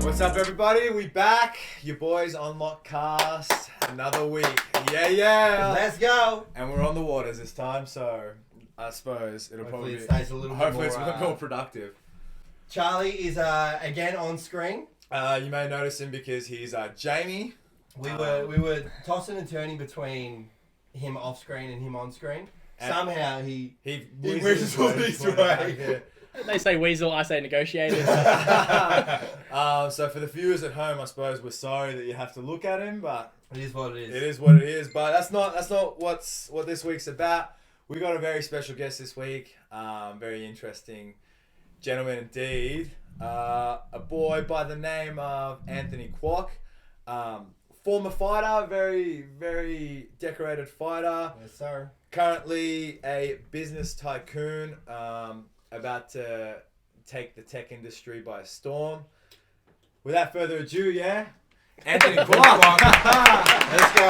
What's up, everybody? We back. Your boys Onlockcast. Another week. Yeah. Let's go. And we're on the waters this time, so I suppose it'll Hopefully probably it stays a little bit hopefully more, it's more productive. Charlie is again on screen. You may notice him because he's Jamie. We were tossing and turning between him off screen and him on screen. Somehow he weasels his way. They say weasel, I say negotiator. So for the viewers at home, I suppose we're sorry that you have to look at him, but It is what it is. it is what it is. But that's not what this week's about. We got a very special guest this week. Very interesting gentleman indeed. A boy by the name of Anthony Kwok. Former fighter, very, very decorated fighter. Yes, sir. Currently a business tycoon, about to take the tech industry by storm. Without further ado, Anthony Kwok. Let's go.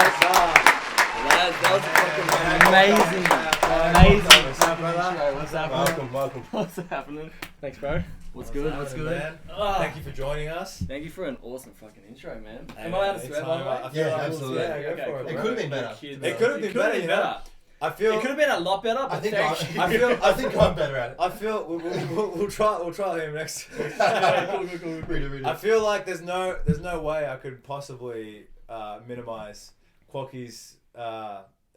That was fucking amazing. What's up, brother? What's happening? Welcome. What's happening? Thanks, bro. What's good? Man? Thank you for joining us. Thank you for an awesome fucking intro, man. Hey, Am I allowed to swear, by the way? I feel Yeah, like- absolutely. Yeah, go Okay, for it. It bro. could have been better. It could have been better, you know. I feel. It could have been a lot better, but I think thank you. I think I'm better at it. I feel we'll try him next. Cool. Read it. I feel like there's no way I could possibly minimize Kwokky's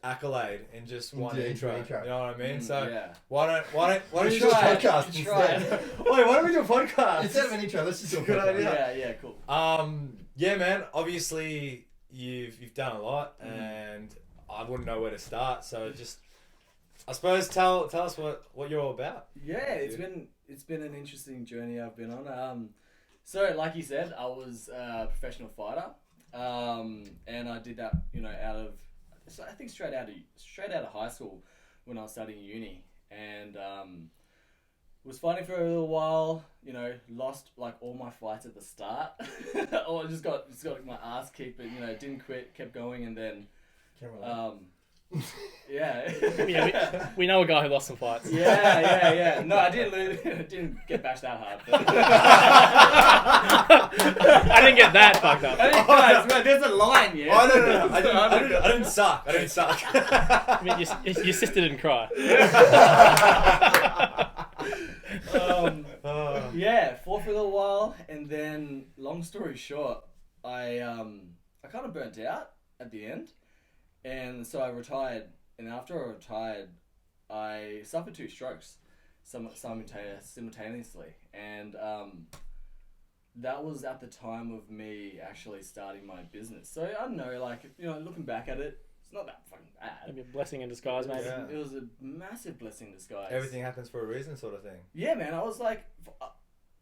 accolade in just one intro. You know what I mean? So yeah. why don't you do a just podcast You try instead? it. wait? Why don't we do a podcast? Instead of an intro, let's just do a Good podcast. idea. Yeah, cool. Yeah, man. Obviously, you've done a lot, and I wouldn't know where to start. So just, I suppose, tell us what you're all about. Yeah, it's been an interesting journey I've been on. So like you said, I was a professional fighter, and I did that, out of, I think straight out of high school when I was studying uni, and was fighting for a little while. Lost like all my fights at the start, or just got my ass kicked, but didn't quit, kept going, and then yeah. We know a guy who lost some fights. Yeah. No, I didn't lose. Didn't get bashed that hard. But... I didn't get that fucked up. Guys, man, there's a line, yeah. Oh no! I didn't suck. I mean, your sister didn't cry. Yeah, fought for a little while, and then, long story short, I kind of burnt out at the end, and so I retired. And after I retired, I suffered 2 strokes simultaneously, and that was at the time of me actually starting my business. So I don't know, like, looking back at it, it's not that fucking bad. Maybe a blessing in disguise, maybe. Yeah. It was a massive blessing in disguise. Everything happens for a reason, sort of thing. Yeah, man. I was like,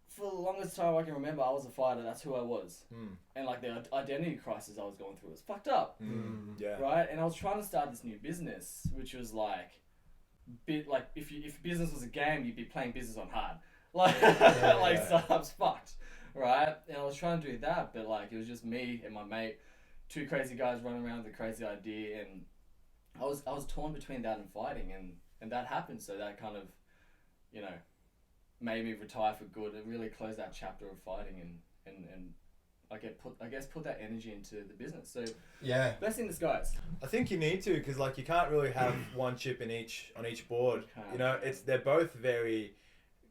for the longest time I can remember, I was a fighter. That's who I was. And like the identity crisis I was going through was fucked up. Yeah. Right. And I was trying to start this new business, which was like, if business was a game, you'd be playing business on hard. Startup's fucked. Right. And I was trying to do that, but like it was just me and my mate, 2 crazy guys running around with a crazy idea, and I was torn between that and fighting, and that happened. So that kind of, made me retire for good. It really closed that chapter of fighting, and I guess put that energy into the business. So Yeah. best in disguise. I think you need to, because like you can't really have one chip on each board. They're both very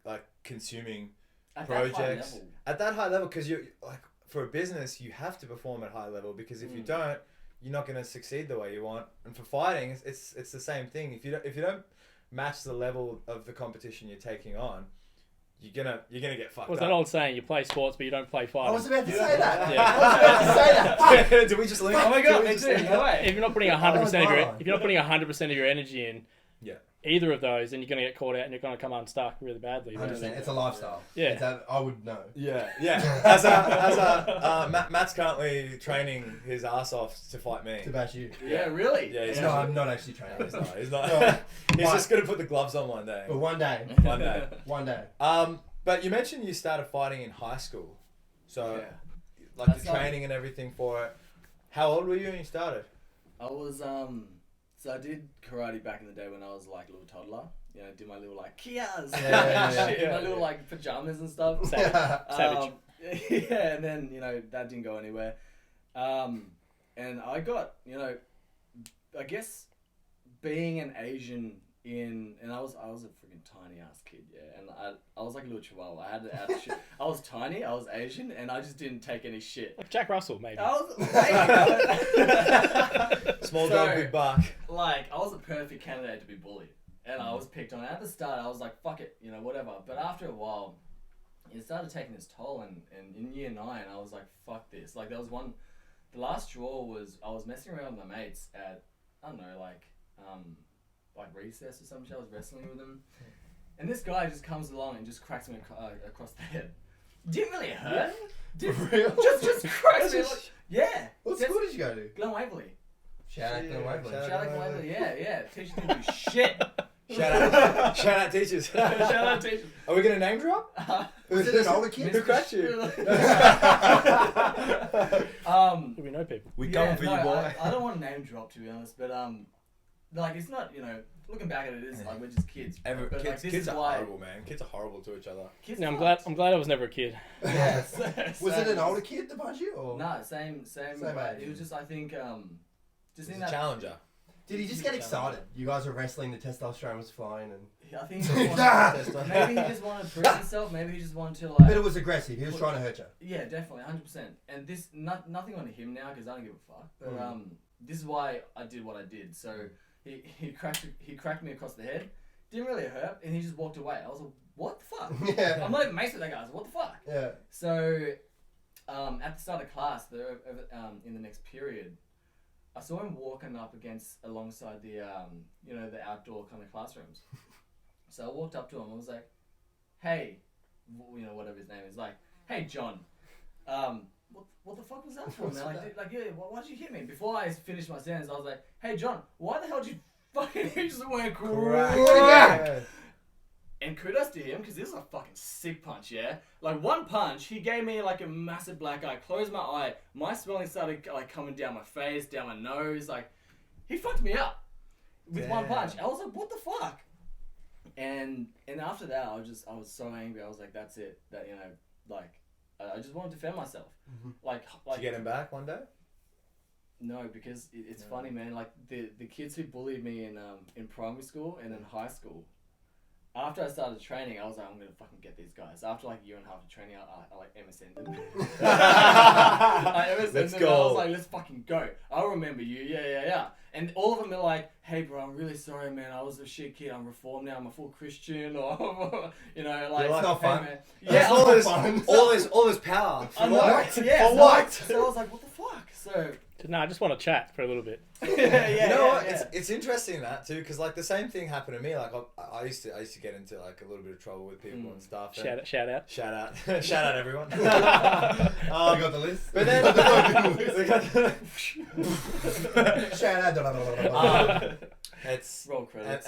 like consuming At projects that high level. at that high level, because you like for a business you have to perform at high level, because if you don't, you're not going to succeed the way you want. And for fighting, it's the same thing. If you don't match the level of the competition you're taking on, you're gonna get fucked What's up. that old saying? You play sports, but you don't play fighting. I was about to say that. Yeah. I was about to say that. Did we just link? Oh my god, me Did we too. just No way. If you're not putting 100% of your energy in Yeah. either of those, then you're going to get caught out and you're going to come unstuck really badly. 100%. It's a lifestyle. Yeah. I would know. Yeah. Matt's currently training his ass off to fight me. To bash you. Yeah, really? Yeah, he's No, I'm not actually training. He's not. No, He's but- just gonna put the gloves on one day. But one day. One day. One day. But you mentioned you started fighting in high school, so Yeah. like That's the training and everything for it. How old were you when you started? I was so I did karate back in the day when I was like a little toddler. did my little like Kias, Yeah. my little like pajamas and stuff. Savage. Yeah, and then that didn't go anywhere. And I got I guess being an Asian and I was a freaking tiny ass kid, and I was like a little chihuahua. I had shit. I was tiny, I was Asian, and I just didn't take any shit. Like Jack Russell, maybe. Small dog, big bark. Like, I was a perfect candidate to be bullied, and I was picked on. At the start, I was like, fuck it, whatever. But after a while, it started taking its toll, and in year 9, I was like, fuck this. Like, there was one, the last straw was, I was messing around with my mates at, I don't know, like recess or some shit. I was wrestling with them, and this guy just comes along and just cracks me across the head. Didn't really hurt. For real? Just cracks me. Yeah. What school did you go to? Glen Waverley. Shout out Glen Waverley. Shout out Glen Waverley. Yeah. Teachers didn't do shit. Shout out teachers. Shout out teachers. Are we gonna name drop? Was it an older kid? Who cracked you? We know people. We coming for you, boy. I don't want to name drop, to be honest, but like it's not, looking back at it, it's like we're just kids. Kids are horrible, man. Kids are horrible to each other. No, I'm glad I was never a kid. Yeah. Was it an older kid to punch you? Or? No, same age. It was just, I think, just in He's that a challenger. Did he just get excited? You guys were wrestling, the testosterone was flying, and I think maybe he just wanted to prove himself. Maybe he just wanted to like. But it was aggressive. He was trying to hurt you. Yeah, definitely, 100%. And this, nothing on him now because I don't give a fuck. But this is why I did what I did. So he cracked me across the head. Didn't really hurt, and he just walked away. I was like, what the fuck? Yeah. I'm not even maced with that guy. I was like, what the fuck? Yeah. So at the start of class, in the next period, I saw him walking up alongside the the outdoor kind of classrooms. So I walked up to him. I was like, "Hey, whatever his name is, like, hey John, what the fuck was that for, man? Why'd you hit me?" Before I finished my sentence, I was like, "Hey John, why the hell did you fucking?" He just went crack. And kudos to him, because this is a fucking sick punch, yeah? Like, one punch, he gave me, like, a massive black eye. Closed my eye. My swelling started, like, coming down my face, down my nose. Like, he fucked me up with one punch. I was like, what the fuck? And after that, I was so angry. I was like, that's it. That, I just wanted to defend myself. Mm-hmm. Did you get him back one day? No, because it's funny, man. Like, the kids who bullied me in primary school and in high school, after I started training, I was like, I'm gonna fucking get these guys. After like a year and a half of training, I like MSN'd them. Let's go. I was like, let's fucking go. I'll remember you. Yeah. And all of them are like, hey bro, I'm really sorry, man. I was a shit kid. I'm reformed now. I'm a full Christian. Or it's not fun. Man. Yeah, all this power. I know. What? Yeah, For what? So I was like, what the fuck? So. No, I just want to chat for a little bit. What? It's interesting that too, because like the same thing happened to me. Like I used to get into like a little bit of trouble with people and stuff. Shout out Shout out everyone. You got the list. But then Shout out. It's roll credits.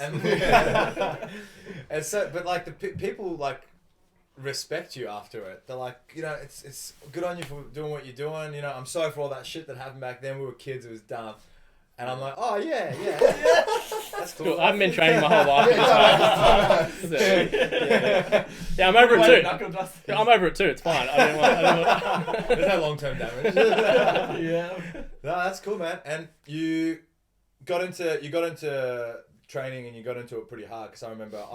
And so, but like the people like respect you after it. They're like, it's good on you for doing what you're doing. I'm sorry for all that shit that happened back then. We were kids. It was dumb. And I'm like, oh yeah. That's cool. I haven't been training my whole life. Yeah, I'm over it too. I'm over it too. It's fine. I don't want... There's no long-term damage. Yeah. No, that's cool, man. And you got into training, and you got into it pretty hard. Because I remember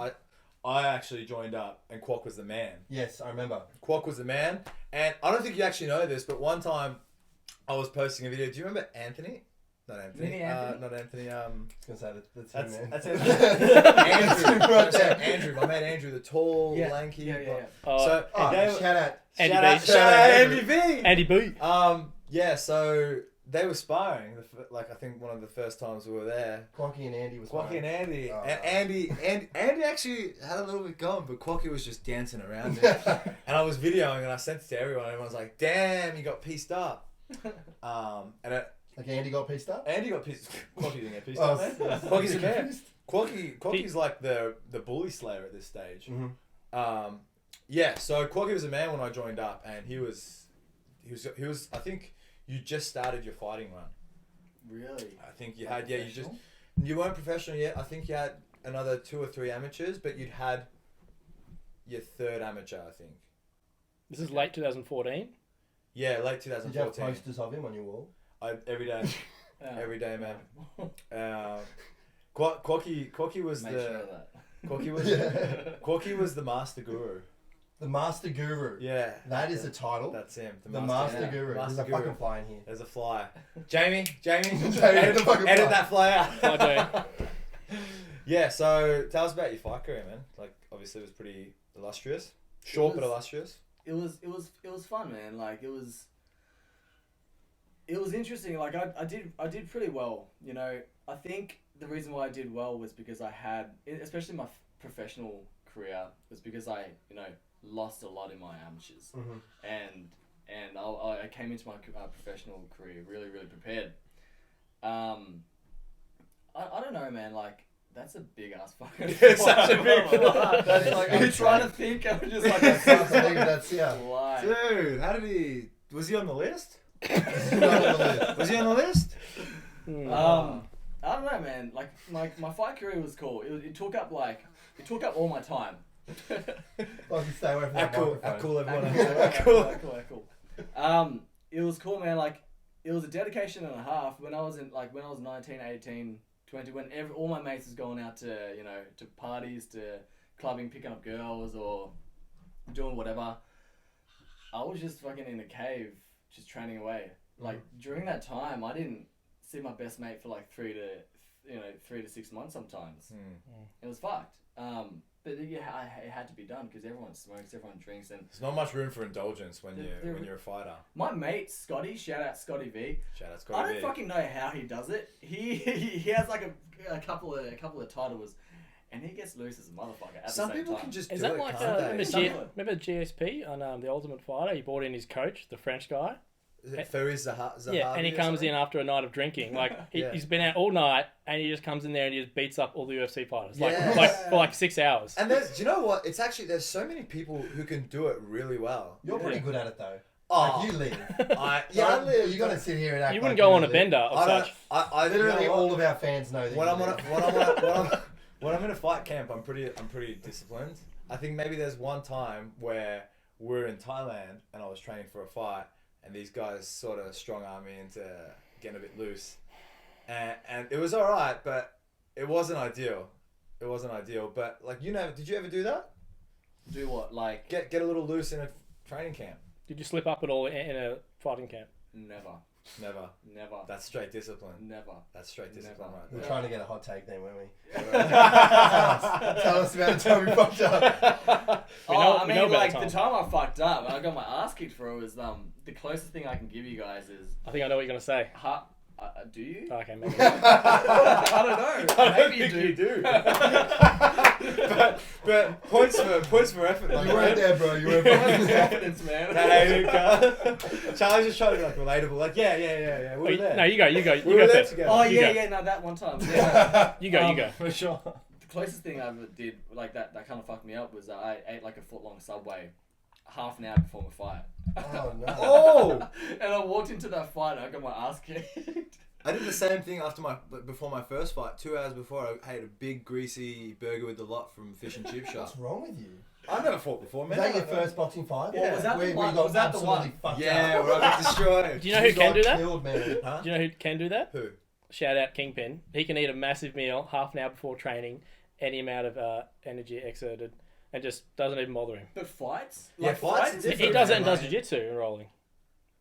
I actually joined up, and Kwok was the man. Yes, I remember. Kwok was the man, and I don't think you actually know this, but one time I was posting a video. Do you remember Anthony? Not Anthony. Not Anthony. I was gonna say that's him, That's man. Andrew. Right there. Andrew, my mate Andrew, the tall, lanky. Yeah. So shout out. Shout out Andy V. Andy B. Yeah. So they were sparring. I think one of the first times we were there. Quacky and Andy was Quacky and Andy. Oh. And Andy actually had a little bit going, but Quacky was just dancing around it. And I was videoing, and I sent it to everyone. And everyone's like, "Damn, you got pieced up." Like Andy got pieced up? Andy got pissed. Quacky didn't get pissed off, man. Quacky's a man. Quacky's like the bully slayer at this stage. Mm-hmm. So Quacky was a man when I joined up, and he was. I think you just started your fighting run. Really? I think you had. Yeah, you weren't professional yet. I think you had another 2 or 3 amateurs, but you'd had your 3rd amateur, I think. This is late 2014. Yeah, late Did you have 2014. posters of him on your wall? Every day. Every day, man. Kwok was Make the sure of that. Kwok was the master guru. The Master Guru. Yeah, That is a title. that's him. The Master yeah. Guru. Master There's a Guru. fucking fly in here. There's a fly. Jamie, Edit the fucking edit fly. that fly out. I Yeah, so tell us about your fight career, man. Like, obviously, it was pretty illustrious. Short but illustrious. It was fun, man. Like it was interesting. Like I did pretty well. You know, I think the reason why I did well was because I had, especially my professional career, was because I lost a lot in my amateurs, and I came into my professional career really prepared. I don't know, man. Like. That's a big ass fucking. It's such a big fly. That's like I'm trying to think. I'm just like That's yeah. fly. Dude, how did he? Was he on the list? It's not on the list. Was he on the list? I don't know, man. Like my fight career was cool. It took up all my time. Like you stay away from that microphone. Cool, everyone. Cool. It was cool, man. Like it was a dedication and a half. When I was 19, 18, 20, when all my mates was going out to to parties, to clubbing, picking up girls, or doing whatever, I was just fucking in a cave, just training away. Like during that time, I didn't see my best mate for like 3 to 6 months sometimes. It was fucked. But yeah, it had to be done because everyone smokes, everyone drinks, and There's not much room for indulgence when you're a fighter. my mate Scotty, shout out Scotty V. Shout out I Scotty don't V. fucking know how he does it. He has like a couple of titles, and he gets loose as a motherfucker at Some the same people time. can just Is do that it, like can't they? remember GSP on The Ultimate Fighter? He brought in his coach, the French guy. Is it Faris Zahavi? Yeah, and he comes in after a night of drinking. Like he's been out all night, and he just comes in there and he just beats up all the UFC fighters, for like 6 hours. And do you know what? It's actually there's so many people who can do it really well. You're pretty good at it though. Oh. Like you live. I You got to sit here and act. You wouldn't like go on a live. bender of such. I Literally, you know all what? of our fans know that. When you I'm live. when I'm in a fight camp, I'm pretty disciplined. I think maybe there's one time where we're in Thailand and I was training for a fight, and these guys sort of strong arm me into getting a bit loose, and it was all right, but it wasn't ideal. But like did you ever do that? Do what? Like Get a little loose in a training camp? Did you slip up at all in a fighting camp? never. Never. That's straight discipline. Never. That's straight discipline right We're there. trying to get a hot take then, weren't we? Tell us about the time we fucked up. We know the about time I fucked up and I got my ass kicked for it was the closest thing I can give you guys is I think I know what you're gonna say. do you? Okay, maybe. I don't know. Maybe you do. but points for effort. Like, You weren't there, bro. You weren't Confidence, man. Charlie's just trying to be like relatable. Like yeah. We were there. No, you go. You We were go there first. together. Oh You yeah, go. no, that one time. Yeah. You go. For sure. The closest thing I ever did like that kind of fucked me up was I ate like a foot-long Subway half an hour before my fight. Oh no. Oh! And I walked into that fight and I got my ass kicked. I did the same thing before my first fight. 2 hours before, I ate a big greasy burger with the lot from Fish and Chip Shop. What's wrong with you? I've never fought before, man. Was that your first boxing fight? Yeah. Was that Where the we one? got Was that the absolutely one? fucked Yeah, up? where I got destroyed. Do you know who can do that? Killed, man. Huh? Do you know who can do that? Who? Shout out Kingpin. He can eat a massive meal half an hour before training, any amount of energy exerted, and just doesn't even bother him. But fights? Yeah, fights are He different. does it and man. does jiu-jitsu and rolling.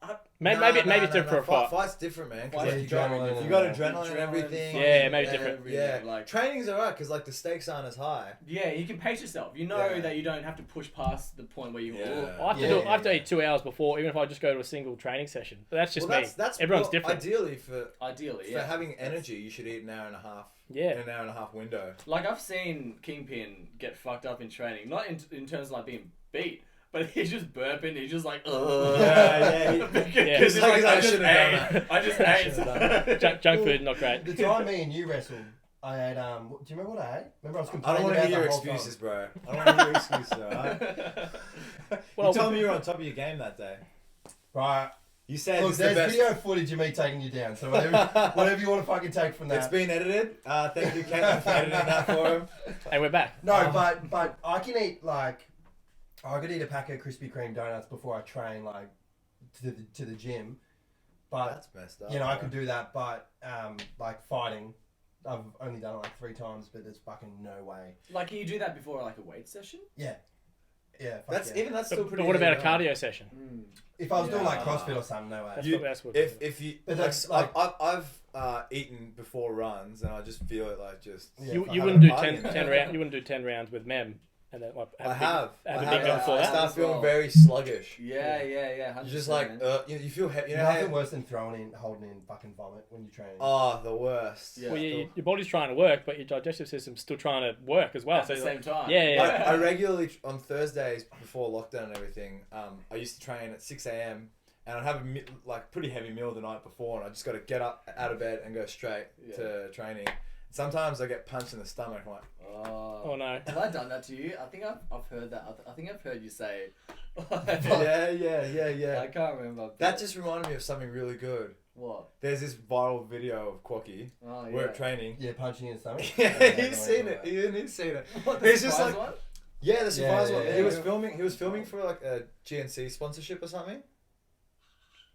I- Maybe it's different for a fight. Fight's different, man. 'Cause Fight's like, adrenaline you got and- adrenaline and everything. Yeah, maybe different. Yeah, Like, training's alright because like the stakes aren't as high. yeah, you can pace yourself. You know Yeah. that you don't have to push past the point where you. Yeah. I have to eat 2 hours before, even if I just go to a single training session. But that's just me. Everyone's different. Ideally, for Ideally, yeah. having energy, you should eat an hour and a half. Yeah. In an hour and a half window. Like I've seen Kingpin get fucked up in training, not in terms of like being beat, but he's just burping. He's just like, Yeah. Because he's like, like, I I just shouldn't have done ate. I just ate. shouldn't have Junk food, not great. The time me and you wrestled, I ate, do you remember what I ate? Remember I was I complaining don't want to about hear the your whole excuses, time. bro. I don't want to hear your excuses, alright? Well, You told me you were on top of your game that day. Right. You said Look, it's the there's best. video footage of me taking you down, so whatever you want to fucking take from that. It's been edited. Thank you, Caitlin, for editing that for him. And we're back. No, but I can eat I could eat a pack of Krispy Kreme donuts before I train to the gym. But That's messed up. I could do that, but fighting, I've only done it 3 times, but there's fucking no way. Like, can you do that before a weight session? Yeah. Yeah, That's still pretty. But what about a early cardio session? If I was doing CrossFit or something, no way. That's what If you, But I've eaten before runs and I just feel it Yeah, you I wouldn't do haven't 10 rounds. You wouldn't do 10 rounds with Mem, and then I have. a big go before I that. start as feeling well. very sluggish. Yeah. You're just like, you feel heavy. There's nothing worse than holding in fucking vomit when you're training. Oh, the worst. Yeah. Well, your body's trying to work, but your digestive system's still trying to work as well. At the same time. Yeah. I regularly, on Thursdays before lockdown and everything, I used to train at 6 a.m. and I'd have a pretty heavy meal the night before, and I just got to get up out of bed and go straight to training. Sometimes I get punched in the stomach. I'm like, Oh no. Have I done that to you? I think I've heard that. I think I've heard you say. yeah. I can't remember. That just reminded me of something really good. What? There's this viral video of Kwok. Oh yeah. We're at training. Yeah, punching in the stomach. Yeah, he's seen it. He's seen it. What, He's the just surprise like, one? yeah, the surprise one. yeah, He was yeah. filming. He was filming for a GNC sponsorship or something.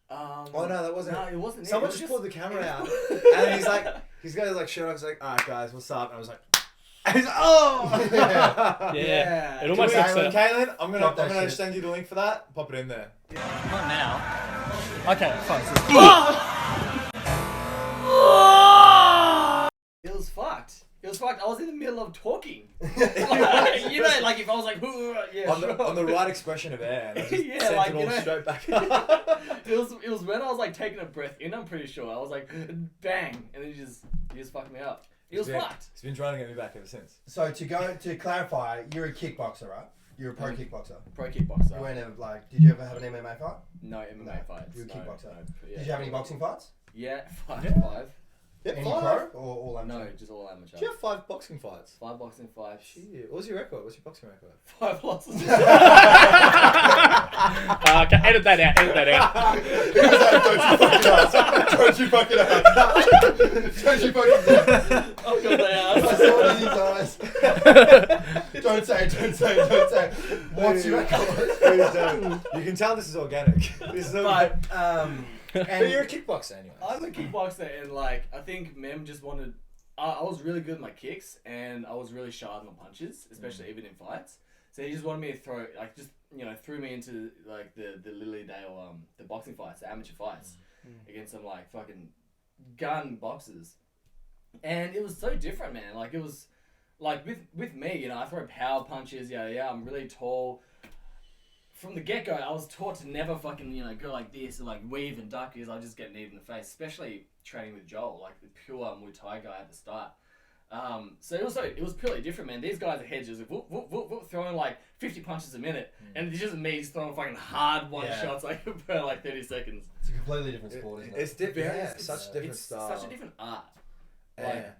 Oh no, that wasn't. No, it wasn't. Someone it was just pulled the camera out, it and he's got shirt on. He's like, "All right, guys, what's up?" And I was like, and he's like, "Oh, Yeah. It Can almost we- looks Caitlin, I'm Drop that gonna shit. send you the link for that. Pop it in there." Not now. Okay, fine. It was fucked. It was fucked. I was in the middle of talking. If I was like, yeah, On the right expression of air, and I just Yeah, sent like, it all you know. straight back up. It was when I was taking a breath in. I'm pretty sure I was like, bang, and then he just fucked me up. It was fucked. He's been trying to get me back ever since. So to clarify, you're a kickboxer, right? You're a pro kickboxer. Pro kickboxer. You weren't ever did you ever have an MMA fight? No MMA fights. You're a no, kickboxer. no, yeah. Did you have any boxing fights? Yeah, five. Yeah, Any 5. pro or all amateur? No, just all amateur. Do you have 5 boxing fights? 5 boxing fights. Shit. What's your record? What's your boxing record? 5 losses. Okay, edit that out. Don't you fucking out. Don't you fucking out. Oh god, they I are. saw it in his eyes. Don't say it. What's your record? Please don't. You can tell this is organic. This is organic. But you're a kickboxer anyway. I'm a kickboxer, and I think Mem just wanted. I was really good at my kicks, and I was really shy with my punches, especially even in fights. So he just wanted me to throw, threw me into the Lily Dale, the boxing fights, the amateur fights, against some fucking gun boxers, and it was so different, man. It was with me, I throw power punches. Yeah, I'm really tall. From the get-go, I was taught to never fucking, go like this or weave and duck because I just get kneed in the face, especially training with Joel, the pure Muay Thai guy at the start. So it was purely different, man. These guys are heads just whoop, whoop, whoop, whoop, throwing 50 punches a minute, and it's just me just throwing fucking hard one-shots per 30 seconds. It's a completely different sport, isn't it? It's different. Yeah, It's such a different it's style. such a different art.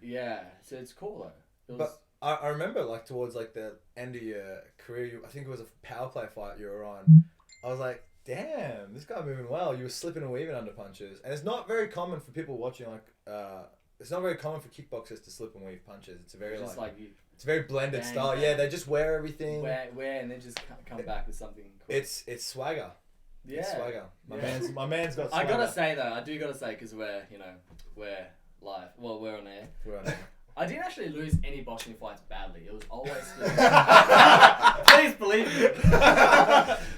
Yeah. So it's cool though. It was, But I remember towards the end of your career, I think it was a power play fight you were on. I was like, damn, this guy moving well. You were slipping and weaving under punches, and it's not very common for people watching. It's not very common for kickboxers to slip and weave punches. It's a very just it's a very blended bang, style. bang. Yeah, they just wear everything. wear and then just come back with something cool. It's swagger. Yeah. It's swagger. My Yeah. man's got. I Swagger. gotta say though, because we're live. Well, we're on air. We're on air. I didn't actually lose any boxing fights badly. It was always. Please believe me.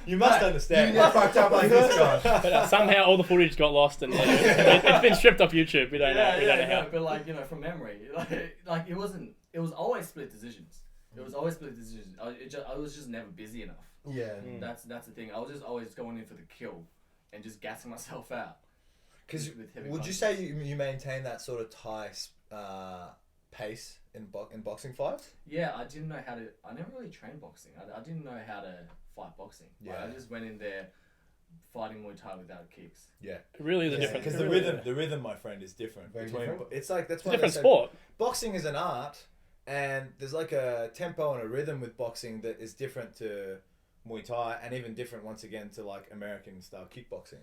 You must You understand. get fucked up like this guy. But somehow all the footage got lost and it's been stripped off YouTube. We don't know. We don't know how. But from memory, it wasn't. It was always split decisions. It was always split decisions. I was just never busy enough. Yeah. That's the thing. I was just always going in for the kill, and just gassing myself out. Because with heavy would you punches. say you maintain that sort of Thai pace in boxing fights? Yeah, I didn't know how to. I never really trained boxing. I didn't know how to fight boxing. Yeah. I just went in there fighting Muay Thai without kicks. Yeah. It really is a different. Because it the really rhythm, is. the rhythm, my friend, is different. Very different. It's that's It's a why different they say sport. boxing is an art, and there's a tempo and a rhythm with boxing that is different to Muay Thai, and even different once again to American style kickboxing.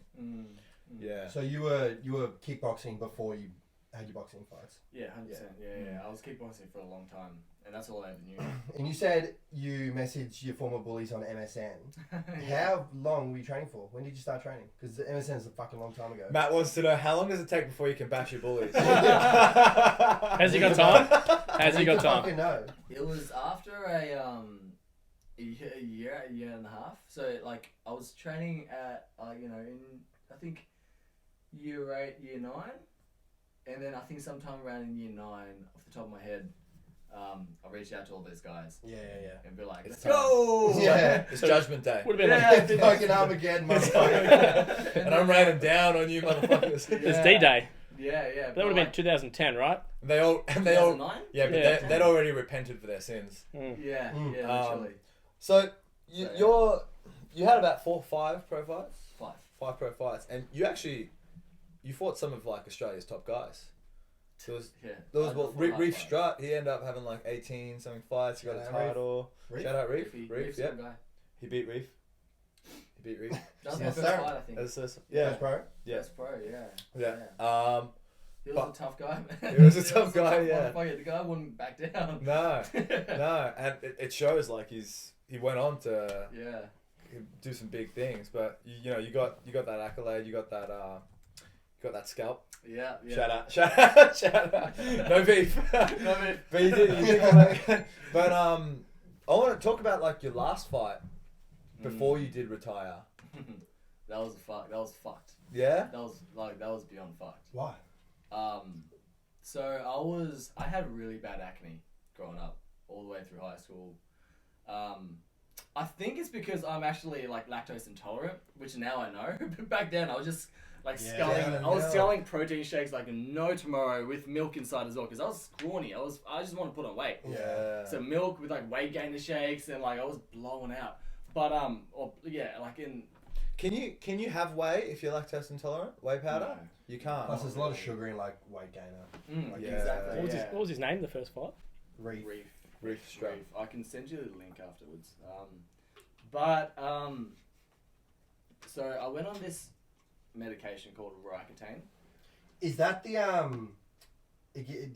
Yeah. So you were kickboxing before you had your boxing fights. Yeah, 100%. Yeah. I was kickboxing for a long time, and that's all I ever knew. And you said you messaged your former bullies on MSN. How long were you training for? When did you start training? Because MSN is a fucking long time ago. Matt wants to know, how long does it take before you can bash your bullies? Has he got time? Has he got time? Fucking know. It was after a year and a half. So like I was training at in I think year 8, year 9, and then I think sometime around in year 9, off the top of my head, I reached out to all those guys. Yeah. And be like, let's time. go! Yeah. It's Judgment Day. Would have been like Fucking Armageddon, motherfucker. And I'm raining down on you motherfuckers. it's D-Day. Yeah. That would have been 2010, right? They all 2009? yeah, but Yeah. they'd already repented for their sins. Yeah, literally. So you had about 4 or 5 pro fights? 5. 5 pro fights, and you fought some of like Australia's top guys. There was what, Reef Strutt. He ended up having like 18 something fights. He got a title. Reef? Shout out Reef. Reef's Yeah. a guy. He beat Reef. That That was my Yes, first sir. fight, I think. Yeah. First pro? Yeah. First pro, yeah. Yeah. He was a tough guy, man. He was a tough guy, yeah. Motherfucker. The guy wouldn't back down. No, and it shows like he went on to do some big things, but you got that accolade, you got that scalp. Yeah. Shout out. No beef. No, man. But you did come back. But I want to talk about like your last fight before you did retire. That was fucked. Yeah. That was beyond fucked. Why? So I had really bad acne growing up, all the way through high school. I think it's because I'm actually like lactose intolerant, which now I know. But back then I was just like sculling protein shakes like no tomorrow with milk inside as well, because I was scrawny. I just want to put on weight. Yeah. So milk with like weight gainer shakes, and like I was blowing out. But Can you have whey if you're lactose intolerant? Whey powder? No. You can't. Plus, there's a lot of sugar in like weight gainer. Like, Exactly. What was his name, the first fight? Reef. Reef Strutt. I can send you the link afterwards. So I went on this medication called Roaccutane. Is that the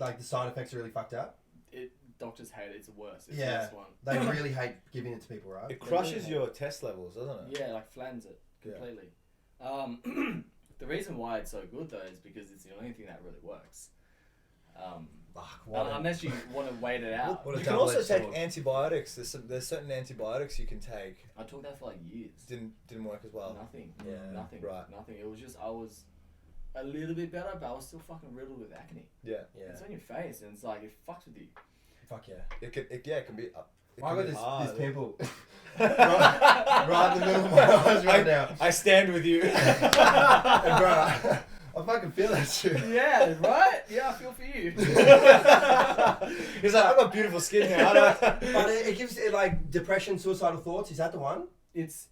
like the side effects are really fucked up? Doctors hate it. It's the worst. It's Yeah. the worst one. They really hate giving it to people, right? It crushes your test levels, doesn't it? Yeah, like flans it completely. The reason why it's so good though is because it's the only thing that really works. Unless you want to wait it out. You can also take antibiotics. There's certain antibiotics you can take. I took that for like years. Didn't work as well. Nothing. Yeah. Nothing. Right. Nothing. It was just I was a little bit better, but I was still fucking riddled with acne. Yeah. It's on your face, and it's like it fucks with you. Fuck yeah. It can be. It I can got be this hard. pimple right in the middle of my eyes right now. I stand with you. And bro, I fucking feel that shit. Yeah, right? Yeah, I feel for you. He's like, I've got beautiful skin now. But it gives it like depression, suicidal thoughts. Is that the one? It's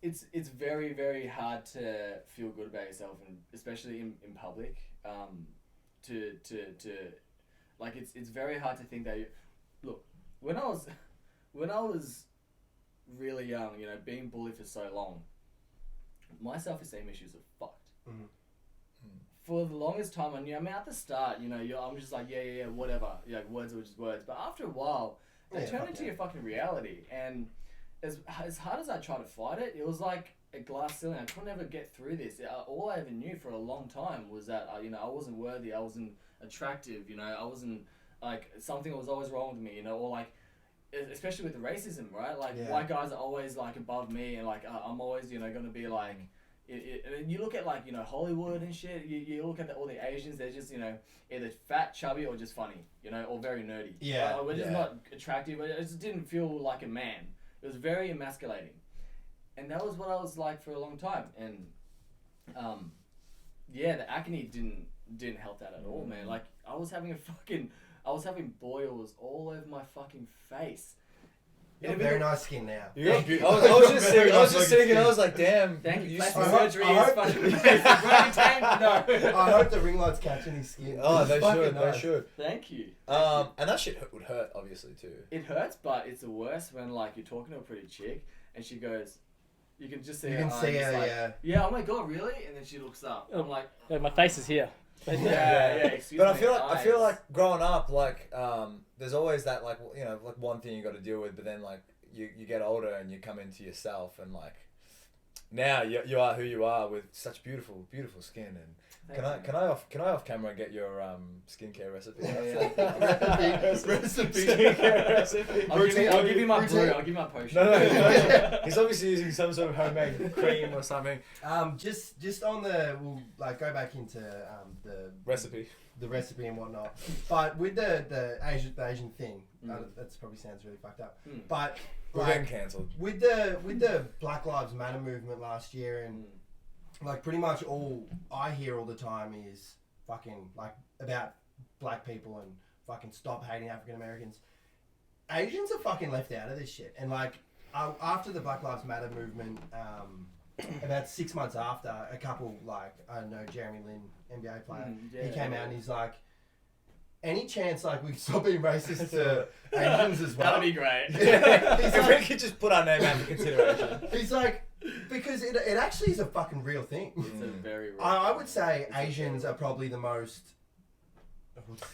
very, very hard to feel good about yourself, and especially in public. Like it's very hard to think that look, when I was really young, being bullied for so long, my self-esteem issues are fucked. Mm-hmm. For the longest time, at the start, I'm just like, yeah, whatever. Like, words are just words. But after a while, they turn into your fucking reality. And as hard as I tried to fight it, it was like a glass ceiling. I could never get through this. All I ever knew for a long time was that, I wasn't worthy. I wasn't attractive. I wasn't, like, something was always wrong with me, or like, especially with the racism, right? Like, white guys are always, like, above me, and, like, I'm always, going to be, like, and you look at like Hollywood and shit. You look at all the Asians. They're just either fat, chubby, or just funny. Or very nerdy. Yeah, we're just not attractive. It just didn't feel like a man. It was very emasculating, and that was what I was like for a long time. And the acne didn't help that at all, man. Like I was having boils all over my fucking face. You have very nice skin now. I was just thinking, I was like, damn. Thank you. Plastic I surgery is fucking amazing. No. I hope the ring light's catching his skin. Oh, they should. Nice. They should. Thank you. And that shit would hurt, obviously, too. It hurts, but it's the worst when like you're talking to a pretty chick and she goes, You can just see You her. can see her, like, yeah. Oh my god, really? And then she looks up. I'm like, Yeah, my face is here. Excuse But me, I feel like growing up, like there's always that like like one thing you got to deal with, but then like you get older and you come into yourself and like now you are who you are with such beautiful skin. And can I off camera get your skincare recipe? Skincare recipe. I'll give you my brew. I'll give you my potion. No. He's obviously using some sort of homemade cream or something. Just on we'll like go back into the Recipe. the recipe and whatnot. But with the Asian thing, that probably sounds really fucked up. But we're getting cancelled. With the Black Lives Matter movement last year, and like pretty much all I hear all the time is fucking like about black people and fucking stop hating African Americans. Asians are fucking left out of this shit. And like after the Black Lives Matter movement, about 6 months after, a couple like I don't know, Jeremy Lin, NBA player, he came out and he's like, any chance like we could stop being racist to Asians as well? That'd be great. If we could just put our name out for consideration. He's like, because it actually is a fucking real thing. It's a very real I would say Asians are probably the most.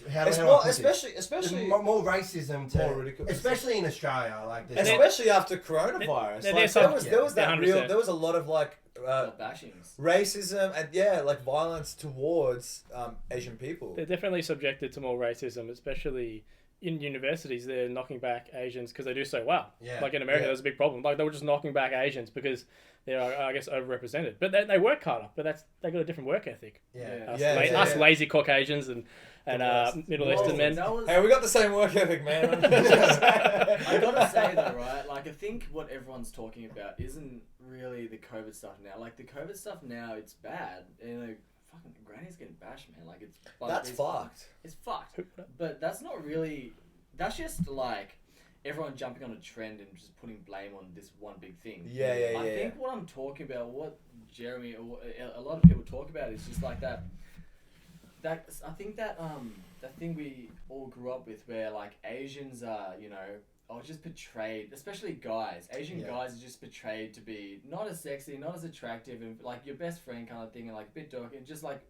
Especially more racism to, more ridiculous. especially in Australia, like this. Especially after coronavirus, there was that 100%. real. There was a lot of like bashings, racism, and like violence towards Asian people. They're definitely subjected to more racism, especially in universities. They're knocking back Asians because they do so well. Yeah. Like in America, there's a big problem. Like they were just knocking back Asians because they're, I guess, overrepresented. But they work harder. But they got a different work ethic. Us lazy Caucasians and Middle Eastern men. Hey, we got the same work ethic, man. I gotta say though, right? Like I think what everyone's talking about isn't really the COVID stuff now. Like the COVID stuff now, it's bad. Fucking Granny's getting bashed, man. Like it's. That's fucked. It's fucked. But that's not really. That's just like everyone jumping on a trend and just putting blame on this one big thing. I think what I'm talking about, what Jeremy or a lot of people talk about, is just like that. I think that thing we all grew up with, where like Asians are, just portrayed, especially guys. Asian guys are just portrayed to be not as sexy, not as attractive, and like your best friend kind of thing, and like a bit dorky, and just like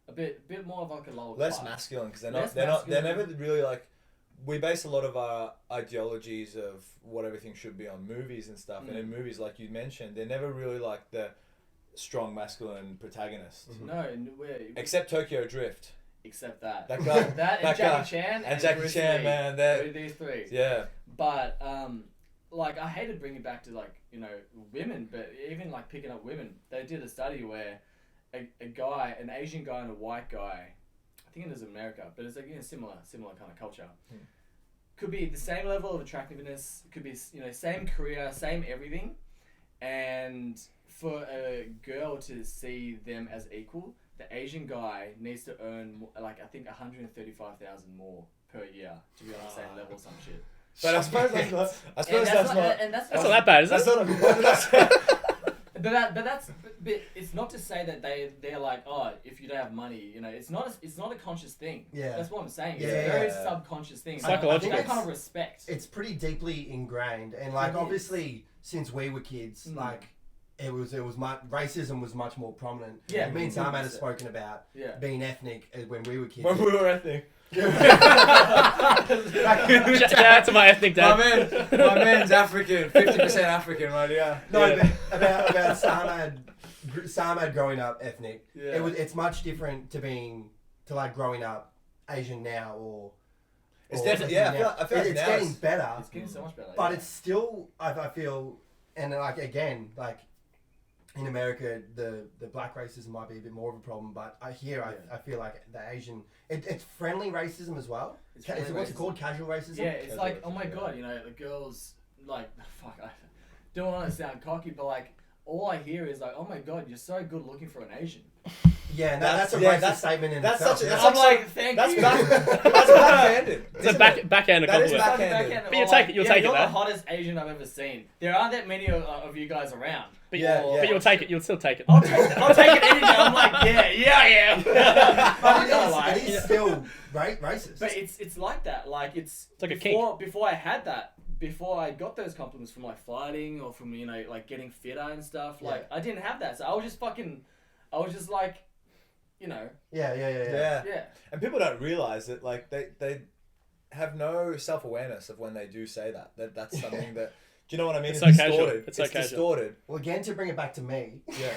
a bit more of like a lower less class. masculine, because they're never really like. We base a lot of our ideologies of what everything should be on movies and stuff, and in movies, like you mentioned, they're never really like the strong masculine protagonist. No, except Tokyo Drift. Except that. That guy. That and Jackie Chan. And Jackie Chan, man. These three. Yeah. But, like, I hated bringing it back to, like, women, but even, like, picking up women. They did a study where a guy, an Asian guy and a white guy, I think it was America, but it's, like, similar kind of culture. Could be the same level of attractiveness, could be, same career, same everything. And for a girl to see them as equal, the Asian guy needs to earn, like, I think 135,000 more per year to be on the same level or some shit. But I suppose that's not that bad, is it? But it's not to say that they're like, oh, if you don't have money, it's not a conscious thing. Yeah. That's what I'm saying. Yeah, It's a very subconscious thing. Psychological. That kind of respect. It's pretty deeply ingrained, and like obviously since we were kids, like it was racism was much more prominent. Yeah. Me and Sam had spoken about being ethnic when we were kids. When we were ethnic. Shout out to my ethnic dad. My man's African, 50% African, right? Yeah. No, but about Samad growing up ethnic. Yeah. It's much different to like growing up Asian now or. It's definitely I feel like it's now getting better. It's getting so much better. But it's still I feel, and like again like. In America, the black racism might be a bit more of a problem, but I feel like the Asian, it's friendly racism as well. What's it called? Casual racism? Yeah, it's like, oh my god, the girls, like, fuck, I don't want to sound cocky, but like, all I hear is like, oh my god, you're so good looking for an Asian. Yeah, and that's a racist statement in itself. Thank you. That's backhanded. It's a backhanded That is compliment. backhanded. But you'll take it. You'll take it. You're the Though. hottest Asian I've ever seen. There aren't that many of you guys around. But you'll take it. You'll still take it. I'll take it any day. I'm like, yeah. But it is still racist. But it's like that. Like it's like a before I had that before I got those compliments from like fighting or from like getting fitter and stuff, like I didn't have that, so I was just like, Yeah. And people don't realize that, like, they have no self-awareness of when they do say that's something that, do you know what I mean? It's It's so casual. distorted. It's so casual. distorted. Well, again, to bring it back to me. Yeah.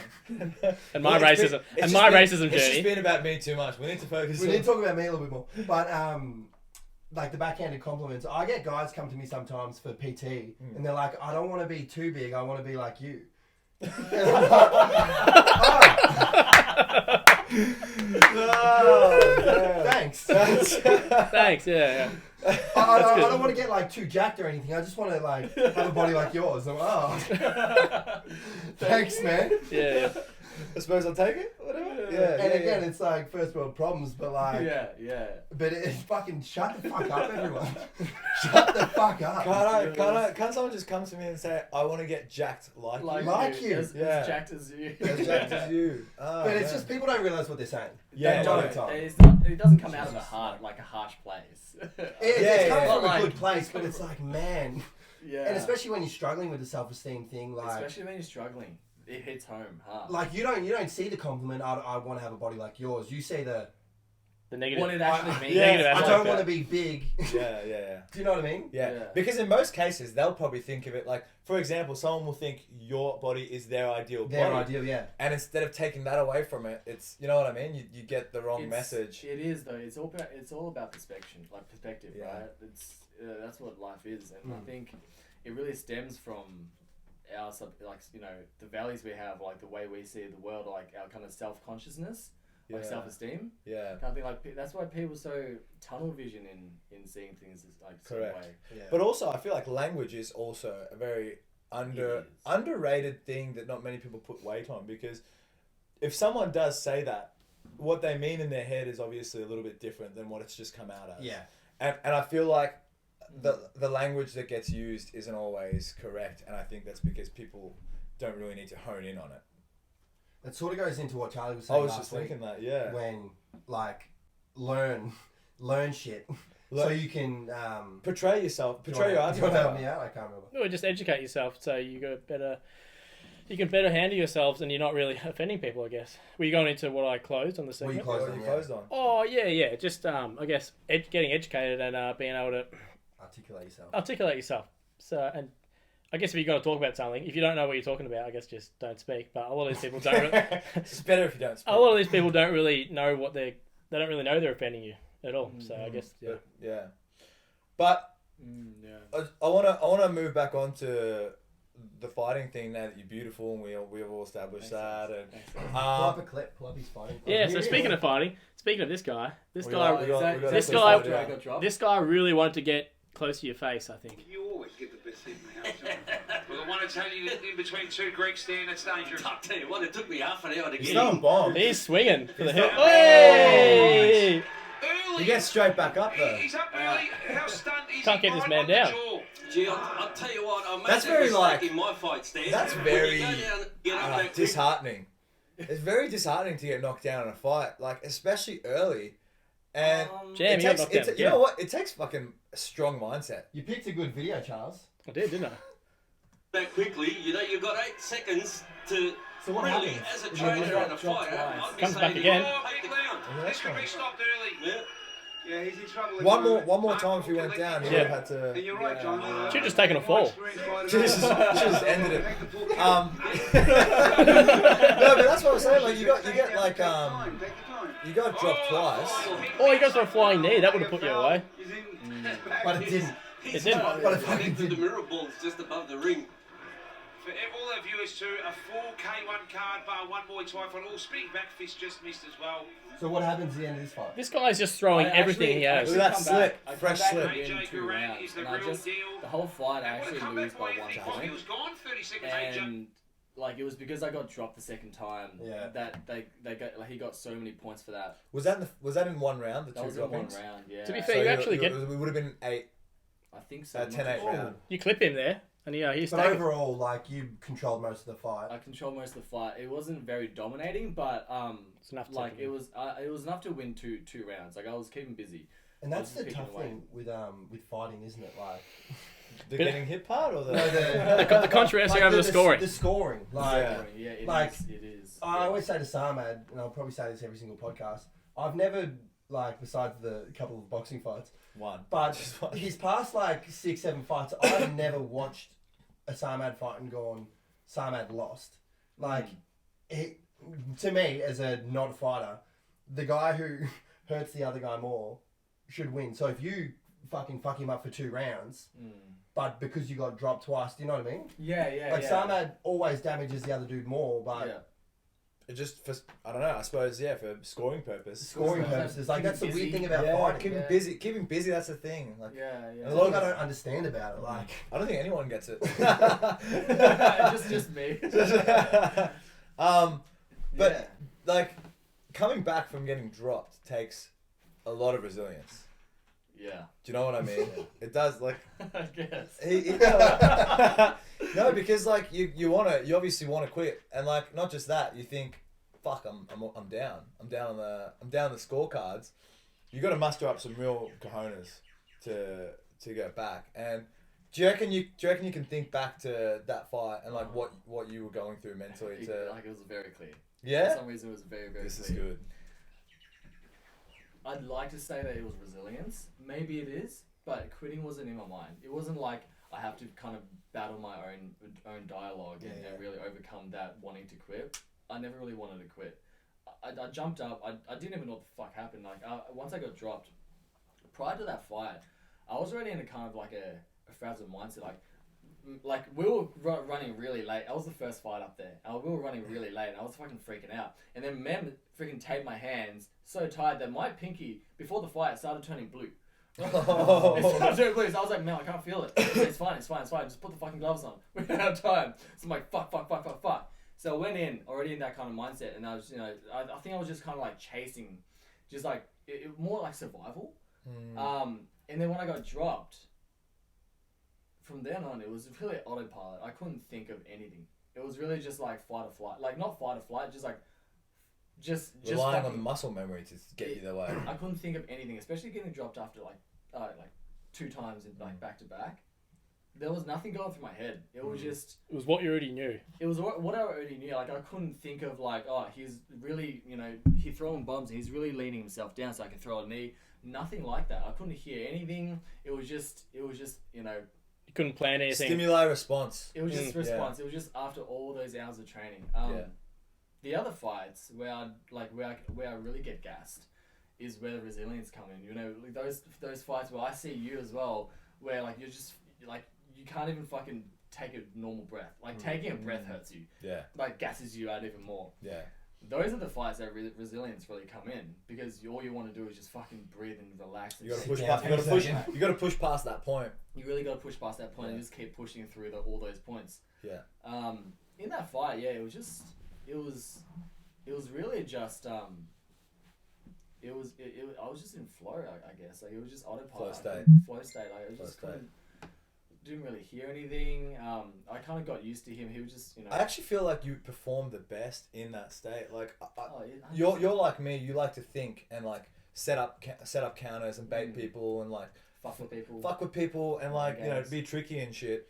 And my Well, racism it's journey. just been about me too much. We need to focus. We need to talk about me a little bit more. But like the backhanded compliments, I get guys come to me sometimes for PT, and they're like, "I don't want to be too big. I want to be like you." Thanks. Thanks. Yeah. I don't want to get like too jacked or anything. I just want to like have a body like yours. I'm, thanks, man. Yeah. I suppose I'll take it. Whatever. And again, it's like first world problems, but like But it's fucking shut the fuck up, everyone. Shut the fuck up. Can't someone just come to me and say, I want to get jacked like you? you. As jacked as you. As jacked as you. Oh, But it's just people don't realise what they're saying. Yeah, It doesn't come out of a harsh place. It's coming from like, a good place, but it's like, man. Yeah. And especially when you're struggling with the self-esteem thing, like. Especially when you're struggling, it hits home hard. Like you don't see the compliment. I want to have a body like yours. You see the negative. What it actually means. I don't want to be big. Yeah. Do you know what I mean? Yeah. Because in most cases, they'll probably think of it like, for example, someone will think your body is their ideal body. Their ideal, yeah. And instead of taking that away from it, it's, you know what I mean? You get the wrong message. It is though. It's all about perspective, right? It's that's what life is, and I think it really stems from our the values we have, like the way we see the world, like our kind of self-consciousness. Like self-esteem. Yeah. I think like that's why people so tunnel vision in seeing things like correct. Way. Yeah. But also, I feel like language is also a very underrated thing that not many people put weight on, because if someone does say that, what they mean in their head is obviously a little bit different than what it's just come out as. Yeah. And I feel like the language that gets used isn't always correct, and I think that's because people don't really need to hone in on it. It sort of goes into what Charlie was saying. I was just thinking that, yeah. When like learn shit, so you can portray yourself, portray your argument. Do you want to help me out? I can't remember. No, just educate yourself so you can better handle yourselves, and you're not really offending people, I guess. Were you going into what I closed on the segment? What you closed on? Oh yeah. Just I guess getting educated and being able to articulate yourself. So and. I guess if you've got to talk about something, if you don't know what you're talking about, I guess just don't speak. But a lot of these people don't really... It's better if you don't speak. A lot of these people don't really know they don't really know they're offending you at all. So I guess, yeah. But I want to move back on to the fighting thing now that you're beautiful and we've all established that. And, pull up a clip. Pull up his fighting. Yeah, so speaking of fighting, speaking of this guy really wanted to get close to your face, I think. You always get the best seat in the house. Well, I want to tell you, in between two Greeks there, that's dangerous. I'll tell you what, it took me half an hour to get He's throwing bombs. He's swinging for the hip. Hey! He gets straight back up, though. He's up early. How stunned is Can't get this man down. Gee, I'll tell you what, I made that's that very mistake in my fight, Stan. That's very disheartening. It's very disheartening to get knocked down in a fight, like, especially early. And Jam, you know what? It takes fucking a strong mindset. You picked a good video, Charles. I did, didn't I? That quickly, you've got 8 seconds to really, as a trainer and a fighter, comes back again. This could be stopped early. Yeah, he's in trouble. One more time if he went down, he would have had to. And you're right, John. Should have just taken a fall. Should have just ended it. No, but that's what I'm saying. Like you get like you got dropped twice. Oh, he goes for a flying knee. That would have put you away. But it didn't. He's It didn't. But it fucking the didn't. mirror balls just above the ring. For all our viewers too, a 4K1 card bar, one Muay Thai fight. All spinning back fist just missed as well. So what happens at the end of this fight? This guy's just throwing everything he has. Look at that slip, fresh slip. AJ Garant is the real deal. The whole fight I And what a actually comeback lose by by 1 He point. was gone 30 seconds, AJ. And like it was because I got dropped the second time. Yeah. That he got so many points for that. Was that in one round? The That two was in one droppings. round. Yeah. To be fair, you actually get. It would have been 8. I think so. 10-8 round. You clip him there, and he's But taking. overall, like you controlled most of the fight. I controlled most of the fight. It wasn't very dominating, but It's enough to like take him. it was enough to win two rounds. Like I was keeping busy. And that's the Picking tough away. thing with fighting, isn't it? Like The getting hit part or the the controversy over the scoring. The scoring, like, Yeah, it is. I always say to Sarmad, and I'll probably say this every single podcast. I've never, like, besides the couple of boxing fights, but his past like 6-7 fights, I've never watched a Sarmad fight and gone, Sarmad lost. Like, to me, as a not fighter, the guy who hurts the other guy more should win. So if you fuck him up for 2 rounds, but because you got dropped twice, do you know what I mean? Yeah. Like, Sarmad always damages the other dude more, but it just for, I don't know, I suppose, for scoring purposes. Like, that's the weird thing about fighting. Keep him busy, that's the thing. Like, a lot of I don't understand about it. Like, I don't think anyone gets it. just me. But like, coming back from getting dropped takes a lot of resilience. Yeah. Do you know what I mean? It does, like. I guess. No, because like you obviously want to quit, and like not just that, you think, fuck, I'm down. I'm down the scorecards. You got to muster up some real cojones to get back. And do you reckon you can think back to that fight and like what you were going through mentally? It was very clear. Yeah. For some reason, it was very, very This clear. is good. I'd like to say that it was resilience. Maybe it is, but quitting wasn't in my mind. It wasn't like I have to kind of battle my own dialogue and really overcome that wanting to quit. I never really wanted to quit. I jumped up. I didn't even know what the fuck happened. Like once I got dropped, prior to that fight, I was already in a kind of like a frazzled mindset. Like we were running really late. I was the first fight up there. We were running really late. And I was fucking freaking out. And then Mem freaking taped my hands so tight that my pinky before the fight started turning blue. It started turning blue. So I was like, man, I can't feel it. It's fine. Just put the fucking gloves on. We don't have time. So I'm like, fuck. So I went in already in that kind of mindset, and I was, I think I was just kind of like chasing, just like more like survival. And then when I got dropped, from then on, it was really autopilot. I couldn't think of anything. It was really just like fight or flight. Like not fight or flight, just relying on the muscle memory to get you that way. I couldn't think of anything, especially getting dropped after like 2 times in like back to back. There was nothing going through my head. It was just. It was what you already knew. It was what I already knew. Like I couldn't think of like, oh, he's really, he's throwing bombs and he's really leaning himself down so I can throw a knee. Nothing like that. I couldn't hear anything. It was just. You couldn't plan anything. Stimuli response. It was just response. Yeah. It was just after all those hours of training. The other fights where I really get gassed is where the resilience come in. Like those fights where I see you as well, where like you're just like you can't even fucking take a normal breath. Like taking a breath hurts you. Yeah. Like gasses you out even more. Yeah. Those are the fights that resilience really come in because all you want to do is just fucking breathe and relax. And you got to push past that point. You really got to push past that point and just keep pushing through all those points. Yeah. In that fight, it was just, it was really just, I was just in flow, I guess. Like it was just autopilot. Flow state. Like I just didn't really hear anything. I kind of got used to him. He was just, I actually feel like you performed the best in that state. Like, you're like me. You like to think and like set up counters and bait people and like fuck with people and like be tricky and shit.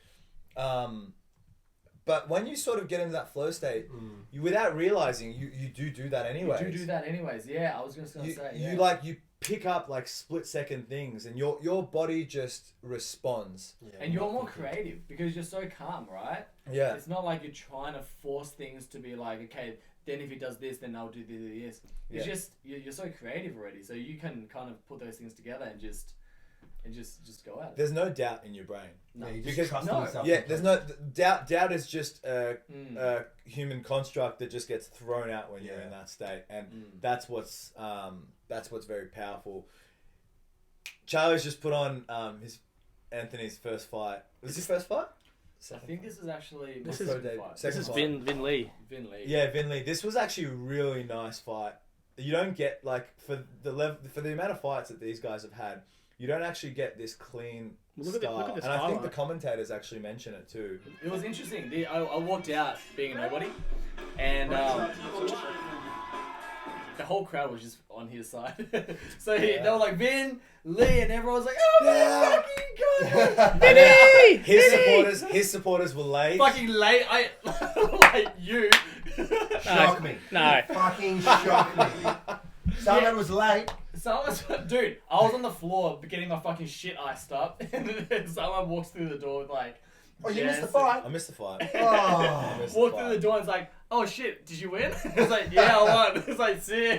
But when you sort of get into that flow state, you without realizing you do that anyways. You do that anyways. Yeah, I was just gonna say. Yeah. You pick up like split second things and your body just responds. Yeah, and you're more creative because you're so calm, right? Yeah. It's not like you're trying to force things to be like, okay, then if he does this, then I'll do this. It's just you're so creative already, so you can kind of put those things together and just go at it. There's no doubt in your brain. No, you just trust yourself. Yeah, there's no doubt. Doubt is just a human construct that just gets thrown out when you're in that state, and that's what's very powerful. Charlie's just put on Anthony's first fight. Was this his first fight? I think this is actually this is Vin Lee. Vin Lee. Yeah, Vin Lee. This was actually a really nice fight. You don't get like for the amount of fights that these guys have had. You don't actually get this clean style. Look at this and I think the commentators actually mention it too. It was interesting. I walked out being a nobody, and the whole crowd was just on his side. So they were like Vin, Lee, and everyone was like, "Oh my fucking god, Vinny! His supporters were late. fucking late!" I like you. Shock me. No. Fucking shock me. Someone was late. Dude, I was on the floor getting my fucking shit iced up, and then someone walks through the door with like, Oh, you missed the fight. I missed the fight. Oh. Walked through the door and it's like, "Oh shit, did you win?" It's like, "Yeah, I won." It's like, "See."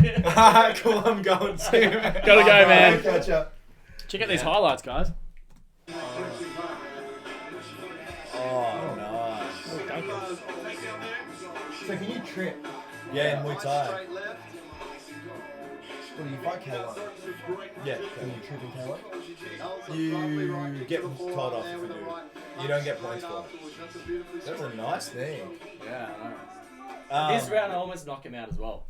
Cool, I'm going to. Gotta go, man. Catch up. Check out these highlights, guys. Oh, nice. Oh, thank you. So can you trip? Yeah, in Muay Thai. What do you fight K1? Yeah. Can you trip in K1? You get told off if you do. You don't get points for it. That's a nice thing. Yeah, I know. This round I almost knocked him out as well.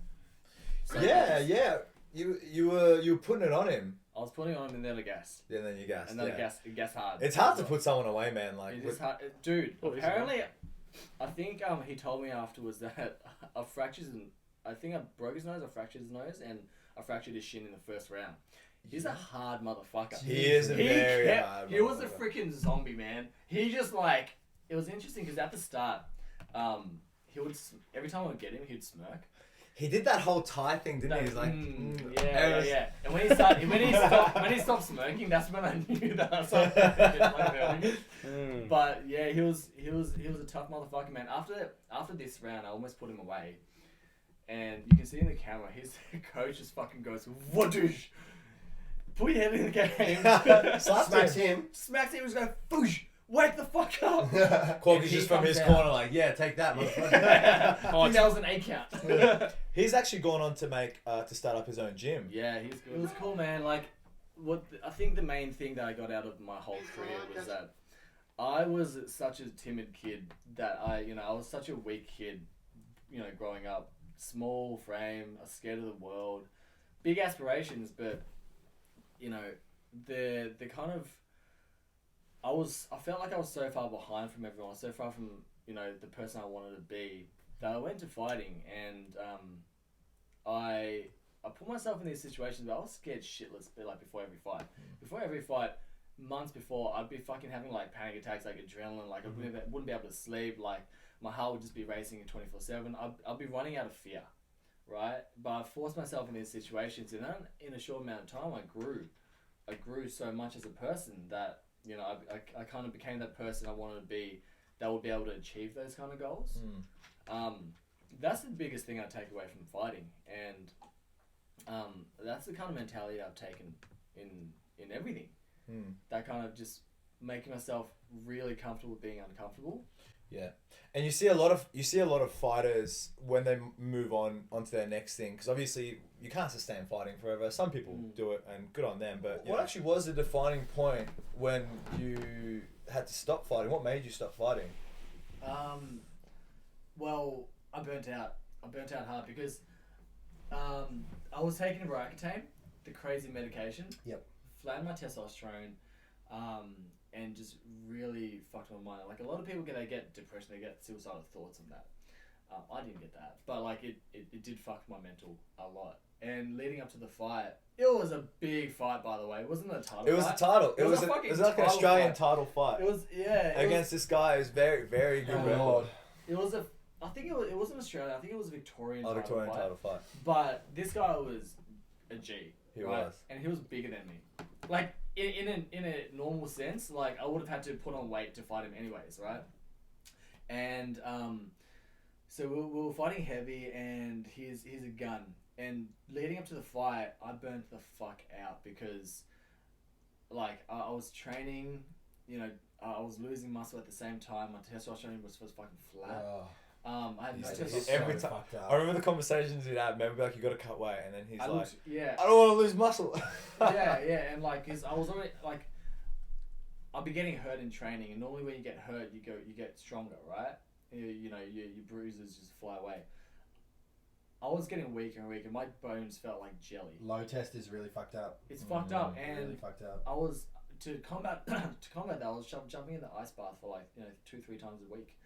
So Yeah. You were putting it on him. I was putting on him and then I gassed. Yeah, then you gassed. And then yeah. I gassed hard. It's hard to put someone away, man. Like, It is hard. Dude, What is it? apparently, I think he told me afterwards that I think I broke his nose, I fractured his nose, and I fractured his shin in the first round. He's a hard motherfucker. He is a very hard. He was a motherfucker. freaking zombie, man. He just like, it was interesting because at the start, he would, every time I would get him, he'd smirk. He did that whole Thai thing, didn't he? He's like, yeah. And when he stopped smoking, that's when I knew that I started hurting. But yeah, he was a tough motherfucker, man. After this round, I almost put him away, and you can see in the camera, his coach just fucking goes, "Wadoosh, put your head in the game." Smacks him. Smacks him. He's going, "Boosh, wake the fuck up." Kwok is just from his corner, like, yeah, take that, motherfucker. Oh, that was an 8 count. He's actually gone on to make to start up his own gym. Yeah, he's good. It was cool, man. Like, I think the main thing that I got out of my whole career was that I was such a timid kid that I was such a weak kid, growing up. Small frame, I was scared of the world, big aspirations, but the kind of I felt like I was so far behind from everyone, so far from the person I wanted to be, that I went to fighting, and I put myself in these situations where I was scared shitless, like before every fight. Before every fight, months before, I'd be fucking having like panic attacks, like adrenaline, like I wouldn't be able to sleep, like my heart would just be racing 24/7. I'd be running out of fear, right? But I forced myself in these situations, and then in a short amount of time, I grew so much as a person that I kind of became that person I wanted to be, that would be able to achieve those kind of goals. That's the biggest thing I take away from fighting, and that's the kind of mentality I've taken in everything. That kind of just making myself really comfortable with being uncomfortable. Yeah, and you see a lot of fighters when they move onto their next thing, because obviously you can't sustain fighting forever. Some people do it, and good on them. But what actually was the defining point when you had to stop fighting? What made you stop fighting? Well, I burnt out. I burnt out hard because I was taking Roaccutane, the crazy medication. Yep. Flattened my testosterone. And just really fucked my mind. Like, a lot of people get depression, they get suicidal thoughts on that. I didn't get that, but like it did fuck my mental a lot. And leading up to the fight, it was a big fight, by the way. It wasn't a title. It was fight. a title. It was like an Australian fight. title fight. It was against this guy who's very, very good record. It wasn't Australian. I think it was a Victorian. Victorian title fight. But this guy was a G. He right? was, and he was bigger than me. Like, in a normal sense, like, I would have had to put on weight to fight him anyways, right? And so we were fighting heavy, and he's a gun. And leading up to the fight, I burnt the fuck out because, like, I was training, I was losing muscle at the same time. My testosterone was fucking flat. I had no every time. I remember the conversations he'd have. Maybe like, you got to cut weight, and then he's I don't want to lose muscle. yeah, and like, cause I was already like, I'll be getting hurt in training, and normally when you get hurt, you get stronger, right? Your bruises just fly away. I was getting weaker and weaker. My bones felt like jelly. Low test is really fucked up. It's fucked up, and really fucked up. I was to combat that. I was jumping in the ice bath for like 2-3 times a week.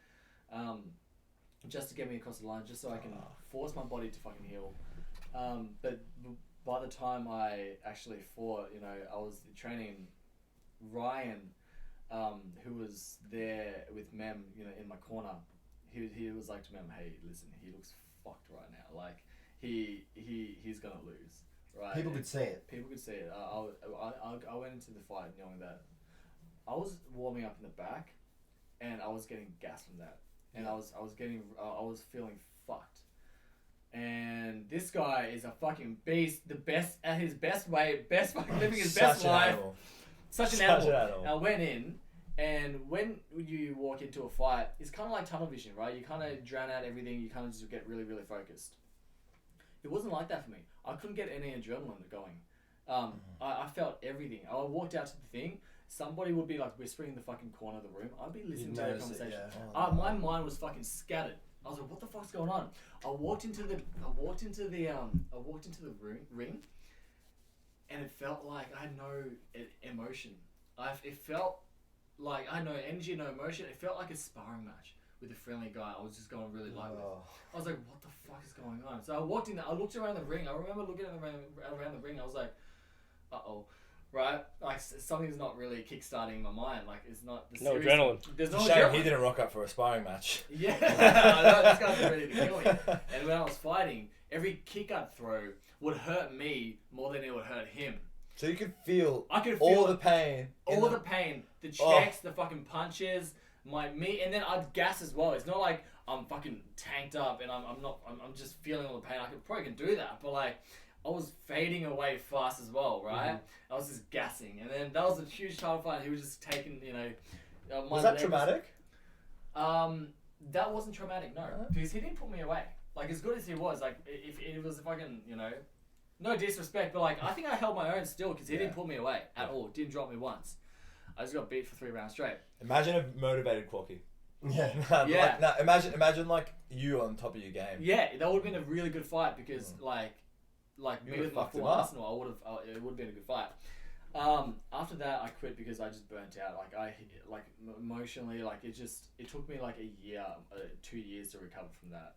Just to get me across the line, just so I can force my body to fucking heal. But by the time I actually fought, you know, I was training Ryan, who was there with Mem, you know, in my corner. He was like to Mem, hey, listen, he looks fucked right now. Like he's gonna lose, right? People could see it. People could see it. I went into the fight knowing that I was warming up in the back, and I was getting gas from that, and I was feeling fucked. And this guy is a fucking beast, the best at his best way, living his best life. Such an animal. I went in, and when you walk into a fight, it's kind of like tunnel vision, right? You kind of drown out everything. You kind of just get really, really focused. It wasn't like that for me. I couldn't get any adrenaline going. I felt everything. I walked out to the thing. Somebody would be like whispering in the fucking corner of the room. I'd be listening to their conversation. My mind was fucking scattered. I was like, what the fuck's going on? I walked into the ring, and it felt like I had no emotion. It felt like I had no energy, no emotion. It felt like a sparring match with a friendly guy. I was just going really light with. I was like, what the fuck is going on? So I walked in there, I looked around the ring. I remember looking around the ring. I was like, uh-oh. Right? Like, something's not really kickstarting my mind. Like, it's not the no adrenaline. There's no adrenaline. He didn't rock up for a sparring match. Yeah. I know, this guy's ready to kill me. And when I was fighting, every kick I'd throw would hurt me more than it would hurt him. So you could feel the pain. All the pain. The checks, the fucking punches, and then I'd gas as well. It's not like I'm fucking tanked up and I'm just feeling all the pain. I probably can do that, but like, I was fading away fast as well, right? Mm-hmm. I was just gassing. And then that was a huge title fight. He was just taking, you know... was that traumatic? That wasn't traumatic, no. Because he didn't put me away. Like, as good as he was, like, if it was fucking, you know... No disrespect, but like, I think I held my own still because he didn't pull me away at all. Didn't drop me once. I just got beat for 3 rounds straight. Imagine a motivated Kwoki. Yeah. Imagine like you on top of your game. Yeah, that would have been a really good fight because like me with my full arsenal, it would have been a good fight. After that, I quit because I just burnt out. Like emotionally, like it took me like a year, 2 years to recover from that.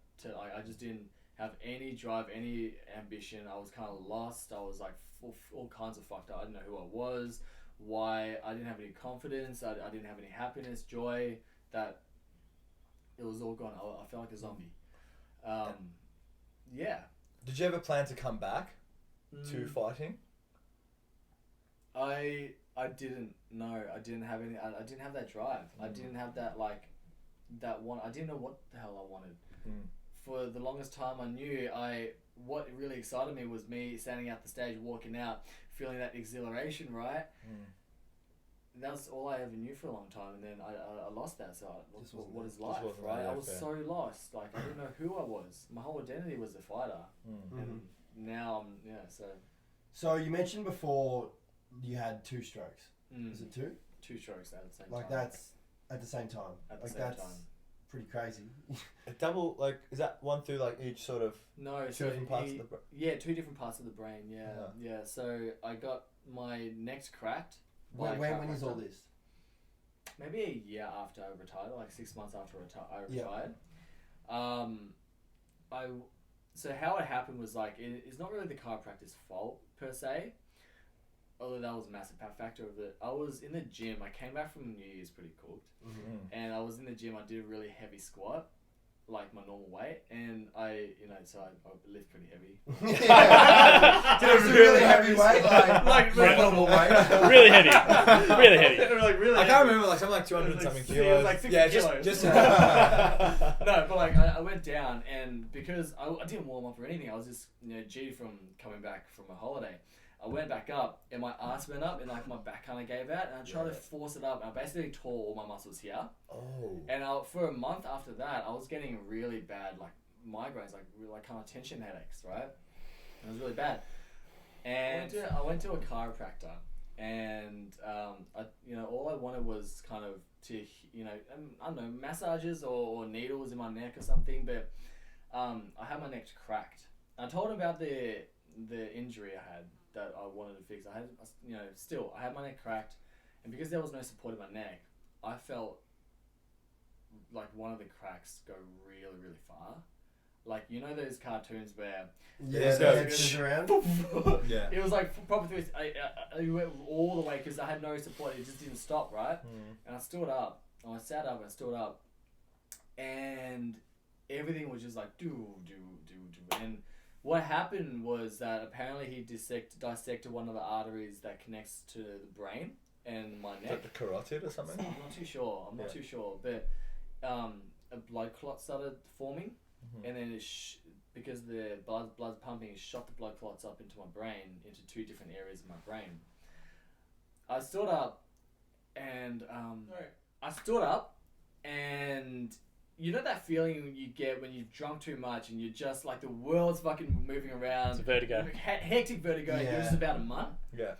I just didn't have any drive, any ambition. I was kind of lost. I was like all kinds of fucked up. I didn't know who I was, why I didn't have any confidence. I didn't have any happiness, joy. That it was all gone. I felt like a zombie. Yeah. Did you ever plan to come back to fighting? I didn't. No, I didn't have any. I didn't have that drive. I didn't have that that one. I didn't know what the hell I wanted. For the longest time, I knew what really excited me was me standing out the stage, walking out, feeling that exhilaration, right? That was all I ever knew for a long time, and then I lost that. So what is life, right? I was so lost. Like, I didn't know who I was. My whole identity was a fighter, and now So you mentioned before you had 2 strokes. Is it 2? 2 strokes at the same time. Like, that's at the same time. At the same time. Pretty crazy. A double, like, is that one through like each sort of? No, two different parts of the brain. Yeah, 2 different parts of the brain. Yeah. So I got my neck cracked. When is all this? Maybe a year after I retired, like 6 months after I retired. So how it happened was like it's not really the chiropractor's fault per se, although that was a massive factor of it. I was in the gym. I came back from New Year's pretty cooked, and I was in the gym. I did a really heavy squat, like my normal weight, and I lift pretty heavy. Did a really heavy weight, like normal weight, really heavy. Like really. I can't remember, like something like 200 something kilos. It was like 60 kilos. Just No, but like I went down, and because I didn't warm up or anything, I was just G from coming back from a holiday. I went back up, and my ass went up, and like my back kind of gave out, and I tried to force it up, and I basically tore all my muscles here. And for a month after that, I was getting really bad like migraines, like kind of tension headaches, right? It was really bad. And I went to a chiropractor, and all I wanted was kind of to I don't know, massages or needles in my neck or something, but I had my neck cracked. I told him about the injury I had that I wanted to fix. I had my neck cracked, and because there was no support in my neck, I felt like one of the cracks go really, really far. like you know those cartoons where Yeah, the head spins around. Yeah. it was like proper twist. I went all the way because I had no support. It just didn't stop, right? And I stood up. I sat up and I stood up, and everything was just like do. And what happened was that apparently he dissected one of the arteries that connects to the brain and my neck. Is that the carotid or something? I'm not too sure. I'm not too sure, but a blood clot started forming, and then because the blood's pumping, it shot the blood clots up into my brain, into 2 different areas of my brain. I stood up, and you know that feeling you get when you've drunk too much and you're just like the world's fucking moving around. It's a vertigo. Hectic vertigo. Yeah. It was about a month. Yeah.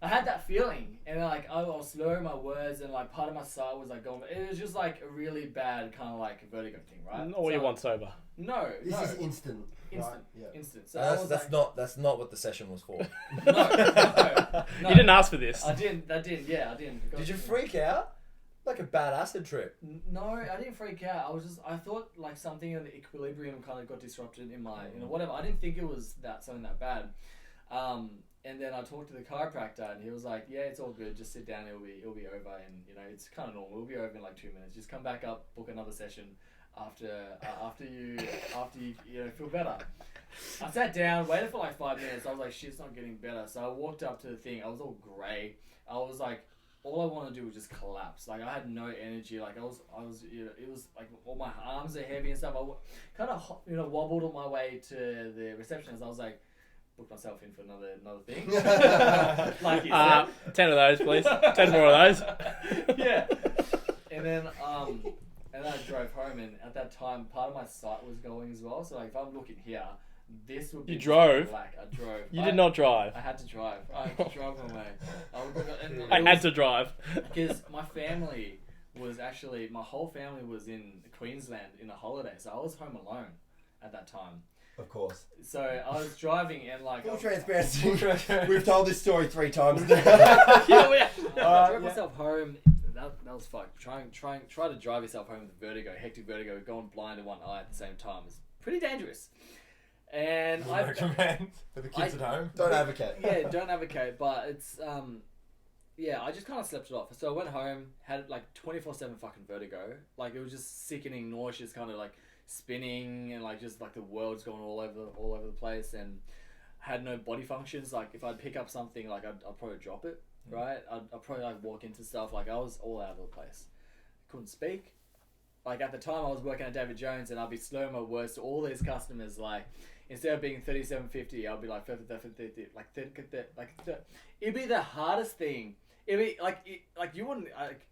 I had that feeling, and like I was slurring my words, and like part of my sight was like going. It was just like a really bad kind of like vertigo thing, right? Or you want sober. No, This is instant. Right? Yeah. instant. So I was That's not what the session was for. no. You didn't ask for this. I didn't. Yeah, I didn't. Did you freak out? Like a bad acid trip. No, I didn't freak out. I thought like something in the equilibrium kind of got disrupted in my, whatever. I didn't think it was something that bad. And then I talked to the chiropractor, and he was like, "Yeah, it's all good. Just sit down. It'll be over, and it's kind of normal. It'll be over in like 2 minutes. Just come back up, book another session after you feel better." I sat down, waited for like 5 minutes. I was like, "Shit's not getting better." So I walked up to the thing. I was all grey. I was like, all I wanted to do was just collapse. Like I had no energy. Like I was it was like all my arms are heavy and stuff. I kind of wobbled on my way to the receptionist. I was like, book myself in for another thing. Like you said. 10 of those, please. 10 more of those. Yeah. And then I drove home, and at that time, part of my sight was going as well. So like, if I'm looking here, this would be You drove? black. I drove. You did not drive. I had to drive. I drove my way. I had to drive. Because my whole family was in Queensland in a holiday, so I was home alone at that time. Of course. So I was driving, and like Full transparency. We've told this story 3 times now. I drove myself home. That was fucked. Try to drive yourself home with vertigo, hectic vertigo, going blind in one eye at the same time is pretty dangerous. And I recommend for the kids at home. Don't advocate. Yeah, don't advocate. But it's I just kind of slept it off. So I went home, had like 24/7 fucking vertigo. Like it was just sickening, nauseous, kind of like spinning, and like just like the world's going all over the place, and had no body functions. Like if I'd pick up something, like I'd probably drop it. Right? I'd probably like walk into stuff. Like I was all out of the place. Couldn't speak. Like at the time I was working at David Jones, and I'd be slurring my words to all these customers. Like instead of being 37.50, I'd be like 30, it'd be the hardest thing. It'd be like you wouldn't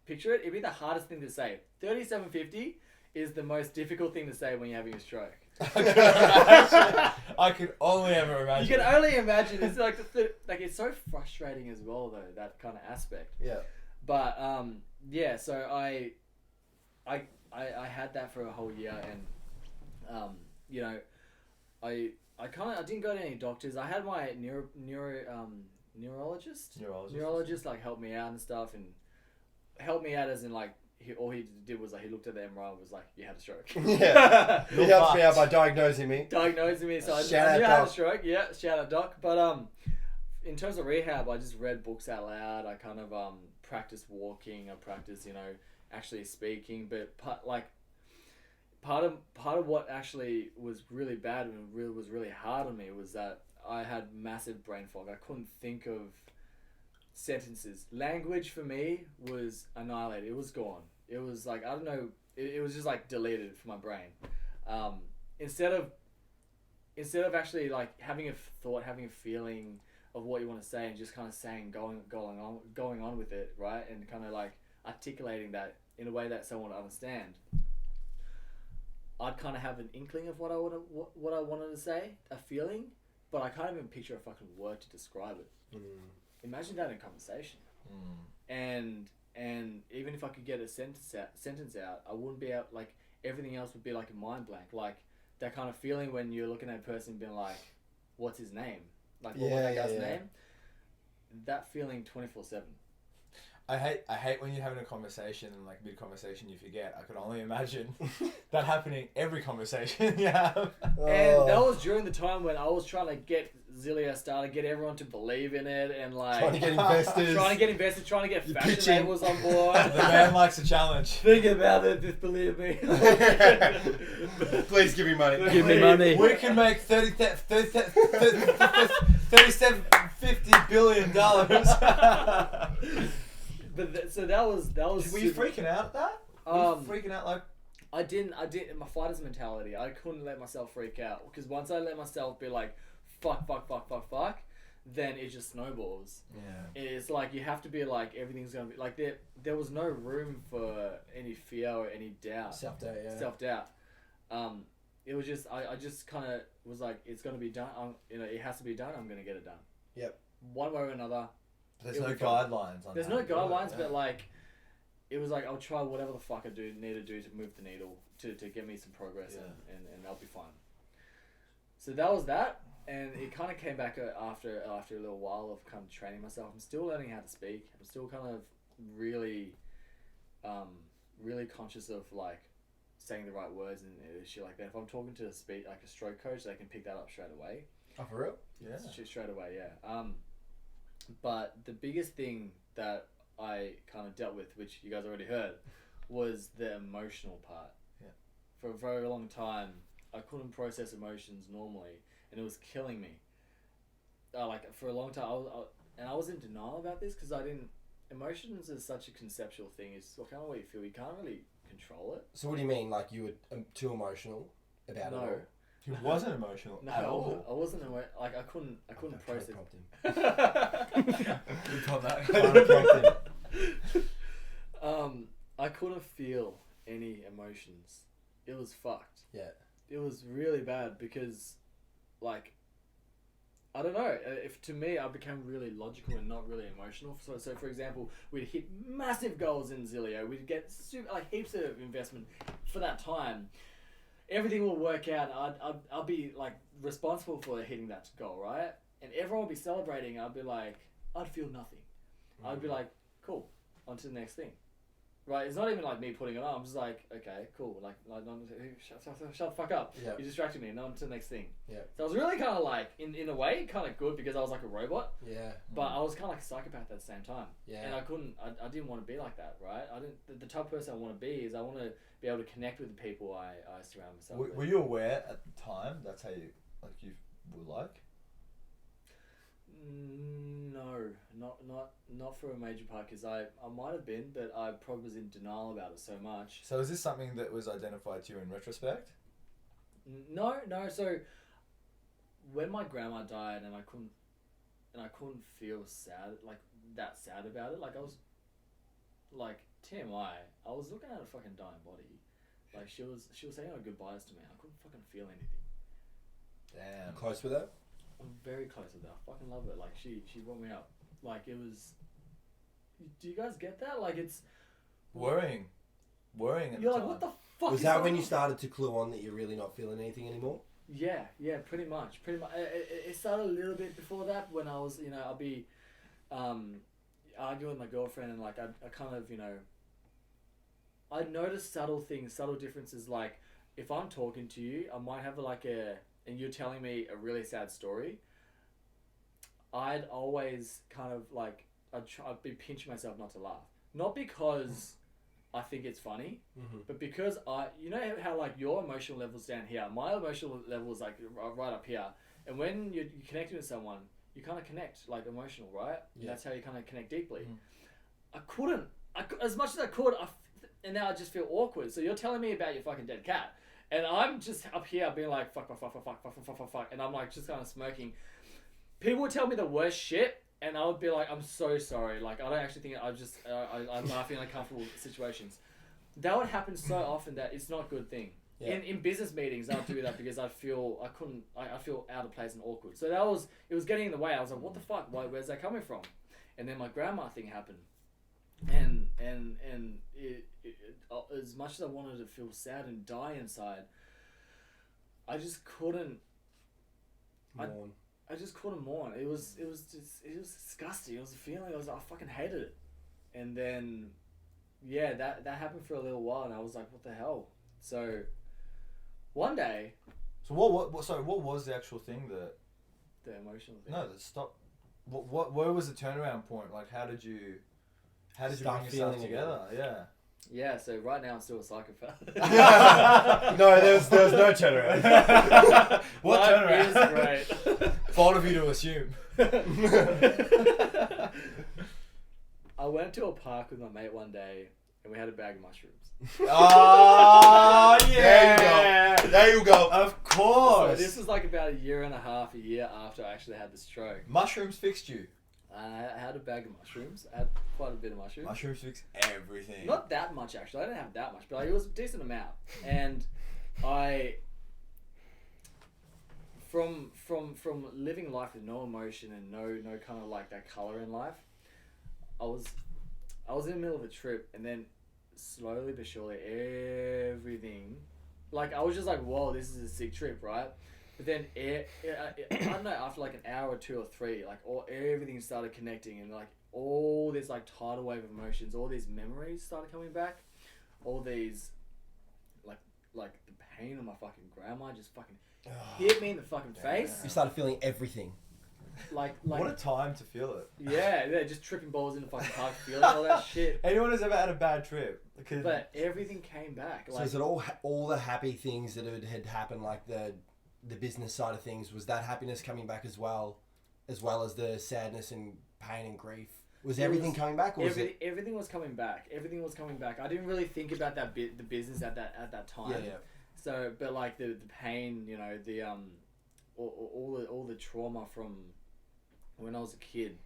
picture it. It'd be the hardest thing to say. 37.50 is the most difficult thing to say when you're having a stroke. I could only ever imagine. You can only imagine. It's like it's so frustrating as well, though, that kind of aspect. Yeah. But yeah. So I had that for a whole year, and I didn't go to any doctors. I had my neurologist like help me out and stuff, and help me out as in like. All he did was like he looked at the MRI and was like, "You had a stroke." Yeah, he helped me out by diagnosing me. So I knew I had a stroke. Yeah, shout out doc. But in terms of rehab, I just read books out loud. I kind of practiced walking. I practiced, actually speaking. But part of what actually was really bad and was really hard on me was that I had massive brain fog. I couldn't think of sentences. Language for me was annihilated. It was gone. It was like, I don't know, it was just like deleted from my brain. Instead of actually like having a thought, having a feeling of what you want to say, and just kind of saying, going on with it, right? And kind of like articulating that in a way that someone would understand. I'd kind of have an inkling of what I wanted to say, a feeling, but I can't even picture a fucking word to describe it. Imagine that in conversation. And even if I could get a sentence out, I wouldn't be out, like everything else would be like a mind blank. Like that kind of feeling when you're looking at a person being like, what's his name? Like what was that guy's name? That feeling 24/7. I hate when you're having a conversation and like mid-conversation you forget. I could only imagine that happening every conversation you have. And that was during the time when I was trying to get Zilio started, get everyone to believe in it, and like Trying to get investors. trying to get You're fashion pitching. labels on board. The man likes a challenge. Think about it, just believe me. Please give me money. Give me money. We can make $37.50 billion. So that was. Were you freaking out at that? Were you freaking out like? I didn't. My fighter's mentality. I couldn't let myself freak out because once I let myself be like, fuck, then it just snowballs. Yeah. It's like you have to be like everything's gonna be like there was no room for any fear or any doubt. Self-doubt, yeah. Self-doubt. It was just I just kind of was like it's gonna be done. It has to be done. I'm gonna get it done. Yep. One way or another. There's no guidelines on There's that. no guidelines, but like it was like I'll try whatever the fuck I need to do to move the needle to get me some progress and I'll be fine. So that was that. And it kind of came back after a little while of kind of training myself. I'm still learning how to speak. I'm still kind of really conscious of like saying the right words and shit like that. If I'm talking to a stroke coach, they can pick that up straight away. Oh, for real? Yeah. Straight away, yeah. But the biggest thing that I kind of dealt with, which you guys already heard, was the emotional part. Yeah. For a very long time, I couldn't process emotions normally. And it was killing me. Like for a long time, I was in denial about this because I didn't. Emotions is such a conceptual thing. It's kind of what you feel. You can't really control it. So what do you mean? Like you were too emotional about it? No. All? He wasn't emotional at all. I wasn't like I couldn't process. We got that. I couldn't feel any emotions. It was fucked. Yeah. It was really bad because. Like, I don't know. If to me, I became really logical and not really emotional. So for example, we'd hit massive goals in Zilio. We'd get heaps of investment for that time. Everything will work out. I'll be like responsible for hitting that goal, right? And everyone will be celebrating. I'd be like, I'd feel nothing. I'd be like, cool, on to the next thing. Right, it's not even like me putting it on. I'm just like, okay, cool. Like shut the fuck up. Yeah. You distracted me. Now on to the next thing. Yeah. So I was really kind of like, in a way, kind of good because I was like a robot. Yeah. But I was kind of like a psychopath at the same time. Yeah. And I didn't want to be like that, right? The type of person I want to be is I want to be able to connect with the people I surround myself with. Were you aware at the time that's how you were like? No, not for a major part because I might have been, but I probably was in denial about it so much. So is this something that was identified to you in retrospect? No. So when my grandma died and I couldn't feel sad about it. Like I was like TMI. I was looking at a fucking dying body. Like she was saying her goodbyes to me. I couldn't fucking feel anything. Damn. You close with her? I'm very close with her. I fucking love it. Like she brought me up. Like it was. Do you guys get that? Like it's Worrying at You're the like, time. what the fuck? Was is that going when on? you started to clue on that you're really not feeling anything anymore? Yeah, pretty much. It started a little bit before that when I was, I'll be arguing with my girlfriend and like I kind of, I noticed subtle things, subtle differences. Like if I'm talking to you, I might have and you're telling me a really sad story. I'd always kind of like, I'd be pinching myself not to laugh. Not because I think it's funny, but because you know how like your emotional level's down here, my emotional level is like right up here. And when you're connecting with someone, you kind of connect like emotional, right? Yeah. That's how you kind of connect deeply. I couldn't, as much as I could, and now I just feel awkward. So you're telling me about your fucking dead cat, and I'm just up here being like fuck, and I'm like just kind of smoking. People would tell me the worst shit. And I would be like, I'm so sorry. Like, I don't actually think I'm laughing in uncomfortable situations. That would happen so often that it's not a good thing. Yeah. In business meetings, I'd do that because I feel out of place and awkward. So it was getting in the way. I was like, what the fuck? Where's that coming from? And then my grandma thing happened. And it, as much as I wanted to feel sad and die inside, I just couldn't. Mourn. I just couldn't mourn. It was disgusting. It was a feeling. I fucking hated it. And then, yeah, that happened for a little while, and I was like, what the hell? So, one day. So what was the actual thing that? The emotional thing. No, stop. Where was the turnaround point? Like, how did you bring yourself together? Yeah. Yeah, so right now I'm still a psychopath. No, there was no turnaround. What turnaround? Is great. Bold of you to assume. I went to a park with my mate one day, and we had a bag of mushrooms. Oh, yeah. There you go. Of course. So this was like about a year after I actually had the stroke. Mushrooms fixed you. I had a bag of mushrooms. I had quite a bit of mushrooms. Mushrooms fix everything. Not that much, actually. I didn't have that much, but like, it was a decent amount. And from living life with no emotion and no kind of like that color in life, I was in the middle of a trip, and then slowly but surely everything, like I was just like, whoa, this is a sick trip, right? But then I don't know, after like an hour or two or three, like everything started connecting, and like all this like tidal wave of emotions, all these memories started coming back, all these like the pain of my fucking grandma just fucking hit me in the fucking face. You started feeling everything. Like what a time to feel it. Yeah, just tripping balls in the fucking park, feeling all that shit. Anyone who's ever had a bad trip, but everything came back. So is it all the happy things that had happened, like the business side of things? Was that happiness coming back as well as the sadness and pain and grief? Was everything coming back? Or everything was coming back. Everything was coming back. I didn't really think about the business at that time. Yeah. So, but like the pain, you know, the all the trauma from when I was a kid,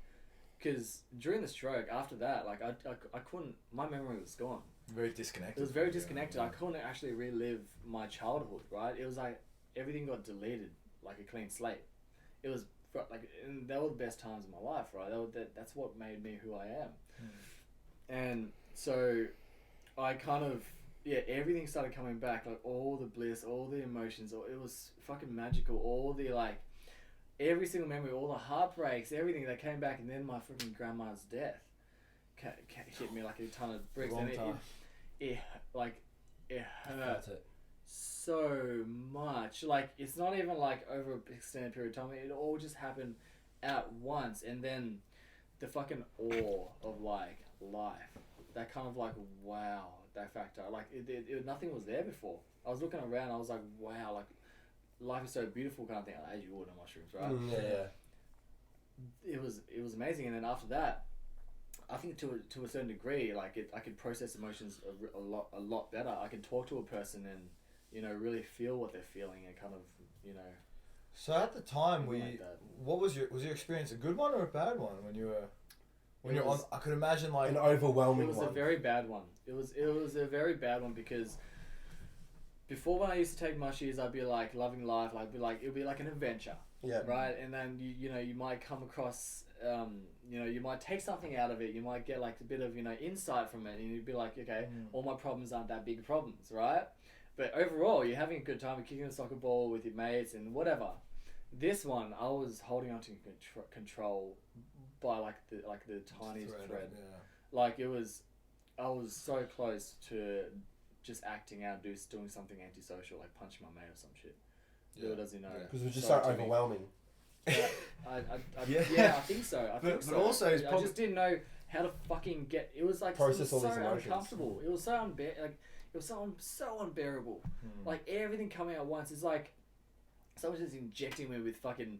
because during the stroke, after that, like I couldn't. My memory was gone. Very disconnected. It was very disconnected. I couldn't actually relive my childhood. Right? It was like everything got deleted, like a clean slate. It was like, and they were the best times of my life, right? That's what made me who I am. And so I kind of, everything started coming back, like all the bliss, all the emotions, it was fucking magical, all the like, every single memory, all the heartbreaks, everything that came back, and then my freaking grandma's death hit me like a ton of bricks, and it hurt. That's it. So much. Like, it's not even like over an extended period of time. It all just happened at once, and then the fucking awe of like life, that kind of like wow, that factor, like it nothing was there before. I was looking around, I was like, wow, like life is so beautiful, kind of thing, like, as you would on mushrooms, right? Yeah. It was amazing. And then after that, I think to a certain degree, like I could process emotions a lot better. I could talk to a person and, you know, really feel what they're feeling, and kind of, you know. So at the time, what was your experience, a good one or a bad one when you're on? I could imagine like an overwhelming one. It was a very bad one. It was a very bad one, because before, when I used to take mushies, I'd be like loving life. Like it would be like an adventure. Yeah. Right. And then you know, you might come across, you know, you might take something out of it. You might get like a bit of, you know, insight from it, and you'd be like, okay, all my problems aren't that big problems, right? But overall, you're having a good time, you're kicking a soccer ball with your mates and whatever. This one, I was holding on to control by like the tiniest thread. Yeah. Like I was so close to just acting out, doing something antisocial, like punching my mate or some shit. Little does he know. Because it was just so overwhelming. I think so. But also, I just didn't know how to fucking get. It was like process all so these emotions. uncomfortable. It was so it was so unbearable. Like everything coming at once. It's like someone's just injecting me with fucking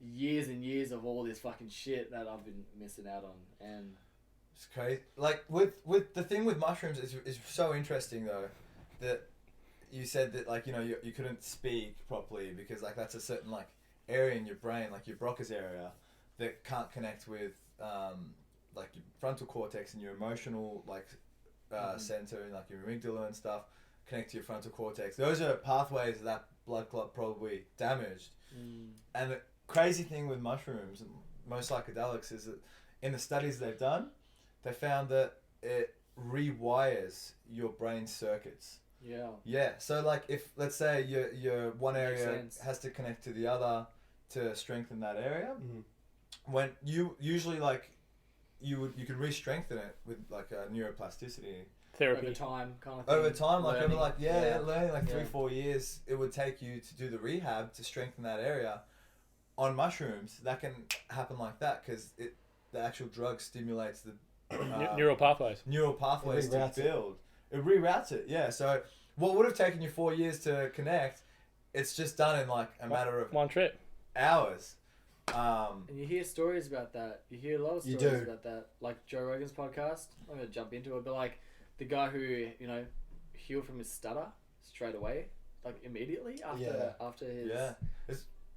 years and years of all this fucking shit that I've been missing out on. And it's crazy. Like with the thing with mushrooms is so interesting though, that you said that, like, you know, you couldn't speak properly because like that's a certain like area in your brain, like your Broca's area, that can't connect with like your frontal cortex and your emotional like center and like your amygdala and stuff connect to your frontal cortex. Those are pathways that blood clot probably damaged. And the crazy thing with mushrooms and most psychedelics is that in the studies they've done, they found that it rewires your brain circuits. Yeah. So like if let's say your one area has to connect to the other to strengthen that area, when you usually like you could re-strengthen it with like a neuroplasticity. Therapy. Over time, kind of thing. Over time, like Learning. over like learning like 3-4 Yeah. years, it would take you to do the rehab to strengthen that area. On mushrooms, that can happen like that because the actual drug stimulates the Neural pathways. neural pathways to reroutes it. build. It reroutes it, yeah. So what would have taken you 4 years to connect, it's just done in like a matter of One trip. hours. And you hear stories about that. You hear a lot of You stories do. about that. Like Joe Rogan's podcast. I'm gonna jump into it, but like the guy who healed from his stutter straight away, like immediately after his Yeah.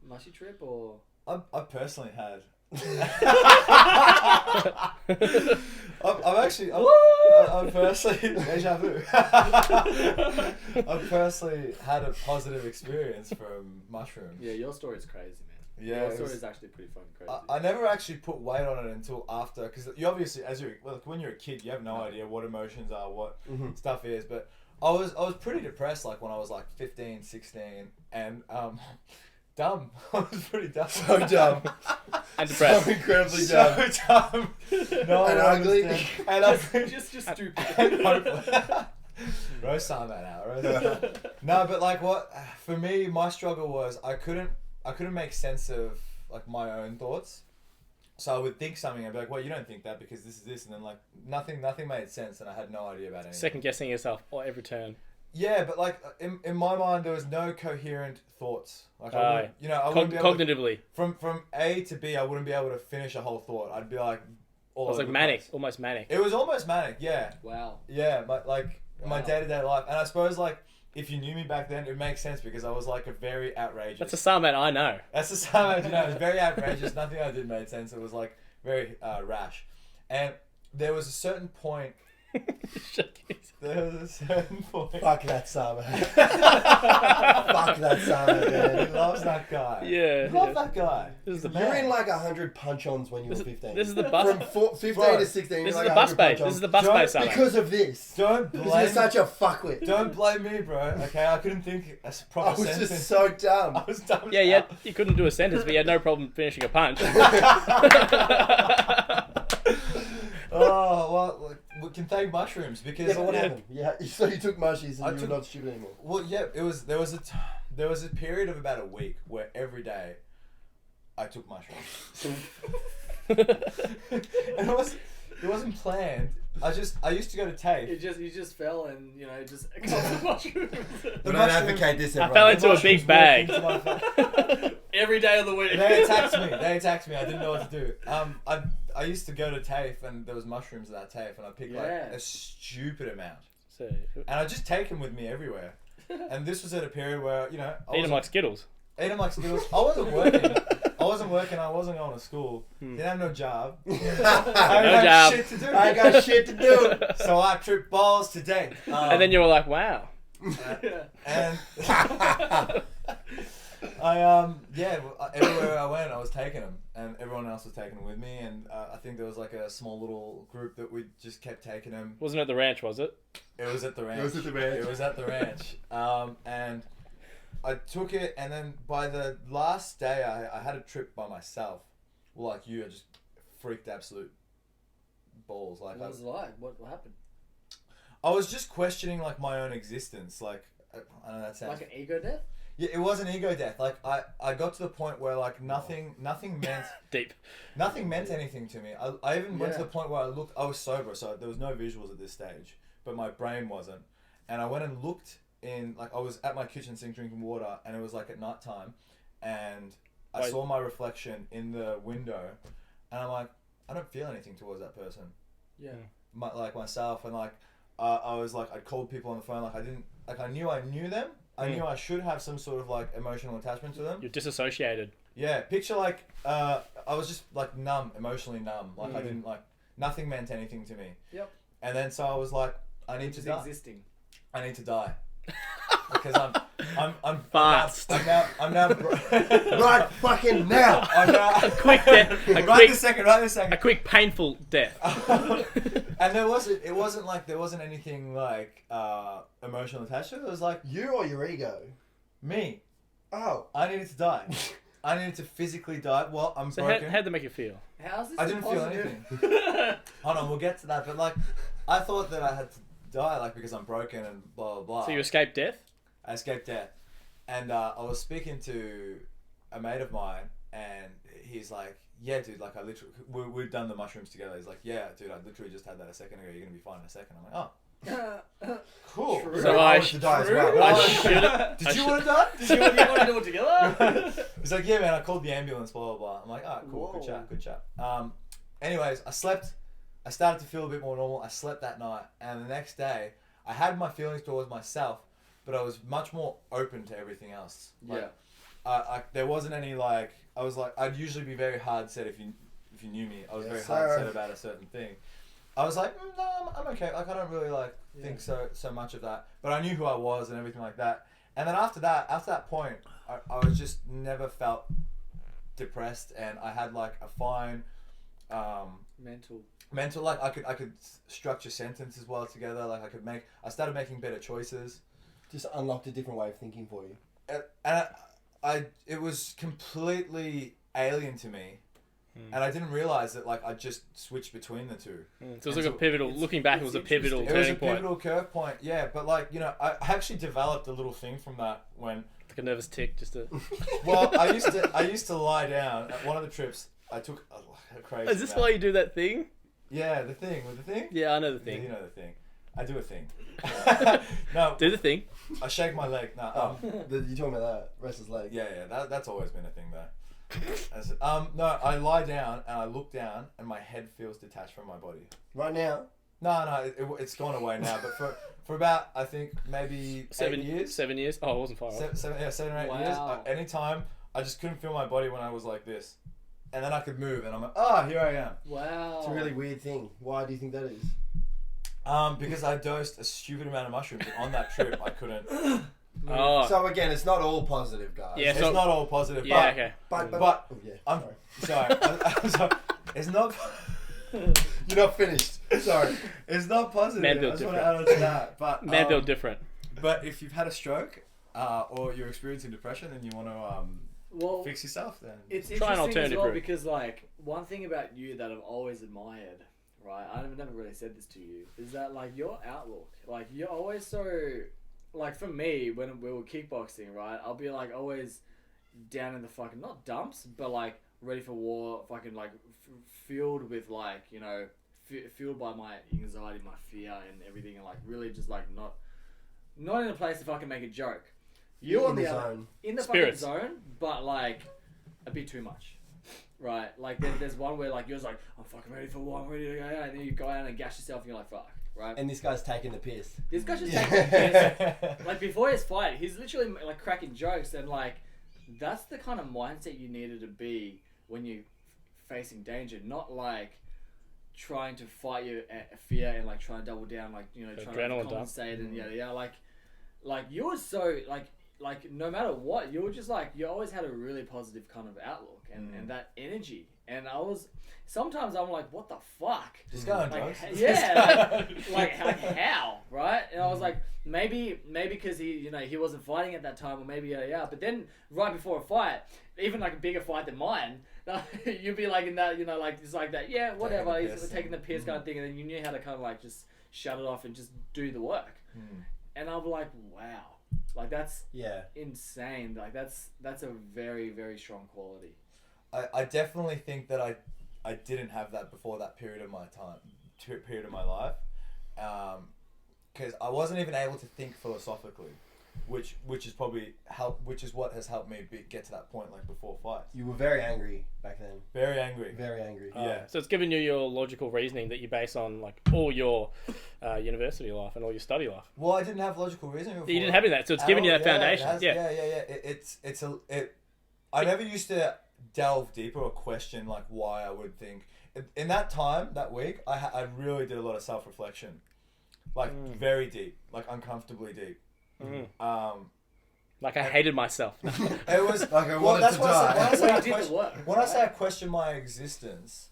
mushy trip, or I personally had. I've personally deja vu. I've personally had a positive experience from mushrooms. yeah, your story's crazy, man. Yeah, your it story was- is actually pretty fucking crazy. I never actually put weight on it until after, because you obviously, when you're a kid, you have no idea what emotions are, what stuff is. But I was pretty depressed, like when I was like 15, 16, and dumb. I was pretty dumb. So dumb. And depressed. So incredibly So dumb. dumb. No, And I ugly. understand. And ugly. just stupid. And hopeless. Roast some that now, roast. No, but like what for me, my struggle was I couldn't make sense of like my own thoughts. So I would think something, I'd be like, well, you don't think that because this is this, and then like nothing made sense, and I had no idea about anything. Second guessing yourself at every turn. Yeah, but like in my mind, there was no coherent thoughts. Like I wouldn't, I wouldn't be able to, Cognitively. from A to B, I wouldn't be able to finish a whole thought. I'd be like, all It was over like the manic, place. almost manic. It was almost manic, yeah. Wow. Yeah, but like my Wow. day-to-day life, and I suppose like if you knew me back then, it makes sense because I was like a very outrageous. That's a Starman I know. That's the same. It was very outrageous. Nothing I did made sense. It was like very rash, and there was a certain point. There was a certain point. Fuck that Sama. Fuck that Sama, He man. loves that guy. Yeah. He loves that guy. This is the You're in like 100 punch-ons when you were 15. This is the bus. From 15 Bro, to 16, This is you're the like bus 100 base. This punch-ons. is the bus Don't- base. Starman. Because of this. Don't Because you're blame. such a fuckwit. Don't blame me, bro. Okay, I couldn't think a proper I was sentence. just so dumb. I was dumb. Yeah, yeah. You couldn't do a sentence, but you had no problem finishing a punch. Oh well, like, we can thank mushrooms because. Yeah, but what happened? Yeah, so you took mushies I and you took- were not stupid anymore. Well, yeah, there was a period of about a week where every day I took mushrooms. And it wasn't planned. I used to go to TAFE. You just fell and just a couple of mushrooms But don't mushrooms- advocate this, I everyone. fell into a Mushrooms big bag. walked into my every day of the week. They attacked me. I didn't know what to do. I used to go to TAFE and there was mushrooms at that TAFE and I picked like Yeah. a stupid amount. So, And I just take them with me everywhere. And this was at a period where, I eat them wasn't- like Skittles. ate them like Skittles. I wasn't working. I wasn't going to school. Hmm. Didn't have no job. I No had job. shit to do. I got shit to do. So I tripped balls today. And then you were like, wow. And everywhere I went, I was taking them, and everyone else was taking them with me. And I think there was like a small little group that we just kept taking them. Wasn't at the ranch, was it? It was at the ranch. It was at the ranch. And I took it, and then by the last day, I had a trip by myself. Well, like you, I just freaked absolute balls. Like What was it like? What happened? I was just questioning like my own existence. Like I know that sounds Like an ego death? yeah, it was an ego death. Like I got to the point where like nothing meant Deep. nothing meant anything to me. I even went to Yeah. the point where I was sober, so there was no visuals at this stage, but my brain wasn't. And I went and looked in, like I was at my kitchen sink drinking water, and it was like at night time, and I Wait. saw my reflection in the window, and I'm like, I don't feel anything towards that person. Yeah. Like myself, and like I was like, I called people on the phone, like I knew them. I knew I should have some sort of like emotional attachment to them. You're disassociated. Yeah, picture like I was just like numb, emotionally numb. Like I didn't like nothing meant anything to me. Yep. And then so I was like, I need to Just die. existing. I need to die because I'm Fast. I'm now Right fucking now. I'm now A quick death. right this second. A quick painful death. And there wasn't anything like emotional attachment. It was like You or your ego? me. Oh. I needed to die. I needed to physically die. Well, I'm So broken. how'd that make you feel? How's this? I didn't feel anything. Hold on, we'll get to that. But like, I thought that I had to die, like because I'm broken and blah blah blah. So you escaped death? I escaped death, and I was speaking to a mate of mine, and he's like, "Yeah, dude, like I literally, we've done the mushrooms together." He's like, "Yeah, dude, I literally just had that a second ago. You're gonna be fine in a second." I'm like, "Oh, cool." True. So I I wanted to die as well. Did you want to die? Did you want to do it together? He's like, "Yeah, man, I called the ambulance, blah blah blah." I'm like, "Oh, cool, Whoa. good chat." Anyways, I slept. I started to feel a bit more normal. I slept that night, and the next day, I had my feelings towards myself, but I was much more open to everything else. Like, there wasn't any like. I was like, I'd usually be very hard set if you knew me. I was very hard set about a certain thing. I was like, no, I'm okay. Like I don't really like think so much of that. But I knew who I was and everything like that. And then after that point, I was just never felt depressed, and I had like a fine mental like I could structure sentences well together. Like I started making better choices. Just unlocked a different way of thinking for you. And it was completely alien to me. And I didn't realize that like I just switched between the two. So it was like a pivotal. Looking back, it was a pivotal It was a turning point. pivotal curve point, yeah. But like I actually developed a little thing from that when. Like a nervous tick, just to. Well, I used to lie down at one of the trips. I took a crazy. Is this why you do that thing? Yeah, the thing with the thing. Yeah, I know the thing. Yeah, you know the thing. I do a thing. No, Do the thing. I shake my leg. No, You talking about that? Restless leg. yeah. That's always been a thing though. No, I lie down and I look down and my head feels detached from my body. Right now? No, it's gone away now. But for about I think maybe 8 years. 7 years. Oh, it wasn't far off. 7 or 8 years. Anytime I just couldn't feel my body when I was like this, and then I could move and I'm like, here I am. Wow. It's a really weird thing. Why do you think that is? Because I dosed a stupid amount of mushrooms and on that trip I couldn't. Oh. So again, it's not all positive, guys. Yeah, It's not all positive. Yeah, but, okay. But I'm sorry. sorry. I'm sorry. It's not. You're not finished. Sorry. It's not positive. Men built I just want different. to add on to that. But Man built different. But if you've had a stroke, or you're experiencing depression and you want to fix yourself, then It's Try an interesting as alternative well route. because like one thing about you that I've always admired, right? I've never really said this to you, is that like your outlook, like you're always so, like for me when we were kickboxing, right? I'll be like always down in the fucking not dumps, but like ready for war, fucking like filled with like fueled by my anxiety, my fear, and everything, and like really just like not in a place to fucking make a joke. You on the zone. In the Spirits. fucking zone, but like a bit too much, right? Like there's one where like you're just like, I'm fucking ready for war, I'm ready to go out, and then you go out and gash yourself, and you're like, fuck, right? And this guy's taking the piss. This guy's just taking the piss. Like before his fight, he's literally like cracking jokes, and like that's the kind of mindset you needed to be when you're facing danger, not like trying to fight your fear and like trying to double down, like trying Adrenaline to compensate and like you were so like no matter what, you were just like you always had a really positive kind of outlook and that energy, and sometimes I'm like, what the fuck? just go on Like, drugs. yeah, like how, right? And I was like, maybe because he wasn't fighting at that time, or maybe but then right before a fight, even like a bigger fight than mine, you'd be like in that, like it's like that, whatever, he's taking the piss kind of thing, and then you knew how to kind of like just shut it off and just do the work. And I'm like, wow, like that's insane. Like that's a very, very strong quality. I definitely think that I didn't have that before that period of my life, because I wasn't even able to think philosophically, which is probably which is what has helped me get to that point, like before fights. You were very angry back then. Very angry. Very angry. Yeah. So it's given you your logical reasoning that you base on like all your university life and all your study life. Well, I didn't have logical reasoning before. You didn't have that, so it's given you that foundation. I never used to delve deeper or question like why I would think. In that time, that week, I really did a lot of self-reflection, like very deep, like uncomfortably deep. Like I hated myself. It was like I wanted to die. When I say I question my existence,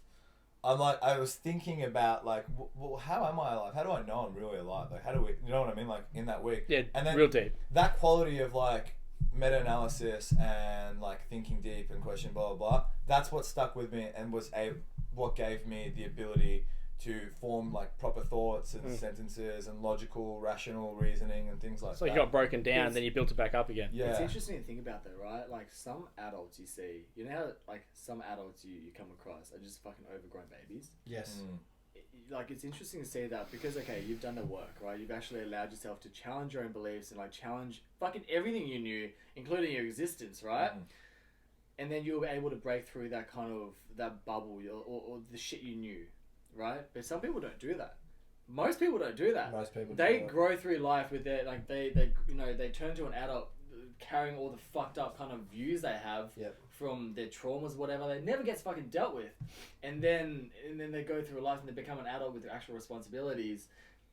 I'm like, I was thinking about like, well, how am I alive? How do I know I'm really alive? Like, how do we, you know what I mean? Like in that week. Yeah, and then real deep. That quality of like, meta-analysis and like thinking deep and question blah blah blah, that's what stuck with me and was what gave me the ability to form like proper thoughts and sentences and logical, rational reasoning and things like that. So you got broken down, then you built it back up again. Yeah. It's interesting to think about that, right? Like some adults you see, you know how like some adults you come across are just fucking overgrown babies. Yes. Like it's interesting to see that because okay, you've done the work, right? You've actually allowed yourself to challenge your own beliefs and like challenge fucking everything you knew, including your existence, right? And then you were able to break through that kind of that bubble or the shit you knew, right? But some people don't do that. Most people don't do that. Most people they grow through life with their like they you know they turn to an adult carrying all the fucked up kind of views they have from their traumas, whatever. They never gets fucking dealt with, and then they go through life and they become an adult with actual responsibilities,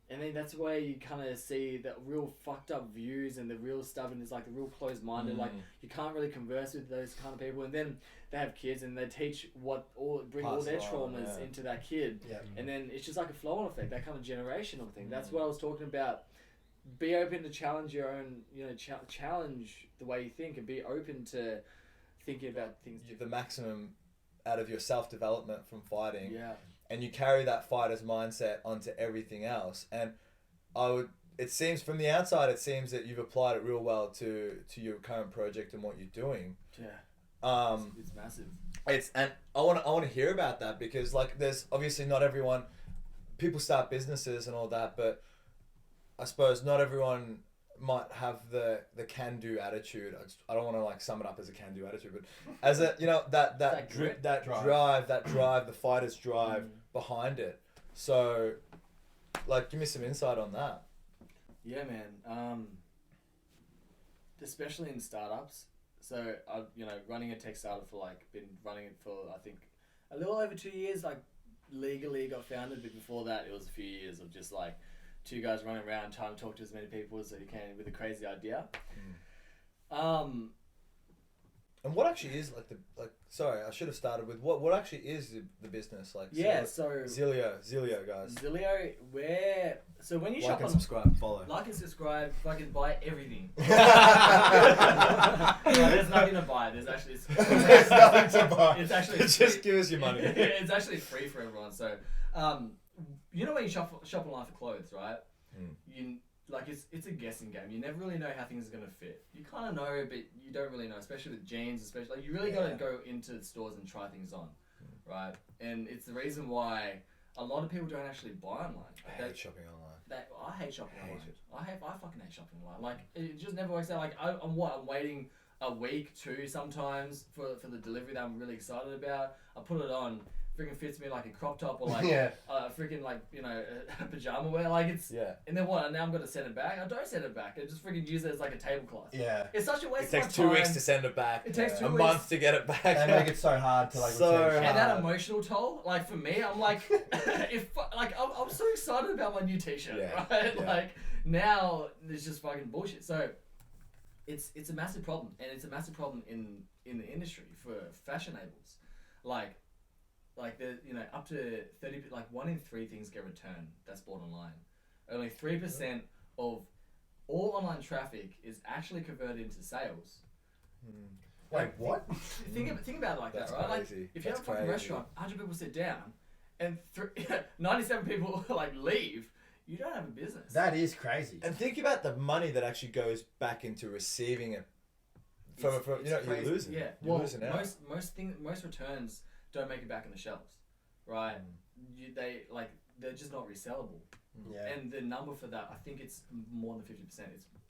and then that's where you kind of see the real fucked up views and the real stuff, and it's like the real closed minded. Like you can't really converse with those kind of people, and then they have kids and they teach bring all their traumas into that kid, and then it's just like a flow-on effect, that kind of generational thing. That's what I was talking about. Be open to challenge your own, you know, challenge the way you think, and be open to thinking about things. The maximum out of your self-development from fighting. Yeah. And you carry that fighter's mindset onto everything else. And it seems from the outside, it seems that you've applied it real well to your current project and what you're doing. Yeah. It's massive. And I want to hear about that because like there's obviously not everyone, people start businesses and all that, but I suppose not everyone might have the can-do attitude. I don't want to like sum it up as a can-do attitude, but as a, you know, that drive, the fighter's drive behind it. So like give me some insight on that. Yeah, man. Especially in startups. So I've, you know, running a tech startup been running it for I think a little over 2 years. Like legally got founded, but before that it was a few years of just like two guys running around trying to talk to as many people as you can with a crazy idea. And what actually is sorry, I should have started with what actually is the business like? Zilio guys. Zilio, so when you like shop and on subscribe, follow. Like and subscribe, fucking buy everything. No, there's nothing to buy. There's nothing to buy. It's actually just give us your money. It's actually free for everyone. So, you know when you shop online for clothes, right? You like it's a guessing game. You never really know how things are gonna fit. You kind of know, but you don't really know, especially with jeans. Especially like you really gotta go into the stores and try things on, right? And it's the reason why a lot of people don't actually buy online. I hate shopping online. I hate shopping online. I fucking hate shopping online. Like it just never works out. Like I'm waiting a week, two sometimes for the delivery that I'm really excited about. I put it on. Freaking fits me like a crop top or like freaking like, you know, a pajama wear. Like it's and then what? And now I'm gonna send it back. I don't send it back. I just freaking use it as like a tablecloth. Yeah, it's such a waste. It takes 2 weeks to send it back. It takes 2 weeks. A month to get it back. They make it so hard to like return. And that emotional toll, like for me, I'm like, I'm so excited about my new t-shirt, right? Yeah. Like now there's just fucking bullshit. So it's a massive problem, and it's a massive problem in the industry for fashion labels, like the, you know, up to 30, like 1 in 3 things get returned that's bought online. Only 3% of all online traffic is actually converted into sales. Wait, what? Think about it like that's that, right? Crazy. Like if you have a fucking restaurant, 100 people sit down, and 97 people like leave, you don't have a business. That is crazy. And think about the money that actually goes back into receiving it. From you know, you're losing. Yeah, you're losing out. Most returns don't make it back on the shelves, right? They're just not resellable. Yeah. And the number for that, I think it's more than 50%.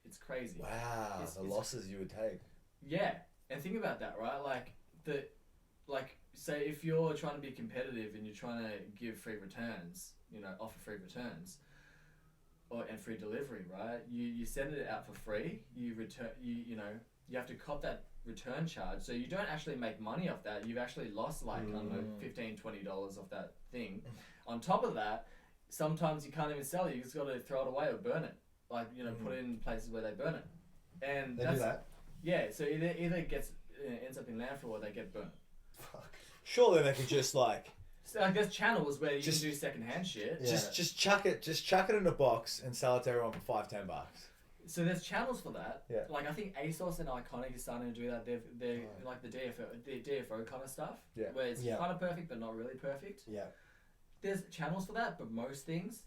It's crazy. Wow, the losses you would take. Yeah, and think about that, right? Say if you're trying to be competitive and you're trying to give free returns, you know, offer free returns, and free delivery, right? You send it out for free. You return. You know, you have to cop that return charge, so you don't actually make money off that. You've actually lost like I don't know, $15-20 off that thing. On top of that, sometimes you can't even sell it. You just got to throw it away or burn it. Like, you know, put it in places where they burn it. And they do that. Yeah, so either it gets ends up in landfill or they get burnt. Fuck. Surely they could just like. So like there's channels where you can do secondhand shit. Yeah. Just chuck it in a box and sell it to everyone for $5-10. So there's channels for that. Yeah. Like I think ASOS and Iconic is starting to do that. They're like the DFO kind of stuff. Yeah. Where it's kind of perfect but not really perfect. Yeah. There's channels for that, but most things,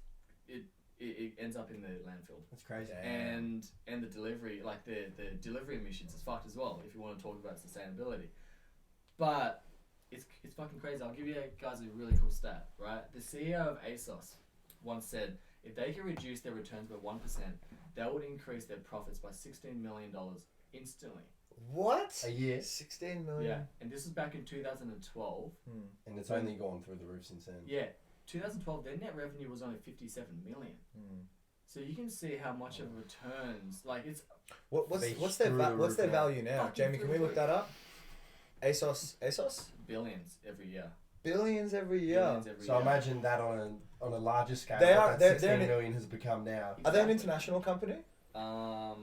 it ends up in the landfill. That's crazy. And the delivery, like the delivery emissions is fucked as well. If you want to talk about sustainability, but it's fucking crazy. I'll give you guys a really cool stat. Right, the CEO of ASOS once said if they can reduce their returns by 1%, they would increase their profits by $16 million instantly. What? A year? 16 million? Yeah, and this was back in 2012. And it's only gone through the roof since then. Yeah, 2012, their net revenue was only 57 million. So you can see how much of returns, like it's... What's their value now? Jamie, can we look that up? ASOS? Billions every year. Billions every year. So imagine that on a larger scale. They're 16 million has become now. Are they an international company? I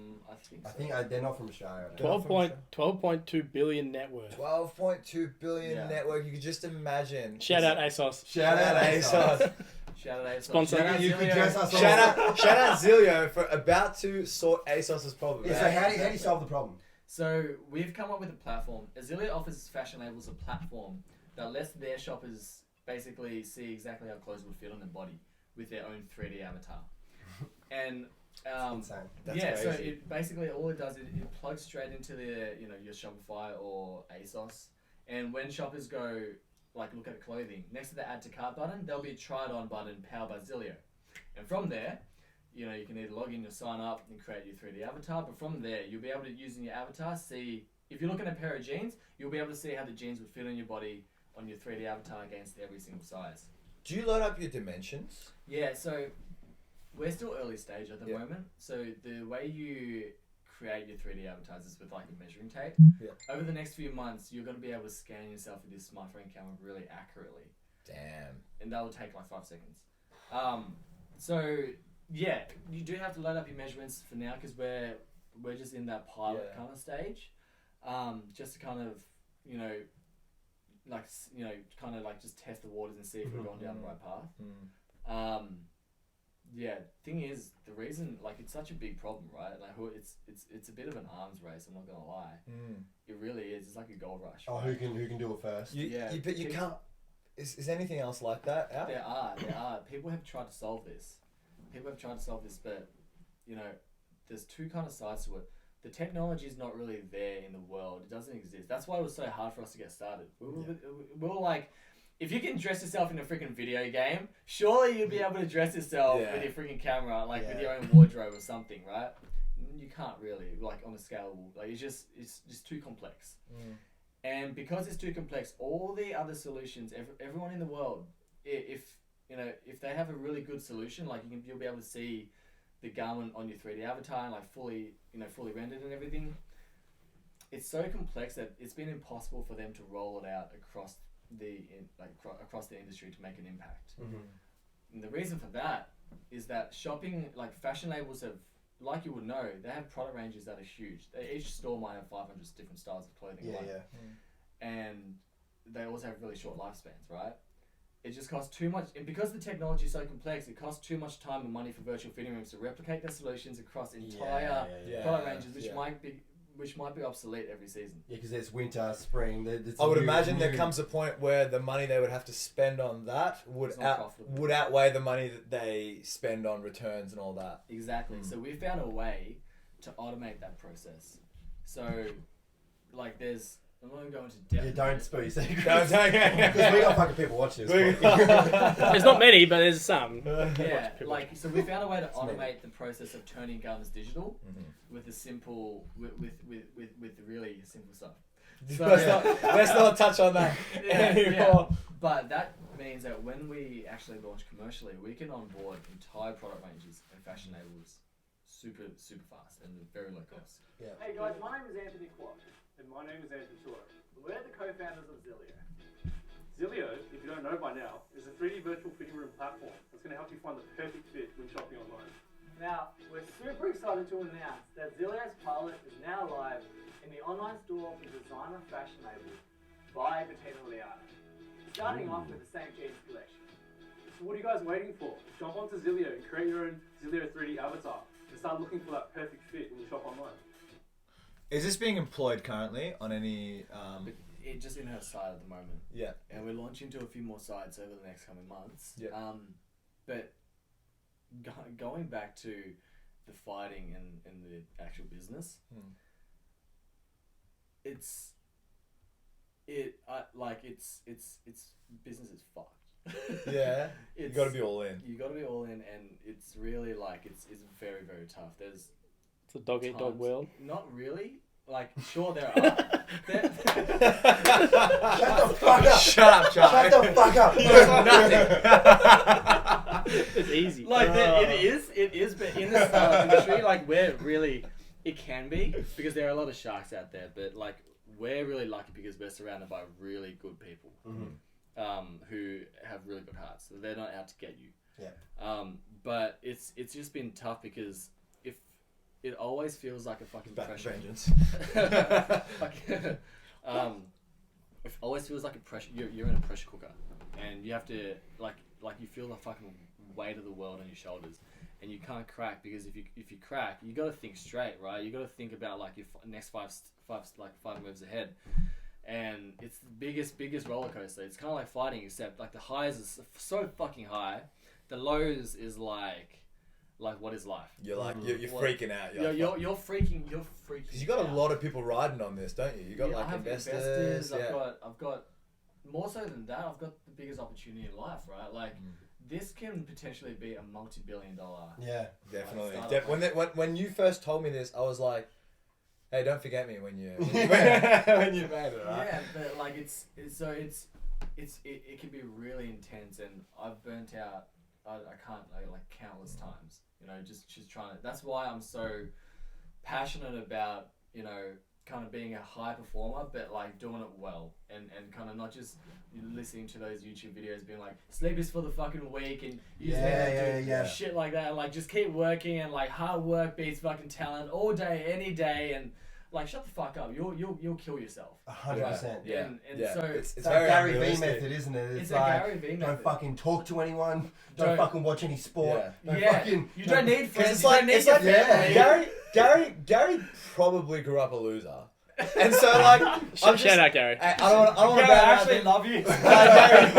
think so. I think they're not from Australia. 12.2 billion net worth. 12.2 billion network. You could just imagine. Shout out ASOS. Shout out ASOS. Shout out ASOS. Sponsor. Shout out Zilio for about to sort ASOS's problem. Yeah, so how do you solve the problem? So we've come up with a platform. Zilio offers fashion labels a platform that lets their shoppers basically see exactly how clothes would fit on their body with their own 3D avatar. And insane. That's crazy. So it basically all it does is it plugs straight into the your Shopify or ASOS, and when shoppers go like look at clothing next to the add to cart button, there'll be a try it on button powered by Zilio, and from there, you can either log in or sign up and create your 3D avatar. But from there, you'll be able to use in your avatar see if you're looking at a pair of jeans, you'll be able to see how the jeans would fit on your body on your 3D avatar against every single size. Do you load up your dimensions? Yeah, so we're still early stage at the moment. So the way you create your 3D avatars is with like a measuring tape. Yeah. Over the next few months, you're going to be able to scan yourself with this smartphone camera really accurately. Damn. And that will take like 5 seconds. So yeah, you do have to load up your measurements for now because we're just in that pilot kind of stage. Just to kind of, just test the waters and see if we're going down the right path. Thing is, the reason, like, it's such a big problem, right? Like, it's a bit of an arms race. I'm not gonna lie. It really is. It's like a gold rush. Oh, right? who can do it first? But you can't. Is anything else like that out? There are. People have tried to solve this. But there's two kind of sides to it. The technology is not really there in the world. It doesn't exist. That's why it was so hard for us to get started. We were like, if you can dress yourself in a freaking video game, surely you'll be able to dress yourself with your freaking camera, like with your own wardrobe or something, right? You can't really, like on a scalable, like it's just too complex. And because it's too complex, all the other solutions, everyone in the world, if they have a really good solution, like you'll be able to see the garment on your 3D avatar and like fully rendered and everything. It's so complex that it's been impossible for them to roll it out across the industry to make an impact. And the reason for that is that shopping, like fashion labels have, like you would know, they have product ranges that are huge. Each store might have 500 different styles of clothing. And they also have really short lifespans, right? It just costs too much, and because the technology is so complex, it costs too much time and money for virtual fitting rooms to replicate their solutions across entire product ranges, which might be obsolete every season. Yeah, because there's winter, spring. I would imagine there comes a point where the money they would have to spend on that would outweigh the money that they spend on returns and all that. Exactly. So we found a way to automate that process. So, like, I'm not going to go into depth. Yeah, don't spill your secrets. Because we got fucking people watching this. There's not many, but there's some. Yeah, so we found a way to automate the process of turning garments digital with the simple, with the really simple stuff. So, let's not touch on that anymore. But that means that when we actually launch commercially, we can onboard entire product ranges and fashion labels super fast and very low cost. Yeah. Hey guys, my name is Anthony Kwok. And my name is Andrew Turo. We're the co-founders of Zilio. Zilio, if you don't know by now, is a 3D virtual fitting room platform that's going to help you find the perfect fit when shopping online. Now, we're super excited to announce that Zilio's pilot is now live in the online store for designer fashion labels by Bettina Liana, starting off with the St. Jeans collection. So what are you guys waiting for? Jump onto Zilio and create your own Zilio 3D avatar. to start looking for that perfect fit when you shop online. Is this being employed currently on any? It just in her site at the moment. Yeah. And we're launching to a few more sites over the next coming months. Yeah. But going back to the fighting and the actual business, it's business is fucked. Yeah. You got to be all in. You got to be all in, and it's really like it's very, very tough. It's a dog eat dog world. Not really. Like, sure, there are. Shut the fuck up. Shut up, Charlie. Shut the fuck up. Nothing. It's easy. Like, it is, but in the startup industry, like, it can be, because there are a lot of sharks out there, but, like, we're really lucky because we're surrounded by really good people who have really good hearts. So they're not out to get you. Yeah. But it's just been tough because it always feels like a fucking pressure. Vengeance. It always feels like a pressure. You're in a pressure cooker, and you have to like you feel the fucking weight of the world on your shoulders, and you can't crack because if you crack, you got to think straight, right? You got to think about like your next five moves ahead, and it's the biggest roller coaster. It's kind of like fighting, except like the highs is so fucking high, the lows is like what is life? You're like you're freaking out. You're freaking. Because you got a lot of people riding on this, don't you? You got like investors. I've got more so than that. I've got the biggest opportunity in life, right? Like this can potentially be a multi-billion-dollar. Yeah, definitely. When you first told me this, I was like, hey, don't forget me when you made it, right? Yeah, but like it can be really intense, and I've burnt out. I can't like countless times, just trying to. That's why I'm so passionate about, kind of being a high performer, but like doing it well and kind of not just listening to those YouTube videos being like, sleep is for the fucking weak and shit like that. And like, just keep working and like hard work beats fucking talent all day, any day. And like, shut the fuck up. You'll kill yourself. 100%. Yeah. And so it's that Gary V method, isn't it? It's like, a Gary V method. Don't fucking talk to anyone. Don't fucking watch any sport. You don't need friends. Gary probably grew up a loser. And so like, shout out Gary. I don't want to actually love you. Gary,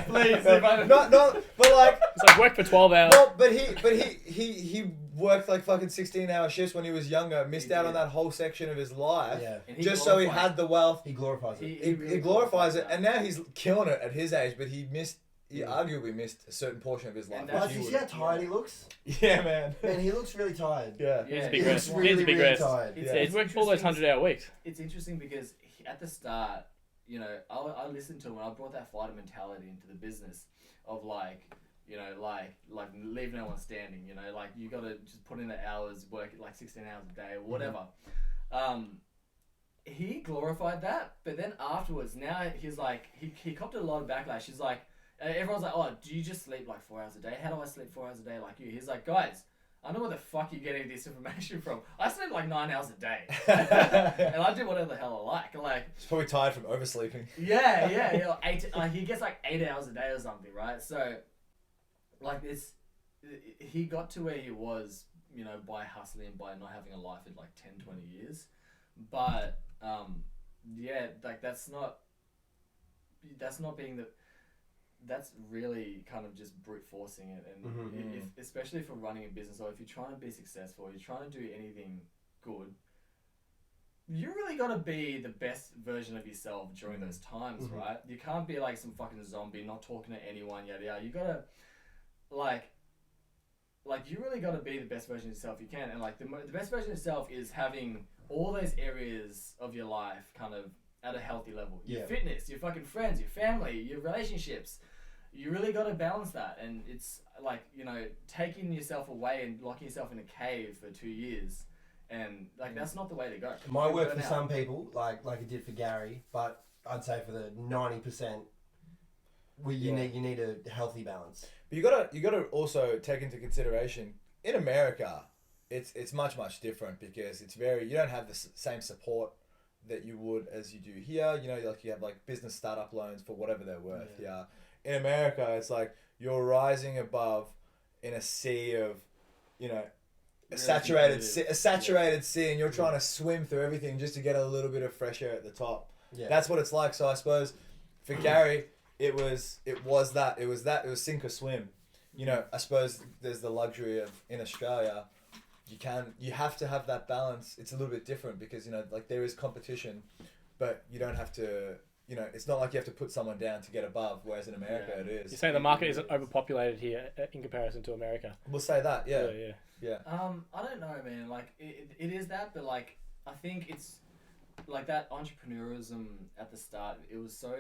please. No, but like, it's like work for 12 hours. No, but he worked like fucking 16-hour shifts when he was younger. Missed out on that whole section of his life. Yeah. Just so he had the wealth. He glorifies it. He glorifies it, and now he's killing it at his age. But he arguably missed a certain portion of his life. Did you see how tired he looks? Yeah, man. Man, he looks really tired. Yeah. He needs a He big looks rest. really, Big really rest. tired. He's worked all those 100-hour weeks. It's interesting because at the start, I listened to him when I brought that fighter mentality into the business of like leave no one standing. Like you got to just put in the hours, work like 16 hours a day or whatever. He glorified that, but then afterwards, now he's like he copped a lot of backlash. He's like, everyone's like, oh, do you just sleep like 4 hours a day? How do I sleep 4 hours a day like you? He's like, guys, I know where the fuck you're getting this information from. I sleep like 9 hours a day, and I do whatever the hell I like. Like, he's probably tired from oversleeping. Yeah. He gets like 8 hours a day or something, right? So, like this, he got to where he was, by hustling, by not having a life in like 10, 20 years. But like that's not being the. That's really kind of just brute forcing it, and if, especially for running a business, or if you're trying to be successful, you're trying to do anything good, you really got to be the best version of yourself during those times, right? You can't be like some fucking zombie, not talking to anyone, yada yada. You gotta like you really got to be the best version of yourself you can, and like the best version of yourself is having all those areas of your life kind of at a healthy level. Your fitness, your fucking friends, your family, your relationships. You really got to balance that, and it's like, taking yourself away and locking yourself in a cave for 2 years, and like that's not the way to go. It might work for some people, like it did for Gary, but I'd say for the 90%, you need a healthy balance. But you gotta also take into consideration, in America, it's much different because you don't have the same support that you would as you do here. Like you have like business startup loans for whatever they're worth. Yeah. In America, it's like you're rising above in a sea of, a saturated sea, and you're trying to swim through everything just to get a little bit of fresh air at the top. Yeah. That's what it's like. So I suppose for Gary, it was sink or swim. You know, I suppose there's the luxury of in Australia, you have to have that balance. It's a little bit different because, you know, like there is competition, but you don't have to, you know, it's not like you have to put someone down to get above, whereas in America it is. You're saying the market isn't overpopulated here in comparison to America? We'll say that, yeah. I don't know, man. Like, it is that, but like, I think it's like that entrepreneurism at the start, it was so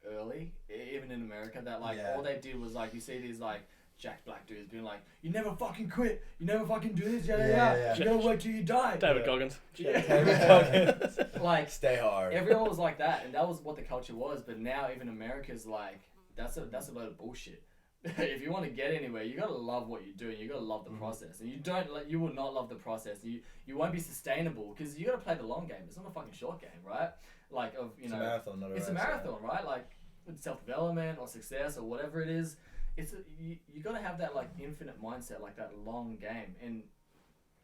early, even in America, that like all they did was like, you see these like jack black dudes being like, you never fucking quit, you never fucking do this, you gotta work till you die. David Goggins. David Goggins. Like, stay hard. Everyone was like that, and that was what the culture was. But now even America's like, that's a load of bullshit. If you want to get anywhere, you gotta love what you're doing. You gotta love the process, and you will not love the process. You won't be sustainable because you gotta play the long game. It's not a fucking short game, right? Like it's a marathon, not a race. It's a marathon, right? Like with self-development or success or whatever it is. You gotta have that like infinite mindset, like that long game, and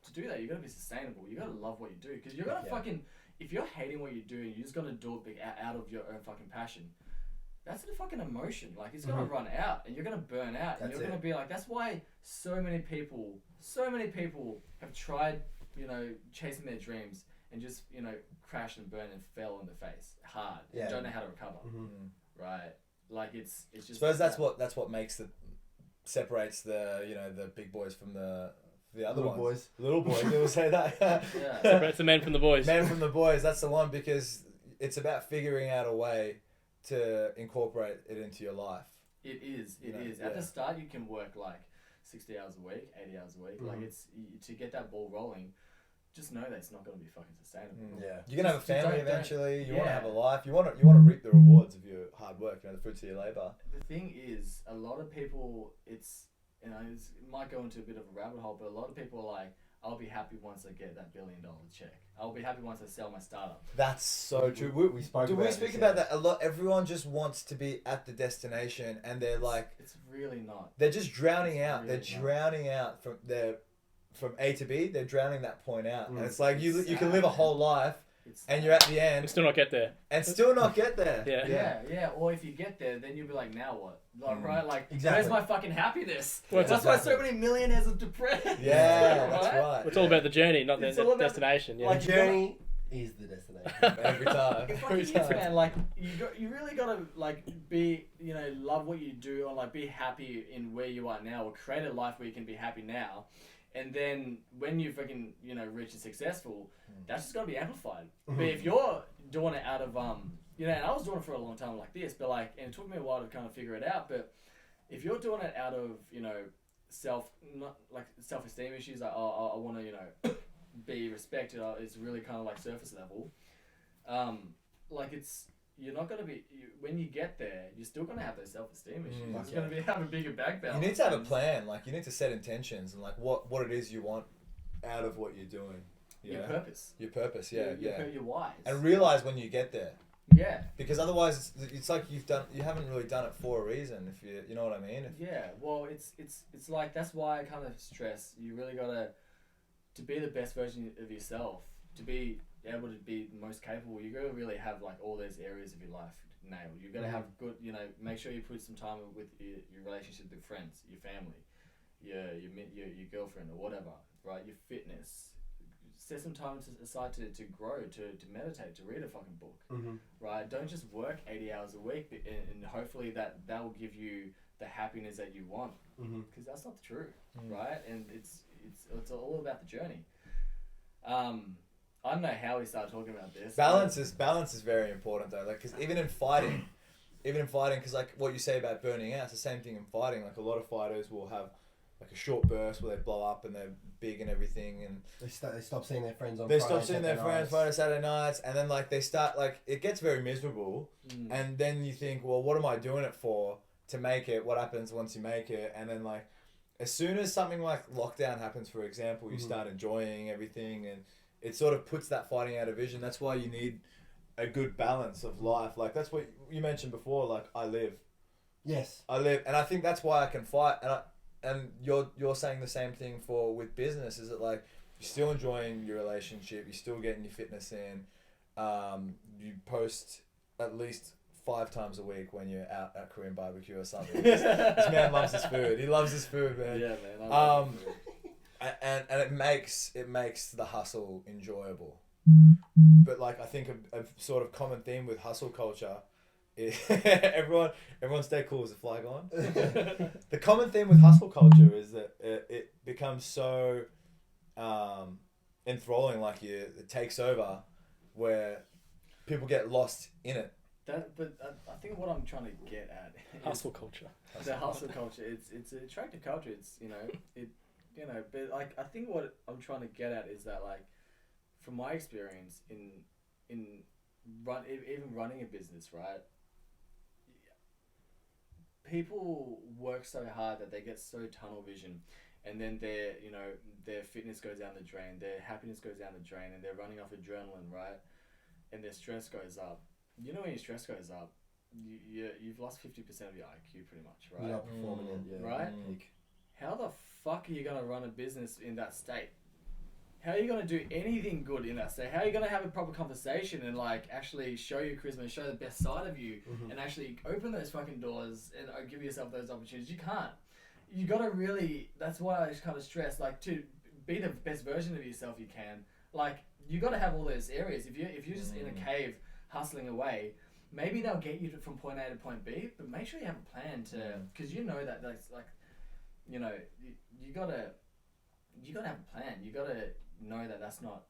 to do that you gotta be sustainable. You gotta love what you do, because you're gonna fucking, if you're hating what you do and you're just gonna do it out of your own fucking passion, that's the fucking emotion. Like it's gonna run out and you're gonna burn out, and you're gonna be like, that's why so many people have tried, you know, chasing their dreams and just, you know, crashed and burned and fell on the face hard. Yeah. And don't know how to recover. Right. Like it's just. I suppose that's what makes separates the, you know, the big boys from the other little ones. boys. Little boys. They will say that. Separates the men from the boys. Men from the boys. That's the one, because it's about figuring out a way to incorporate it into your life. It is. At the start, you can work like 60 hours a week, 80 hours a week. Like it's to get that ball rolling. Just know that it's not going to be fucking sustainable. Yeah, you're gonna have a family eventually. You want to have a life. You want to reap the rewards of your hard work. You know, the fruits of your labor. The thing is, a lot of people, it might go into a bit of a rabbit hole, but a lot of people are like, I'll be happy once I get that $1 billion check. I'll be happy once I sell my startup. That's so true. We speak about that a lot. Everyone just wants to be at the destination, and they're like, it's really not. They're just drowning out. Really they're drowning out from A to B. They're drowning that point out, and it's like you can live a whole life, and you're at the end, and still not get there. Yeah. Or if you get there, then you'll be like, now what? Like, right? Like, where's my fucking happiness? That's why so many millionaires are depressed. Yeah, that's right. It's all about the journey, not the destination. Yeah. Like, journey is the destination every time. Every time. Man, like you really gotta like be, you know, love what you do, or like be happy in where you are now, or create a life where you can be happy now. And then when you freaking, you know, rich and successful, that's just gonna be amplified. But if you're doing it out of you know, and I was doing it for a long time like this, but like, and it took me a while to kind of figure it out. But if you're doing it out of, you know, self-esteem issues, like, I want to, you know, be respected, it's really kind of like surface level. Like you're not going to be, when you get there, you're still going to have those self-esteem issues. You're going to have a bigger bank balance. You need to have a plan. Like, you need to set intentions and like what it is you want out of what you're doing. Your purpose. Your whys. And realize when you get there. Yeah. Because otherwise, it's like you haven't really done it for a reason. If you know what I mean. Well, it's like, that's why I kind of stress you really gotta, to be the best version of yourself, to be able to be the most capable. You gotta really have like all those areas of your life nailed. You gotta have good, you know, make sure you put some time with your relationship with friends, your family, your girlfriend or whatever, right? Your fitness. Set some time aside to grow, to meditate, to read a fucking book, right? Don't just work 80 hours a week and hopefully that will give you the happiness that you want, because that's not true, right? And it's all about the journey. I don't know how we started talking about this. Balance is very important though, like, because even in fighting, because like what you say about burning out, it's the same thing in fighting. Like, a lot of fighters will have like a short burst where they blow up and they're big and everything, and they stop seeing their friends on Friday, Saturday nights, and then like they start, like, it gets very miserable, and then you think, well, what am I doing it for? To make it? What happens once you make it? And then like, as soon as something like lockdown happens, for example, you start enjoying everything, and it sort of puts that fighting out of vision. That's why you need a good balance of life. Like, that's what you mentioned before, like, I live, and I think that's why I can fight, and you're saying the same thing with business. Is it like you're still enjoying your relationship, you're still getting your fitness in, you post at least 5 times a week when you're out at Korean barbecue or something. This man loves his food. He loves his food, man. Yeah, man. I love food. And it makes the hustle enjoyable. But like I think a sort of common theme with hustle culture is everyone stay cool. Is the flag on? The common theme with hustle culture is that it becomes so enthralling, like it takes over, where people get lost in it. But I think what I'm trying to get at is Hustle culture. The hustle culture. It's an attractive culture. It's but like I think what I'm trying to get at is that, like, from my experience even running a business, right? People work so hard that they get so tunnel vision, and then their fitness goes down the drain, their happiness goes down the drain, and they're running off adrenaline, right? And their stress goes up. You know, when your stress goes up, you've lost 50% of your IQ pretty much, right? You're not performing it, yeah. Right? How the fuck are you gonna run a business in that state? How are you gonna do anything good in that state? How are you gonna have a proper conversation and like actually show your charisma and show the best side of you, and actually open those fucking doors and give yourself those opportunities? You can't. You gotta really. That's why I just kind of stress, like, to be the best version of yourself you can. Like, you gotta have all those areas. If you're just in a cave hustling away, maybe they'll get you from point A to point B, but make sure you have a plan to, because you know that that's like, you gotta have a plan. You gotta know that that's not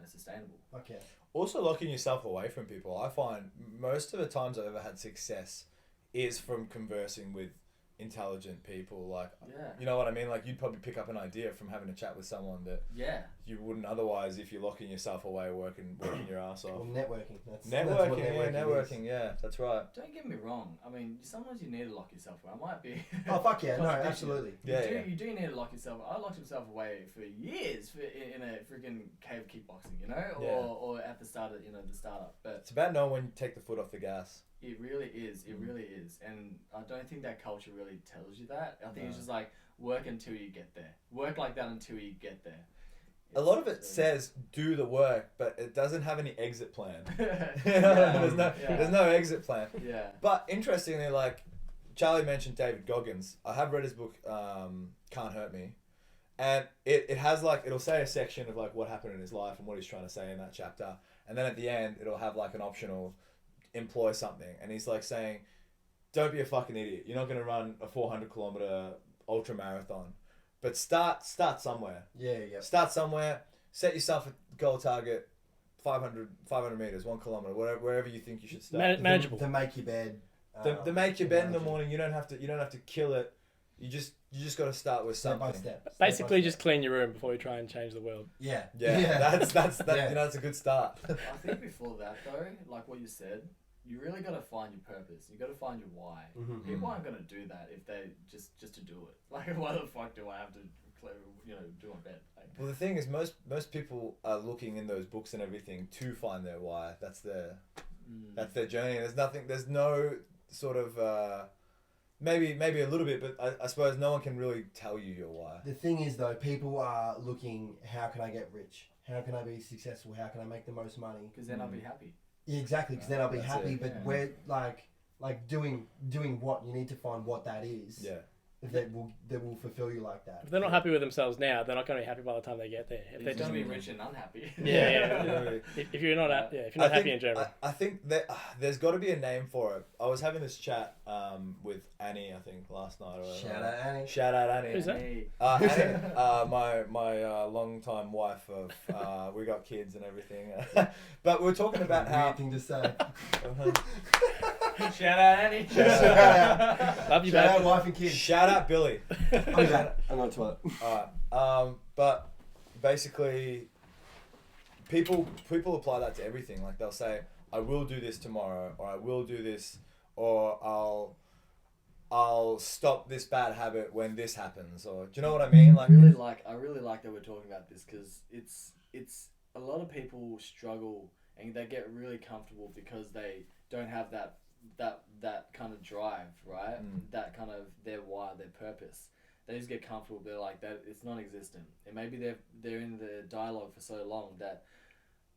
sustainable. Okay. Also, locking yourself away from people. I find most of the times I've ever had success is from conversing with intelligent people. Like, you know what I mean? Like, you'd probably pick up an idea from having a chat with someone that you wouldn't otherwise if you're locking yourself away, working your ass off. Well, networking. Networking. Yeah, that's right. Don't get me wrong. I mean, sometimes you need to lock yourself away. I might be. Oh fuck yeah! No, absolutely. You do need to lock yourself. I locked myself away for years in a freaking cave of kickboxing, or at the start of the startup. But it's about knowing when you take the foot off the gas. It really is. It really is. And I don't think that culture really tells you that. I think it's just like, work until you get there. Work like that until you get there. A lot of it says do the work, but it doesn't have any exit plan. There's no exit plan. Yeah. But interestingly, like Charlie mentioned David Goggins. I have read his book, Can't Hurt Me. And it has like, it'll say a section of like what happened in his life and what he's trying to say in that chapter. And then at the end, it'll have like an optional employ something, and he's like saying, don't be a fucking idiot. You're not going to run a 400-kilometer ultra marathon, but start somewhere. Start somewhere. Set yourself a goal target, 500 meters, 1 kilometer, wherever you think you should start. Manageable. To make your bed. To make your bed in the morning. You don't have to kill it. You just got to start with step something. by step. Basically, just clean your room before you try and change the world. Yeah. That's that's a good start. I think before that though, like what you said, you really got to find your purpose. You got to find your why. People aren't gonna do that if they just to do it. Like, why the fuck do I have to do my bed? Like, well, the thing is, most people are looking in those books and everything to find their why. That's their journey. There's no sort of maybe a little bit, but I suppose no one can really tell you your why. The thing is though, people are looking, how can I get rich? How can I be successful? How can I make the most money? Because then I'll be happy. Yeah, exactly. Because then I'll be happy. But we're like doing what you need to find what that is. Yeah. That will fulfill you like that. If they're not happy with themselves now, they're not going to be happy by the time they get there. If they're just going to be rich and unhappy. If you're not happy in general. I think that there's got to be a name for it. I was having this chat with Annie, I think, last night. Shout out Annie. Who's that? Annie, my long-time wife of we got kids and everything. But we're talking about how... Weird thing to say. Shout out Annie. Love you, Shout out wife and kids. Shout out Billy. I'm going to toilet. Alright. But basically, people apply that to everything. Like, they'll say, I will do this tomorrow, or I will do this, or I'll stop this bad habit when this happens, or do you know what I mean? Like, I really like that we're talking about this, because it's a lot of people struggle and they get really comfortable because they don't have that kind of drive, right? That kind of their why, their purpose. they just get comfortable. They're like that. It's non-existent, and maybe they're in the dialogue for so long that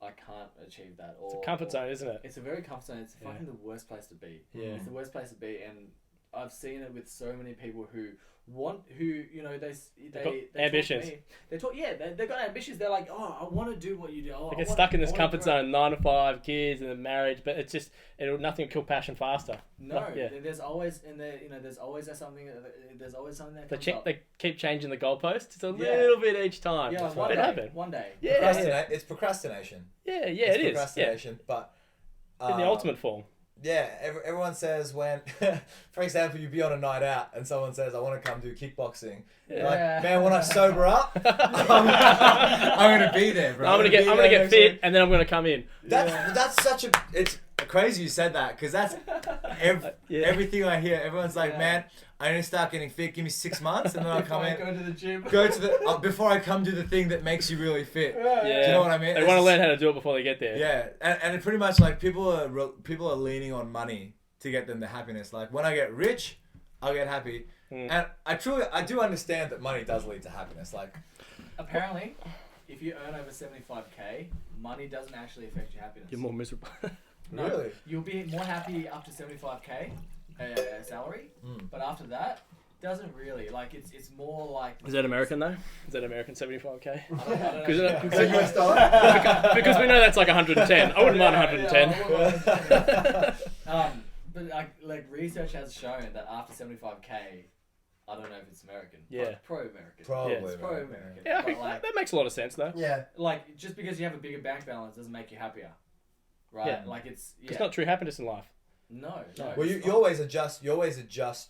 I can't achieve that. Or It's a comfort zone, isn't it? It's a very comfort zone. It's fucking the worst place to be. Yeah. It's the worst place to be, and I've seen it with so many people who you know, they ambitions. They talk, they got ambitions. They're like, oh, I want to do what you do. They get stuck in this comfort zone, 9 to 5, kids, and then marriage, but it's just nothing will kill passion faster. No, there's always there's always something that comes up. They keep changing the goalposts. It's a little bit each time. Yeah, one day. Yeah, it's procrastination. Yeah, It's it is. procrastination, but In the ultimate form. yeah, everyone says when, for example, you be on a night out and someone says, I want to come do kickboxing. You're like, man, when I sober up, I'm going to be there, bro. I'm gonna get fit and then I'm gonna come in. That's such a, it's crazy you said that, because that's everything I hear. Everyone's like, man, I need to start getting fit. Give me 6 months and then I'll come in. Go to the gym. Before I come do the thing that makes you really fit. Yeah. Do you know what I mean? They want to learn how to do it before they get there. Yeah, and it pretty much like people are leaning on money to get them the happiness. Like when I get rich, I'll get happy. And I do understand that money does lead to happiness. Like apparently, if you earn over 75k, money doesn't actually affect your happiness. You're more miserable. No, really? You'll be more happy up to 75k salary, but after that, doesn't really. Like it's more like. Is that American though? Is that American 75k? I don't know. Because we know that's like 110. I wouldn't mind 110. But like research has shown that after 75k, I don't know if it's American. Yeah. But pro-American. Probably. It's pro-American. Yeah, But like, that makes a lot of sense though. Yeah. like just because you have a bigger bank balance doesn't make you happier, right? Yeah. Like it's It's not true happiness in life. No. Well, you always adjust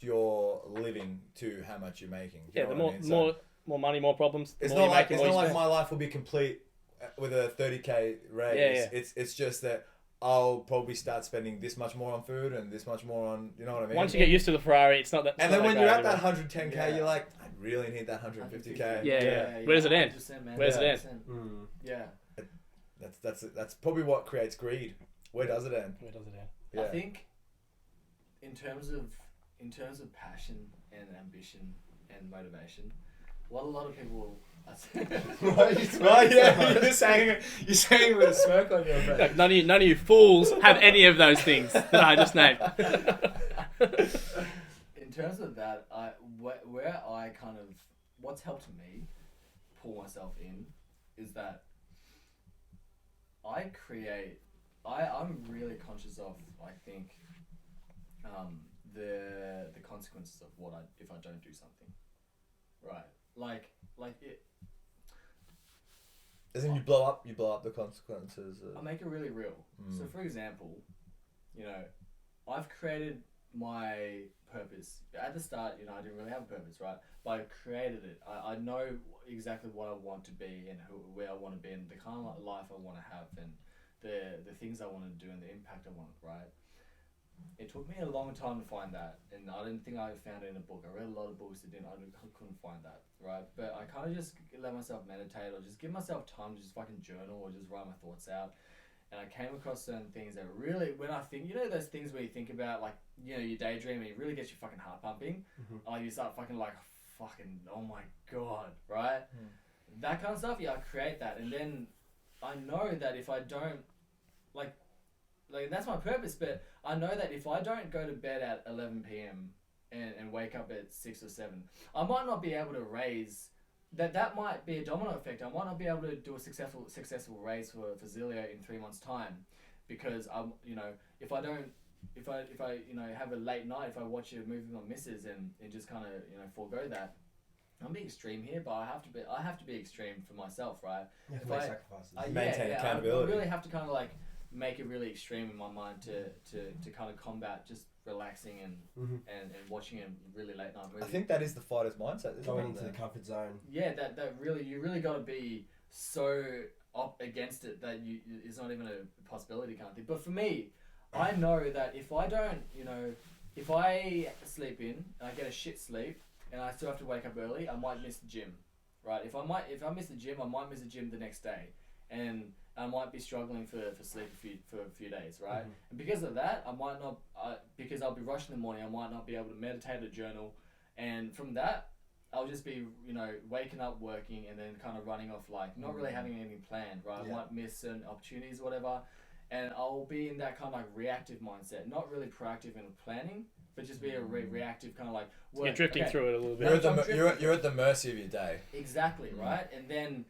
your living to how much you're making. You know The what I mean? more money, more problems. It's more not like you make, more you spend. my life will be complete with a 30k raise. Yeah. It's just that I'll probably start spending this much more on food and this much more on, you know what I mean? Once you get used to the Ferrari, it's not that. And then when you're at that 110k, you're like, I really need that 150k. Yeah. Where does it end? Man. Where does it end? Yeah. That's probably what creates greed. Where does it end? Where does it end? Yeah. I think in terms of passion and ambition and motivation, what a lot of people You're saying it with a smirk on your face. Like, none of you fools have any of those things that I just named. In terms of that, where I kind of what's helped me pull myself in is that I'm really conscious of, I think, the consequences of if I don't do something, right? Like it. As in you blow up the consequences. I make it really real. So, for example, you know, I've created my purpose. At the start, you know, I didn't really have a purpose, right? But I created it. I know exactly what I want to be and where I want to be and the kind of life I want to have and the things I want to do and the impact I want, right? It took me a long time to find that, and I didn't think I found it in a book. I read a lot of books that I couldn't find that, right? But I kind of just let myself meditate or just give myself time to just fucking journal or just write my thoughts out. And I came across certain things that really, when I think, you know, those things where you think about, like, you know, you daydream and it really gets your fucking heart pumping. Like, you start fucking like, fucking, oh my God, right? That kind of stuff, I create that. And then I know that if I don't, like that's my purpose, but I know that if I don't go to bed at 11 p.m. and wake up at 6 or 7, I might not be able to raise, that might be a domino effect. I might not be able to do a successful raise for Zilio in 3 months' time, because I'm, you know, if I you know, have a late night, if I watch a movie with my missus and just kind of, you know, forego that, I'm being extreme here, but I have to be extreme for myself, right? You have to make sacrifices. Maintain accountability. Mm-hmm. I really have to kind of like make it really extreme in my mind to kind of combat just relaxing and watching a really late night movie. I think that is the fighter's mindset. Going into the comfort zone. Yeah, that really, you really got to be so up against it that it's not even a possibility kind of thing. But for me, I know that if I don't, you know, if I sleep in and I get a shit sleep and I still have to wake up early, I might miss the gym, right? If I miss the gym, I might miss the gym the next day, and I might be struggling for sleep for a few days, right? And because of that, I might not, because I'll be rushed in the morning, I might not be able to meditate or journal, and from that, I'll just be, you know, waking up, working, and then kind of running off, like, not really having anything planned, right? I might miss certain opportunities, whatever, and I'll be in that kind of like reactive mindset, not really proactive in planning, but just be a reactive kind of like work. You're drifting through it a little bit. You're at the mercy of your day. Exactly, right? And then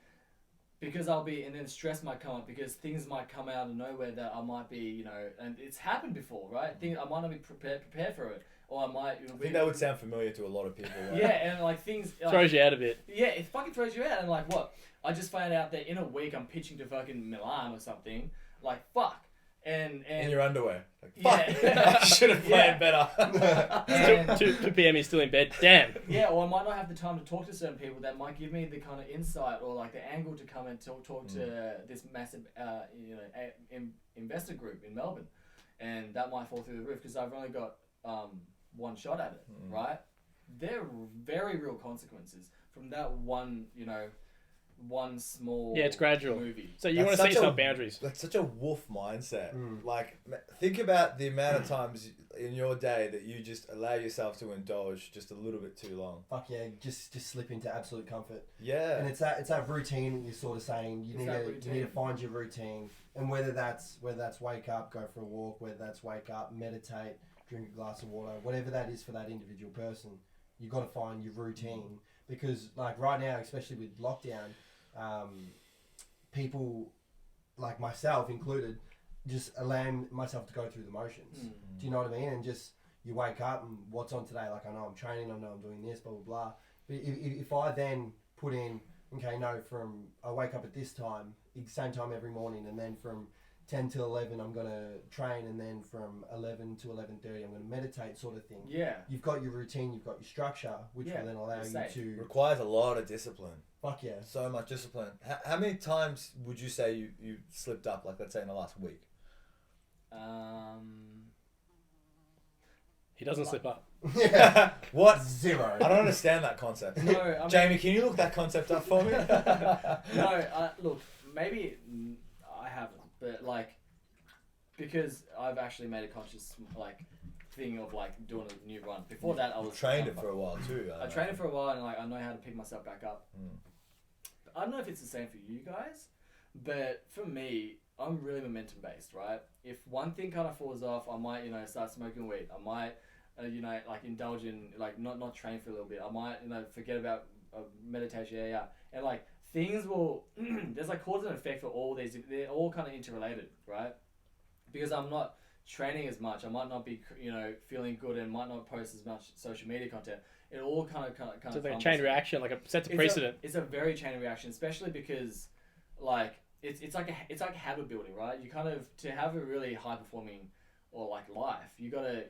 because and then stress might come up because things might come out of nowhere that I might be, you know, and it's happened before, right? I might not be prepared for it. Or I might... I think that would sound familiar to a lot of people. Right? Yeah, and like things... Like, throws you out a bit. Yeah, it fucking throws you out. And like, what? I just found out that in a week I'm pitching to fucking Milan or something. Like, fuck. And in your underwear. Like, fuck. I should have planned better. 2 p.m. he's still in bed. Damn. Yeah, or I might not have the time to talk to certain people that might give me the kind of insight or like the angle to come and talk to this massive, you know, investor group in Melbourne. And that might fall through the roof because I've only got... one shot at it, right? There are very real consequences from that one, you know, one small it's gradual movie. So you want to set yourself boundaries. That's such a wolf mindset. Like, think about the amount of times in your day that you just allow yourself to indulge just a little bit too long. Fuck yeah, just slip into absolute comfort. Yeah. And it's that routine that you're sort of saying you need to find your routine, and whether that's wake up, go for a walk, whether that's wake up, meditate, drink a glass of water, whatever that is for that individual person, you got to find your routine. Because like right now, especially with lockdown, people like myself included, just allowing myself to go through the motions. Do you know what I mean? And just you wake up and what's on today? Like I know I'm training, I know I'm doing this, blah blah blah. But if I then put in, okay, no, I wake up at this time, same time every morning, and then from 10 to 11 I'm going to train, and then from 11 to 11:30 I'm going to meditate, sort of thing. Yeah. You've got your routine, you've got your structure, which will then allow you to... Requires a lot of discipline. Fuck yeah. So much discipline. How many times would you say you slipped up, like let's say in the last week? He doesn't slip up. What? 0. I don't understand that concept. No, I mean, Jamie, can you look that concept up for me? No, look, maybe I haven't. But like, because I've actually made a conscious like thing of like doing a new run. Before that, I was trained it for a while too. I trained it for a while, and like I know how to pick myself back up. I don't know if it's the same for you guys, but for me, I'm really momentum based, right? If one thing kind of falls off, I might start smoking weed. I might like indulge in like not train for a little bit. I might forget about meditation. Yeah, and like. Things will, there's like cause and effect for all these, they're all kind of interrelated, right? Because I'm not training as much, I might not be, feeling good and might not post as much social media content. It all kind of so it's like a chain reaction, like a sets a precedent. It's a very chain reaction, especially because like, it's like a habit building, right? You kind of, to have a really high performing or like life, you gotta,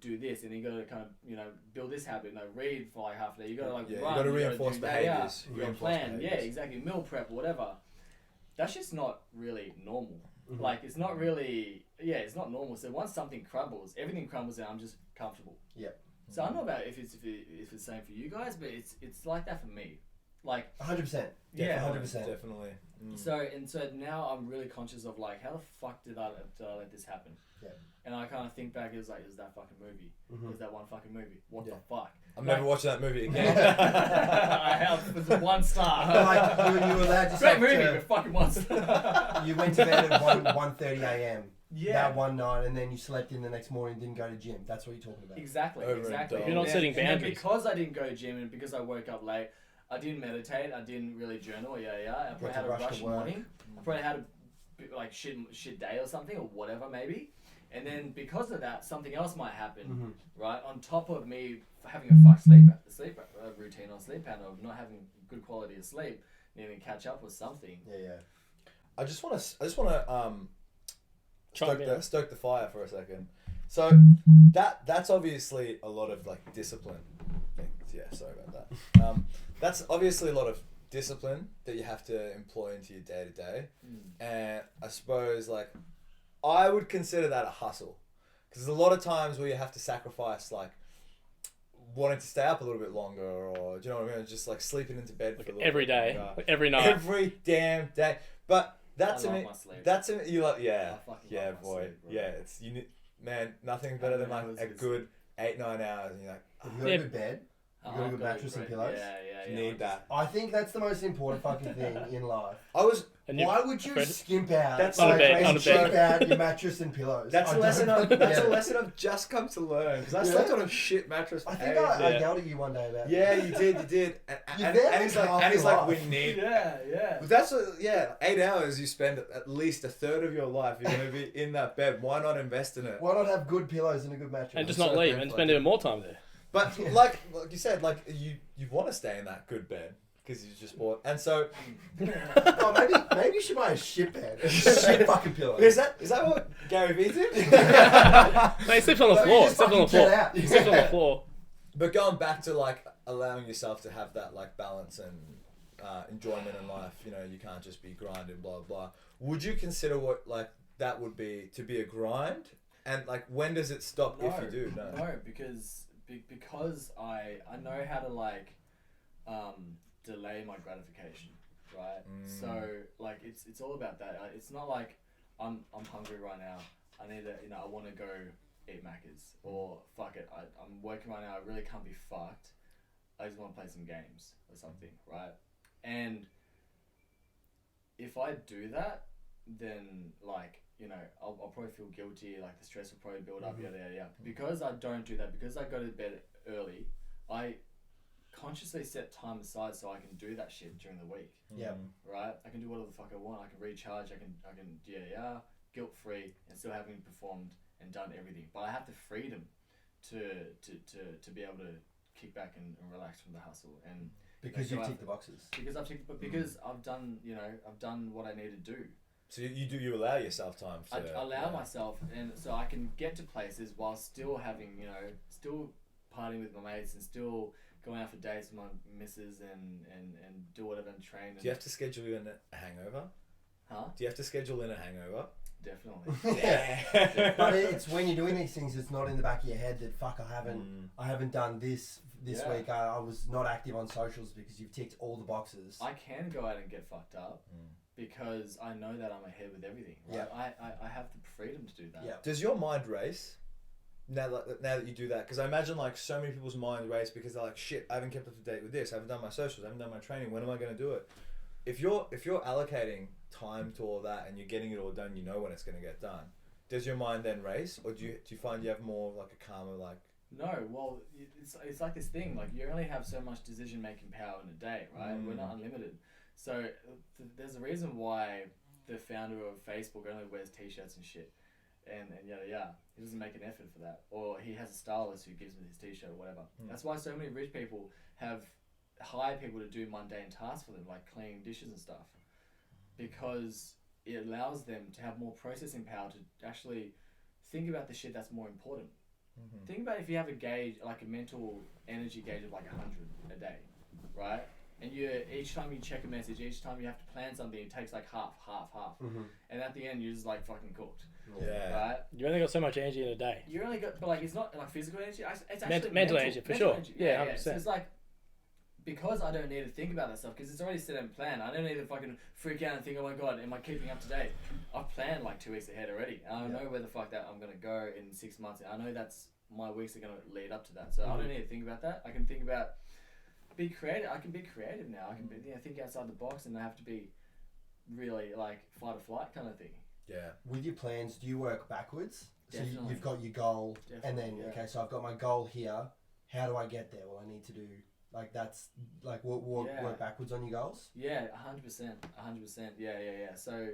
do this, and you got to kind of build this habit. Read for like half a day. You got to run. You got to reinforce behaviors. You got to plan. Yeah, exactly. Meal prep, whatever. That's just not really normal. Like it's not really. Yeah, it's not normal. So once something crumbles, everything crumbles, and I'm just comfortable. Yeah. So I don't know about if it's the same for you guys, but it's like that for me. Like 100%. Yeah, 100%. Definitely. So now I'm really conscious of like, how the fuck did I let this happen? Yeah. And I kind of think back, it was that fucking movie. It was that one fucking movie. What the fuck? I'm never watching that movie again. I have. It was 1 star. Like you were allowed to great movie, but fucking 1 star. You went to bed at 1:30 a.m. Yeah. That one night, and then you slept in the next morning, didn't go to gym. That's what you're talking about. Exactly. You're not setting boundaries. And because I didn't go to gym and because I woke up late, I didn't meditate. I didn't really journal. I probably had a rush morning. I probably had a like shit day or something or whatever maybe. And then because of that, something else might happen, right? On top of me having a fuck sleep routine or sleep pattern of not having good quality of sleep, needing to catch up with something. Yeah. I just want to stoke the fire for a second. So that's obviously a lot of like discipline. Yeah, sorry about that. That's obviously a lot of discipline that you have to employ into your day to day, and I suppose like. I would consider that a hustle, because there's a lot of times where you have to sacrifice like wanting to stay up a little bit longer, or do you know what I mean? Just like sleeping into bed for a little every bit day, longer. like every night, every damn day. But that's I to love me. my sleep. That's to me. You like I boy, sleep, bro. yeah. It's nothing better than like a good 8-9 hours, and you're like, Have you got a good bed? You got a good mattress and pillows? Yeah. Need that. I think that's the most important fucking thing in life. Why would you skimp out? That's on a bed, and on a bed. cheap out your mattress and pillows. That's a lesson. Yeah. A lesson I've just come to learn because I slept on a shit mattress. For I think ages. I yelled at you one day about. Yeah, you did. And he's like, we need. Yeah. But that's 8 hours you spend at least a third of your life. You're gonna be in that bed. Why not invest in it? Why not have good pillows and a good mattress? And just not leave and spend even more time there. But like you said, like you want to stay in that good bed. Because you just bought, and so maybe you should buy a shit bed, shit fucking pillow. Is that what Gary Vee did? No, he sleeps on the floor. He sleeps on the floor. But going back to like allowing yourself to have that like balance and enjoyment in life, you know, you can't just be grinding, blah blah. Would you consider what like that would be to be a grind? And like when does it stop if you do? No, because I know how to like delay my gratification, right? So like it's all about that. It's not like I'm hungry right now. I need to, I want to go eat Macca's, or fuck it, I'm working right now. I really can't be fucked. I just want to play some games or something, right? And if I do that, then like I'll probably feel guilty. Like the stress will probably build up. Yada. Because I don't do that. Because I go to bed early. I consciously set time aside so I can do that shit during the week. Yeah. Right? I can do whatever the fuck I want. I can recharge. I can guilt free and still having performed and done everything. But I have the freedom to be able to kick back and relax from the hustle and because you tick the boxes. Because I've done I've done what I need to do. So you allow yourself time to... I allow myself, and so I can get to places while still having, still partying with my mates and still going out for dates with my missus and do whatever and train. Do you have to schedule in a hangover? Huh? Do you have to schedule in a hangover? Definitely. Yeah. But it's when you're doing these things, it's not in the back of your head that fuck, I haven't done this week. I was not active on socials because you've ticked all the boxes. I can go out and get fucked up because I know that I'm ahead with everything. Right? Yeah. I have the freedom to do that. Yeah. Does your mind race now that you do that? Because I imagine like so many people's mind race because they're like, shit, I haven't kept up to date with this. I haven't done my socials. I haven't done my training. When am I going to do it? If you're allocating time to all that and you're getting it all done, you know when it's going to get done. Does your mind then race, or do you find you have more like a calmer like? No, well, it's like this thing. Like you only have so much decision making power in a day, right? We're not unlimited. So there's a reason why the founder of Facebook only wears t-shirts and shit, and yada. He doesn't make an effort for that, or he has a stylist who gives him his t-shirt or whatever. That's why so many rich people have hired people to do mundane tasks for them, like cleaning dishes and stuff, because it allows them to have more processing power to actually think about the shit that's more important. Think about if you have a gauge, like a mental energy gauge of like 100 a day, right? And each time you check a message, each time you have to plan something, it takes like half. And at the end, you're just like fucking cooked. Yeah. Right? You only got so much energy in a day. You only got, but like it's not like physical energy. It's actually mental energy for sure. Energy. Yeah, 100%. So it's like, because I don't need to think about that stuff because it's already set and planned. I don't need to fucking freak out and think, oh my god, am I keeping up to date? I've planned like 2 weeks ahead already. I know where the fuck that I'm gonna go in 6 months. I know that's my weeks are gonna lead up to that. So I don't need to think about that. I can think about be creative. I can be creative now. I can be, think outside the box, and I have to be really like fight or flight kind of thing. Yeah. With your plans, do you work backwards? Definitely. So you've got your goal, and then yeah. okay, so I've got my goal here. How do I get there? Well, I need to do like that's like work backwards on your goals. Yeah, 100%. Yeah. So,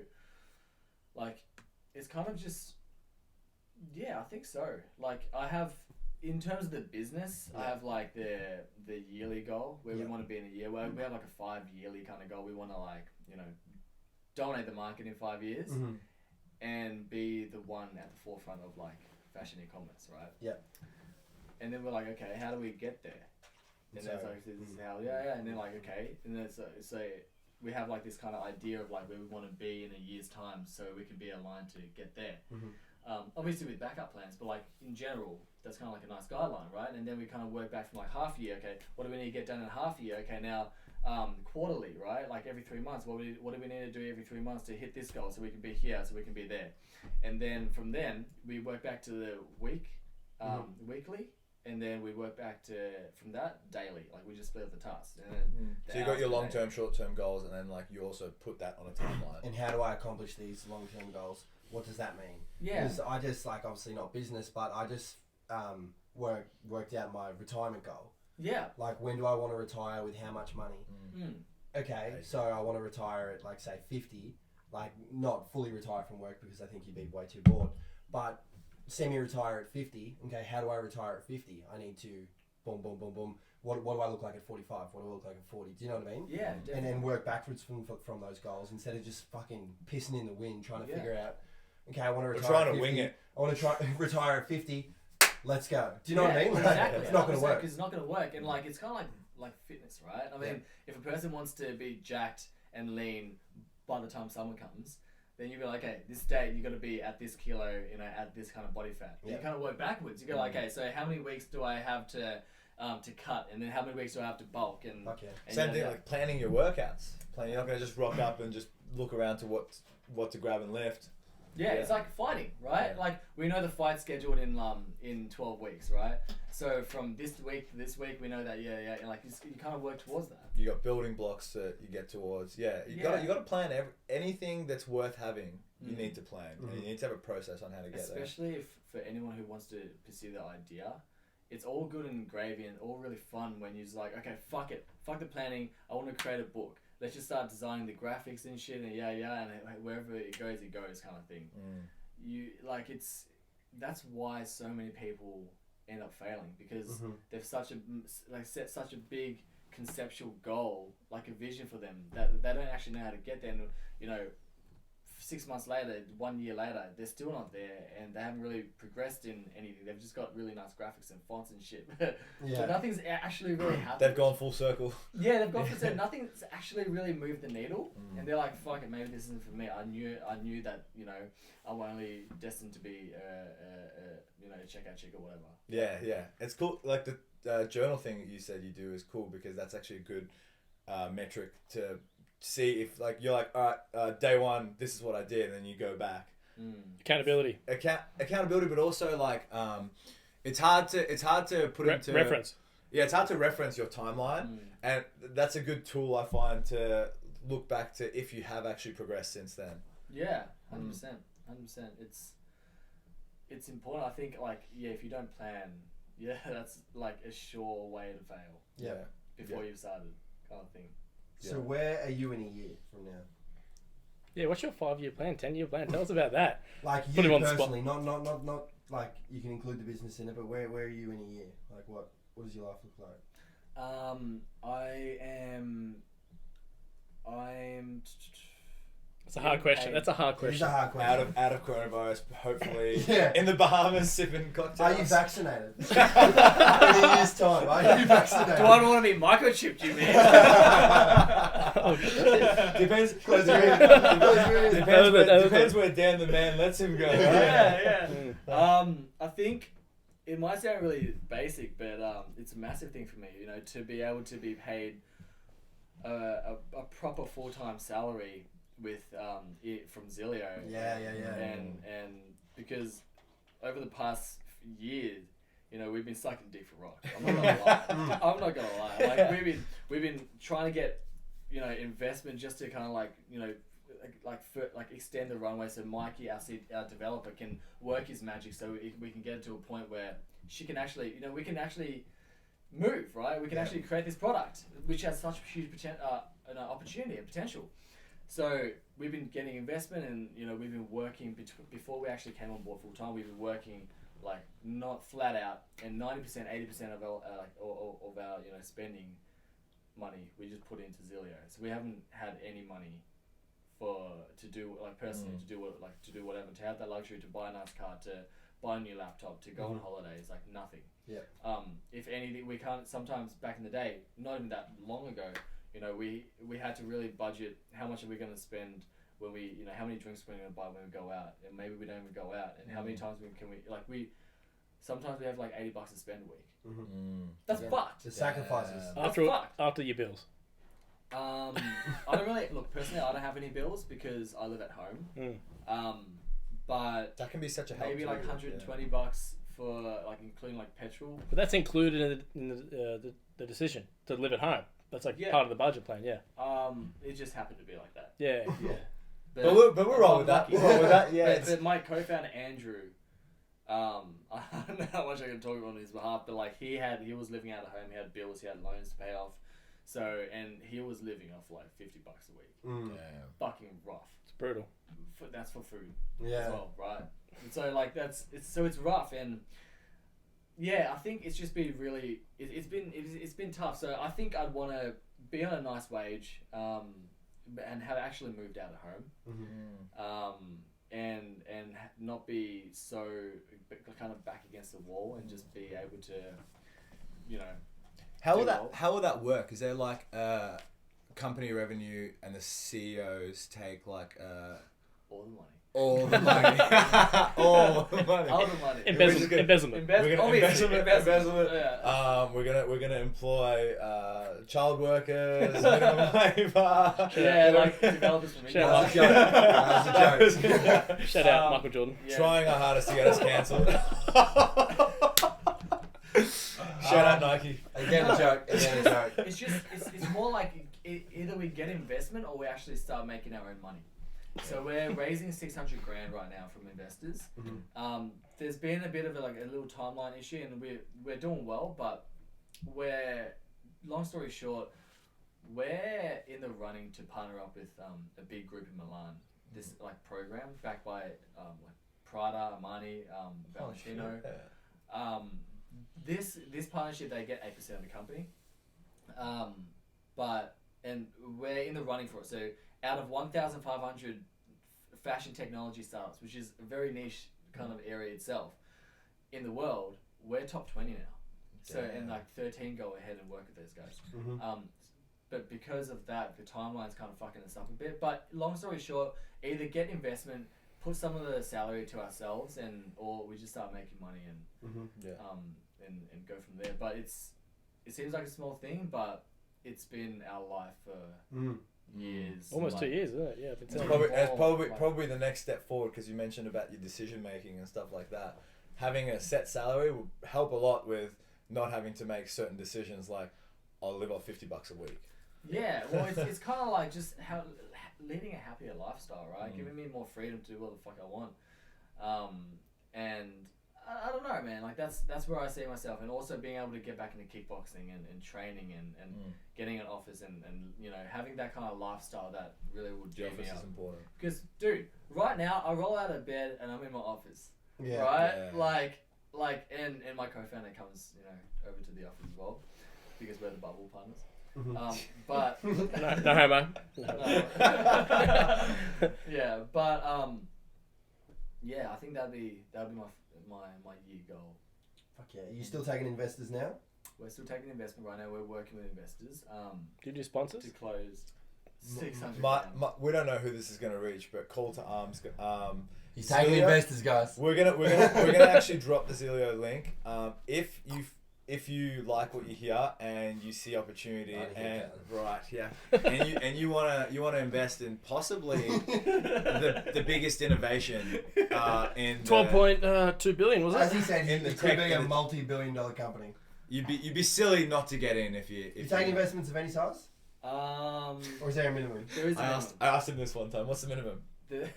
like, it's kind of just, I think so. Like, I have, in terms of the business, I have like the yearly goal where we want to be in a year. Where we have like a 5-yearly kind of goal. We want to like dominate the market in 5 years and be the one at the forefront of like fashion e-commerce, right? Yeah. And then we're like, okay, how do we get there? And then it's like, this is how, and then like, okay, and then so we have like this kind of idea of like where we want to be in a year's time, so we can be aligned to get there. Obviously with backup plans, but like in general, that's kind of like a nice guideline, right? And then we kind of work back from like half year. Okay, what do we need to get done in half year? Okay, now quarterly, right? Like every 3 months, what do we need to do every 3 months to hit this goal, so we can be here, so we can be there. And then from then we work back to the week, weekly. and then we work back to from that daily. Like we just split up the tasks. And then So you got your long-term, short-term goals, and then like you also put that on a timeline. And how do I accomplish these long-term goals? What does that mean? Yeah. Because I just like obviously not business, but I just worked out my retirement goal. Yeah. Like when do I want to retire with how much money? Okay, so I want to retire at like say 50, like not fully retire from work because I think you'd be way too bored, but semi-retire at 50. Okay, how do I retire at 50? I need to boom, boom, boom, boom. What do I look like at 45? What do I look like at 40? Do you know what I mean? Yeah, definitely. And then work backwards from those goals instead of just fucking pissing in the wind trying to figure out. Okay, I want to retire. We're trying at to 50. wing it. I want to try retire at 50. Let's go. Do you know what I mean? Exactly. It's not going to work. Because it's not going to work, and like it's kind of like fitness, right? I mean, if a person wants to be jacked and lean by the time summer comes, then you go like, okay, this date you got to be at this kilo, you know, at this kind of body fat. You kind of work backwards. You go like, okay, so how many weeks do I have to cut, and then how many weeks do I have to bulk? And, and same thing like planning your workouts. You're not going to just rock up and just look around to what to grab and lift. Yeah, it's like fighting, right? Yeah. Like we know the fight's scheduled in 12 weeks, right? So from this week to this week, we know that like you kind of work towards that. You got building blocks that you get towards. You got to plan anything that's worth having. You need to plan, and you need to have a process on how to get there. Especially if for anyone who wants to pursue the idea, it's all good and gravy and all really fun when you're just like, okay, fuck it, fuck the planning. I want to create a book. Let's just start designing the graphics and shit, and and wherever it goes kind of thing. You like that's why so many people end up failing because they've set such a big conceptual goal, like a vision for them that they don't actually know how to get there. And 6 months later, 1 year later, they're still not there, and they haven't really progressed in anything. They've just got really nice graphics and fonts and shit, but nothing's actually really happened. They've gone full circle. Yeah, they've gone full circle. Nothing's actually really moved the needle, and they're like, "Fuck it, maybe this isn't for me." I knew that I'm only destined to be a checkout chick or whatever. Yeah, it's cool. Like the journal thing that you said you do is cool because that's actually a good metric to see if like you're like, all right, day one, this is what I did, and then you go back. Accountability. Accountability, but also like it's hard to put into reference. Yeah, it's hard to reference your timeline, and that's a good tool I find to look back to if you have actually progressed since then. Yeah, 100%. It's important. I think if you don't plan, that's like a sure way to fail. Yeah. Before you've started, kind of thing. So where are you in a year from now? Yeah, what's your 5-year plan, 10-year plan? Tell us about that. Like you personally, not like you can include the business in it, but where are you in a year? Like what does your life look like? I'm. It's a hard question. That's a hard question. It's a hard question. Out of coronavirus, hopefully in the Bahamas sipping cocktails. Are you vaccinated? In a year's time, are you vaccinated? Do I want to be microchipped, you mean? Depends. Depends where Dan the man lets him go. Yeah. I think it might sound really basic, but it's a massive thing for me. To be able to be paid a proper full-time salary with from Zilio. And because over the past year, we've been sucking deep for rock. I'm not gonna lie. Like we've been trying to get investment just to kind of like extend the runway so Mikey, our developer, can work his magic so we can get to a point where she can actually we can actually move, right? We can actually create this product which has such huge opportunity and potential. So we've been getting investment, and we've been working before we actually came on board full time. We've been working like not flat out, and 90%, 80% of our of our spending money we just put into Zilio. So we haven't had any money to do whatever, to have that luxury, to buy a nice car, to buy a new laptop, to go on holidays, like nothing. Yeah. If anything, we can't. Sometimes back in the day, not even that long ago. We had to really budget how much are we going to spend when we, how many drinks we're going to buy when we go out, and maybe we don't even go out, and how many times sometimes we have like $80 to spend a week. That's fucked. The sacrifices. After your bills. I don't really personally. I don't have any bills because I live at home. But that can be such a help. Maybe like $120 for like including like petrol. But that's included in the decision to live at home. That's like part of the budget plan. Yeah. It just happened to be like that. Yeah. But we're wrong with that. We're wrong with that. Yeah. But my co-founder Andrew, I don't know how much I can talk on his behalf, but like he was living out of home. He had bills. He had loans to pay off. So and he was living off like $50 a week. Fucking rough. It's brutal. That's for food. Yeah. As well, right? And so like it's rough and. Yeah, I think it's just been really. It's been tough. So I think I'd want to be on a nice wage, and have actually moved out of home, and not be so kind of back against the wall, and just be able to, you know. How will that work? Is there like company revenue and the CEOs take like all the money? All the money. All the money. All the money. Embezzlement. Embezzlement. Yeah. We're gonna employ child workers, minimum labor. Yeah, like developers from India. Shout out Michael Jordan. Yeah. Trying our hardest to get us cancelled. Shout out Nike. Again a joke. It's just it's more like either we get investment or we actually start making our own money. So we're raising $600,000 right now from investors. There's been a bit of a little timeline issue, and we're doing well, but long story short, we're in the running to partner up with a big group in Milan. This like program backed by like Prada, Armani, Valentino. This partnership, they get 8% of the company, and we're in the running for it. So out of 1,500 fashion technology startups, which is a very niche kind of area itself in the world, we're top 20 now. So and like 13 go ahead and work with those guys. But because of that, the timeline's kind of fucking us up a bit. But long story short, either get investment, put some of the salary to ourselves, or we just start making money and go from there. But it seems like a small thing, but it's been our life for years. Almost 2 years, isn't it? Yeah. It's probably the next step forward, because you mentioned about your decision making and stuff like that. Having a set salary will help a lot with not having to make certain decisions like I'll live off $50 a week. Yeah, well, it's kind of like just leading a happier lifestyle, right? Giving me more freedom to do what the fuck I want. And I don't know, man. Like that's where I see myself, and also being able to get back into kickboxing and training and getting an office and you know having that kind of lifestyle that really would The give me office up. is important. Because dude, right now I roll out of bed and I'm in my office. Yeah. Right? Yeah. Like and my co-founder comes, you know, over to the office as well because we're the bubble partners. But no homo. yeah, but yeah, I think that'd be my year goal. Fuck yeah. Are you still taking investors now? We're still taking investment right now. We're working with investors. Do you do sponsors? To close 600. We don't know who this is going to reach, but call to arms. He's taking investors, guys. We're gonna actually drop the Zilio link. If you like what you hear and you see opportunity and you wanna invest in possibly the biggest innovation in 12.2 billion, was it? As he said, In the it could be a tech- multi-billion-dollar company. you'd be silly not to get in if you take investments of any size, Or or is there a minimum? there is a minimum. I asked him this one time. What's the minimum? He's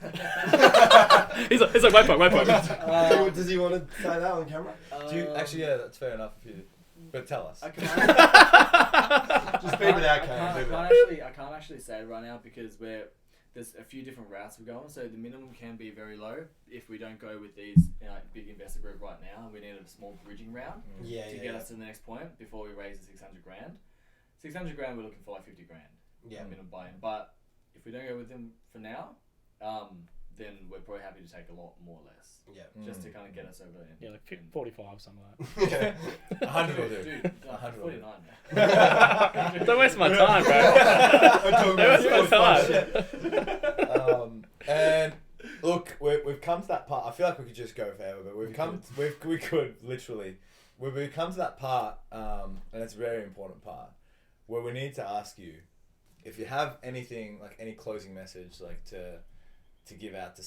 like, wait point. Does he want to say that on camera? Do you actually? Yeah, that's fair enough. If you, but tell us. I can't, Just be without I can't actually say it right now because there's a few different routes we're going. So the minimum can be very low if we don't go with these big investor group right now. We need a small bridging round to get us to the next point before we raise the 600 grand. 600 grand, we're looking for like 50 grand. Yeah. Minimum buy-in. But if we don't go with them for now, then we're probably happy to take a lot more or less. Yeah. Just to kind of get us over there. Yeah, like 45, something like that. 100 will do. Dude, 100 49 now. Don't waste my time, bro. Don't waste my time. And look, we've come to that part. I feel like we could just go forever, but we've come to that part, and it's a very important part, where we need to ask you if you have anything like any closing message like to to give out to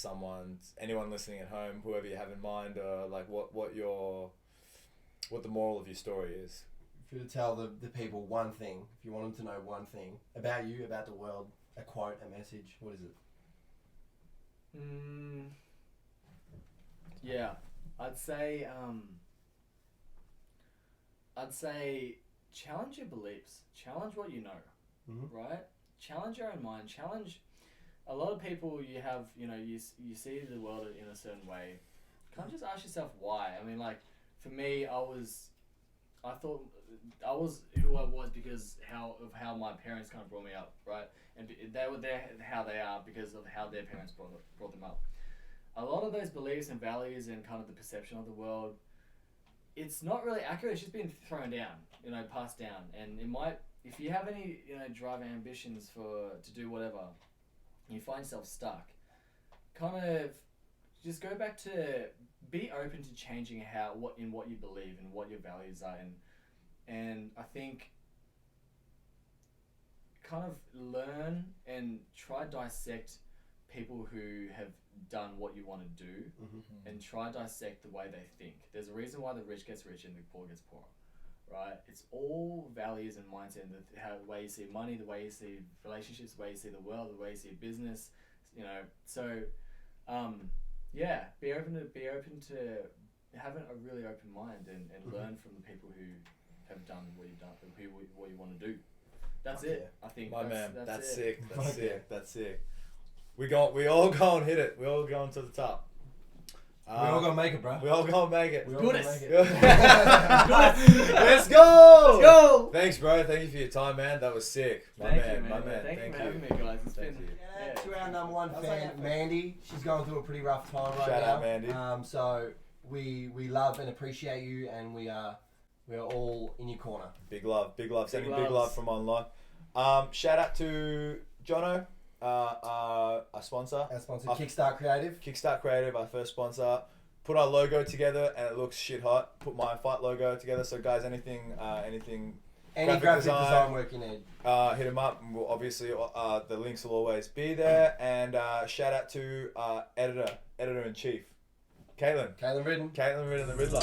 anyone listening at home, whoever you have in mind, or like what the moral of your story is? If you were to tell the people one thing, if you want them to know one thing about you, about the world, a quote, a message, what is it? Yeah, I'd say challenge your beliefs, challenge what you know, right? Challenge your own mind, challenge. A lot of people you have, you see the world in a certain way. Kind of just ask yourself why. I mean, like, for me, I thought I was who I was because of how my parents kind of brought me up, right? And they were there how they are because of how their parents brought them up. A lot of those beliefs and values and kind of the perception of the world, it's not really accurate. It's just been thrown down, passed down. And it might, if you have any, drive and ambitions to do whatever, and you find yourself stuck, kind of just go back to be open to changing what you believe and what your values are, and I think kind of learn and try dissect people who have done what you want to do, and try dissect the way they think. There's a reason why the rich gets rich and the poor gets poorer, right? It's all values and mindset, and the way you see money, the way you see relationships, the way you see the world, the way you see business, So, yeah, be open to having a really open mind and learn from the people who have done what you've done, what you want to do. That's it. I think. That's sick. That's sick. We all go and hit it. We all going to the top. We all gonna make it, bro. We all gonna make it. Do this. Let's go. Let's go. Thanks, bro. Thank you for your time, man. That was sick. My man. Thank you for having me, guys. It's been. To our number one fan, Mandy. She's going through a pretty rough time right now. Shout out, Mandy. So we love and appreciate you, and we are all in your corner. Big love. Sending big love from Unlock. Shout out to Jono, our sponsor. Our sponsor, Kickstart Creative. Our first sponsor. Put our logo together and it looks shit hot. Put my fight logo together. So guys, anything any graphic design work you need, hit him up. And we'll obviously, the links will always be there. And shout out to editor in chief, Caitlin Ridden, the Riddler.